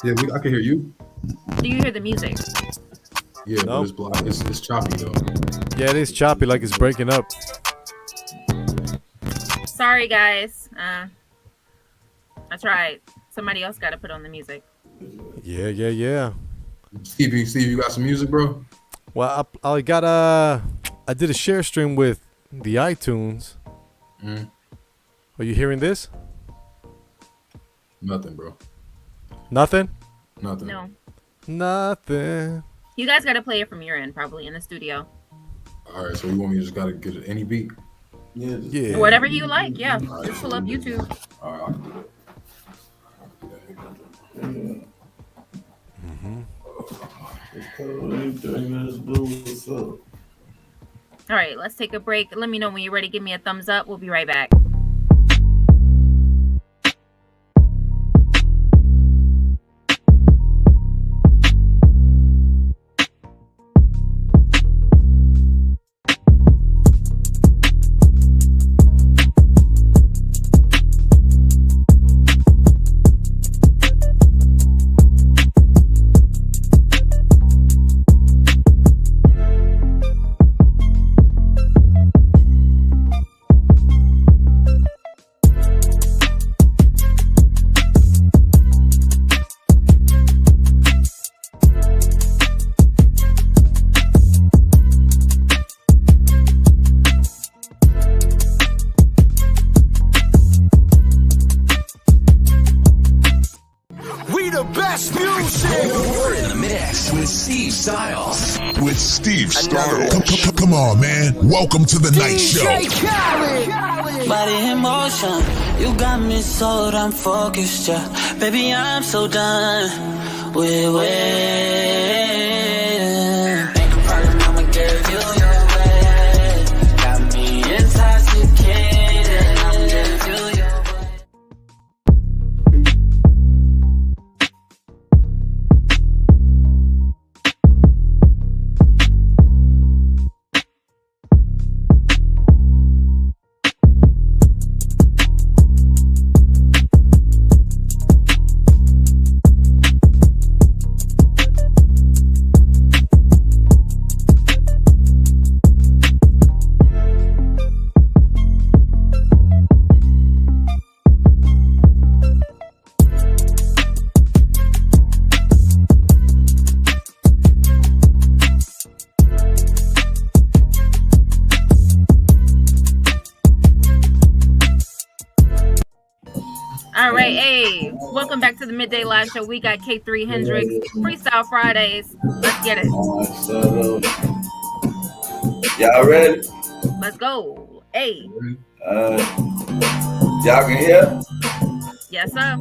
Yeah, I can hear you.
Do you hear the music?
Yeah, but it's black. It's choppy though.
Yeah, it is choppy, like it's breaking up.
Sorry, guys. I tried. Somebody else got to put on the music.
Yeah.
Steve, you got some music, bro?
Well, I got I did a share stream with the iTunes. Are you hearing this?
Nothing, bro.
Nothing?
No.
Nothing.
You guys got to play it from your end, probably in the studio.
All right, so you want me to just gotta get any beat?
Yeah.
Whatever you like, yeah. Just pull up YouTube.
All right, I can do that.
All right, let's take a break. Let me know when you're ready. Give me a thumbs up. We'll be right back.
You're in the mix with Steve Stylez.
With Steve Stylez. Come on, man. Welcome to the night show.
Body in motion, you got me sold, I'm focused, yeah. Baby, I'm so done with waiting. Make a problem, I'ma give you your way. Got me intoxicated, I'ma give you your way.
All right, hey, welcome back to the Midday Live Show. We got K3 Hendrix, Freestyle Fridays. Let's get it.
Y'all ready?
Let's go. Hey.
Y'all can hear?
Yes, sir.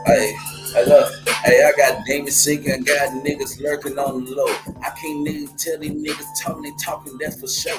Hey, look. Hey, I got demons sinking, I got niggas lurking on the low. I can't niggas tell these niggas talking, they talking, that's for sure.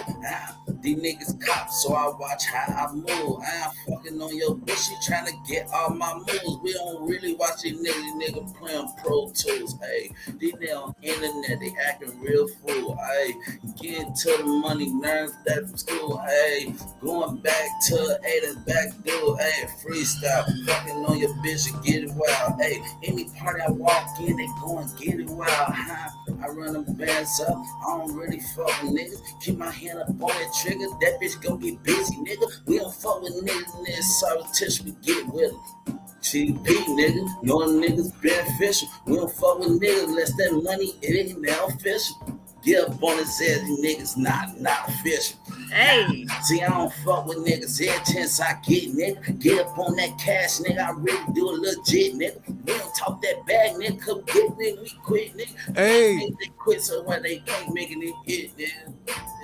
These niggas cops, so I watch how I move. I'm fucking on your bitch, she trying to get all my moves. We don't really watch these niggas playing Pro Tools. Hey, these niggas on internet, they acting real fool. Hey, getting to the money, learn that from school. Hey, going back to the back door. Hey, freestyle, fucking on your bitch and get it wild. Hey, any party I walk in, they go and get it wild. I run them bands up, I don't really fuck with niggas. Keep my hand up on that trigger, that bitch gon' get busy, nigga. We don't fuck with niggas in this solitary, we get with them. TP, nigga, knowing niggas beneficial. We don't fuck with niggas unless that money, it ain't now official. Get up on his ass, these niggas not official.
Hey.
See, I don't fuck with niggas. Every chance I get, nigga, get up on that cash, nigga. I really do it legit, nigga. We don't talk that bag, nigga. Come get nigga, we quit, nigga.
Hey.
They quit so when they can't make it hit, nigga.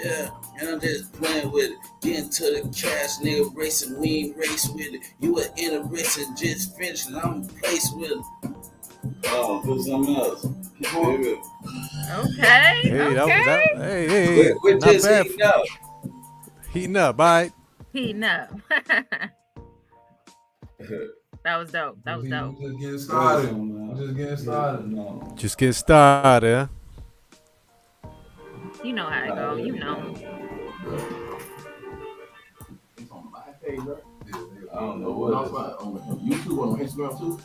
Yeah, and I'm just playing with it. Getting to the cash, nigga. Racing, we ain't race with it. You were in a race and just finished, and I'm placed with it. Oh, do something else.
Okay.
Hey,
okay.
Hey,
we're
not
just
bad.
heating up.
Heating up, all right.
Heating up. That was dope. That was dope.
Just getting started. Just getting started.
Just get started, huh?
You know how it go. You know.
I don't know what else on YouTube or on Instagram too.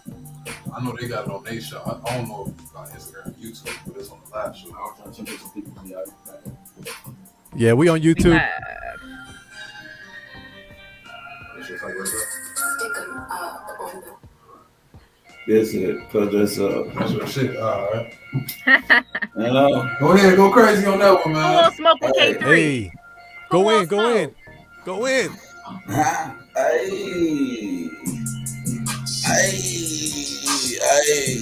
I know they got it on their show. I don't know about Instagram and YouTube, but it's on the live show. I was trying to check some people.
Yeah, we on YouTube.
That's it, cause that's
your shit. All right.
Go
ahead, go crazy on that one, man.
A little smoke with K3.
Hey, go in. Go in.
Hey,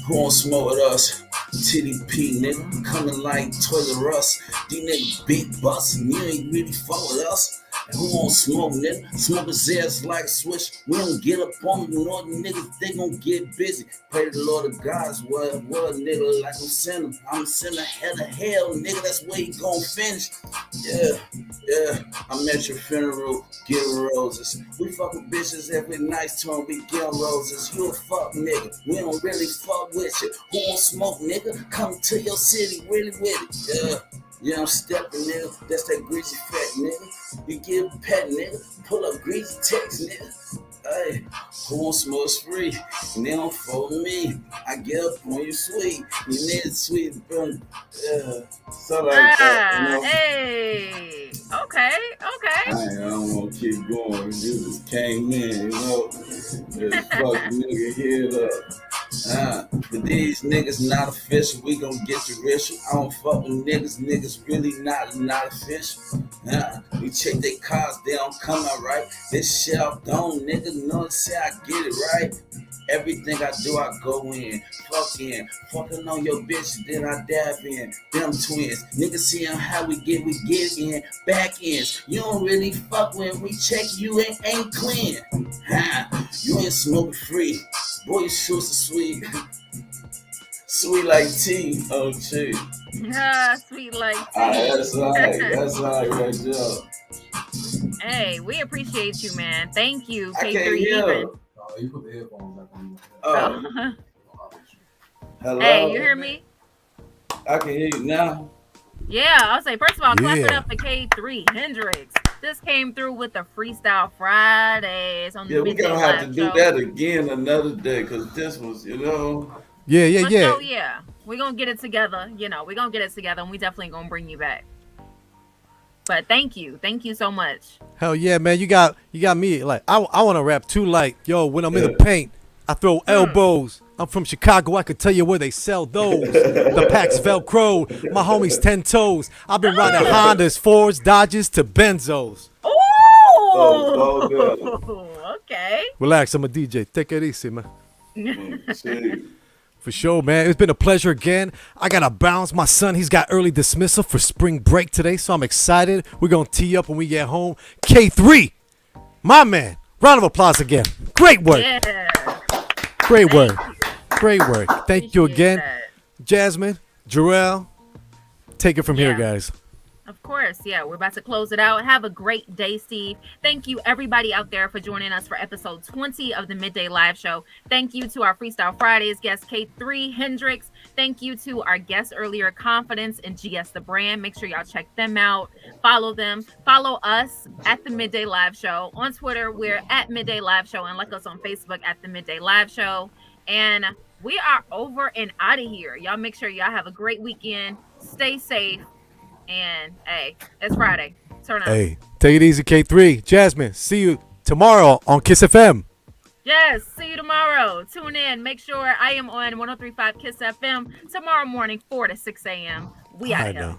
who won't smoke with us? TDP, nigga, coming like Toys R Us. These niggas big bust, and you ain't really fuck with us. And who won't smoke, nigga? Smoke his ass like a switch. We don't get up on the northern niggas, they gon' get busy. Pray the Lord of God's word, nigga, like I'm sinner. I'm a sinner, head of hell, nigga, that's where you gon' finish. Yeah, I'm at your funeral, giving roses. We fucking bitches every night till we give roses. You a fuck nigga, we don't really fuck with you. Who won't smoke, nigga? Come to your city, really with it. Yeah, I'm stepping, nigga. That's that greasy fat, nigga. You give a pet, nigga. Pull up greasy text, nigga. Hey, who won't smoke free? And they don't fuck with me. I get up on you sweet. You need it sweet, bro. Yeah, so like that, you know?
Hey, okay.
I don't want to keep going. You just came in, you know. Just fuck nigga head up. But these niggas not official, we gon' get you rich. I don't fuck with niggas really not official. We check their cars, they don't come out right. This shit I don't, nigga, know say I get it right. Everything I do, I go in, fuck in, fucking on your bitch, then I dab in. Them twins, niggas seeing how we get in, back ends. You don't really fuck when we check you ain't clean. You ain't smoking free, boy, your shoes are sweet. Sweet like tea, oh shit.
Sweet like tea.
That's right right there.
Hey, we appreciate you, man. Thank you,
I
K3
can't
even.
hear.
You put the headphones back on.
Oh. Hello?
Hey, you hear me?
I can hear you now.
Yeah, I'll say, first of all, clap it
Yeah.
up for K3 Hendrix. This came through with the Freestyle Fridays on the
Yeah, we
Midday
gonna have to
Live
do
show.
that again another day, cause this was,
Yeah.
So yeah, we're gonna get it together. We're gonna get it together, and we definitely gonna bring you back. But thank you so much.
Hell yeah, man. You got me. Like, I want to rap too. Like, yo, when I'm in the paint, I throw elbows. I'm from Chicago. I could tell you where they sell those. The packs Velcro. My homies 10 toes. I've been riding Hondas, Fords, Dodges to Benzos.
Okay.
Relax, I'm a DJ. Take it easy, man. For sure, man. It's been a pleasure again. I got to bounce. My son, he's got early dismissal for spring break today, so I'm excited. We're going to tee up when we get home. K3, my man. Round of applause again. Great work.
Yeah.
Great work. Great work. Thank you again. Jasmine, Jarrell, take it from here, guys.
Of course, yeah. We're about to close it out. Have a great day, Steve. Thank you, everybody out there, for joining us for episode 20 of the Midday Live Show. Thank you to our Freestyle Fridays guest, K3 Hendrix. Thank you to our guests earlier, Conphidance and GS The Brand. Make sure y'all check them out. Follow them. Follow us at the Midday Live Show. On Twitter, we're at Midday Live Show. And like us on Facebook at the Midday Live Show. And we are over and out of here. Y'all make sure y'all have a great weekend. Stay safe. And hey, it's Friday. Turn up.
Hey, take it easy, K3. Jasmine, see you tomorrow on Kiss FM.
Yes, see you tomorrow. Tune in. Make sure I am on 103.5 Kiss FM tomorrow morning, 4 to 6 a.m. We out here.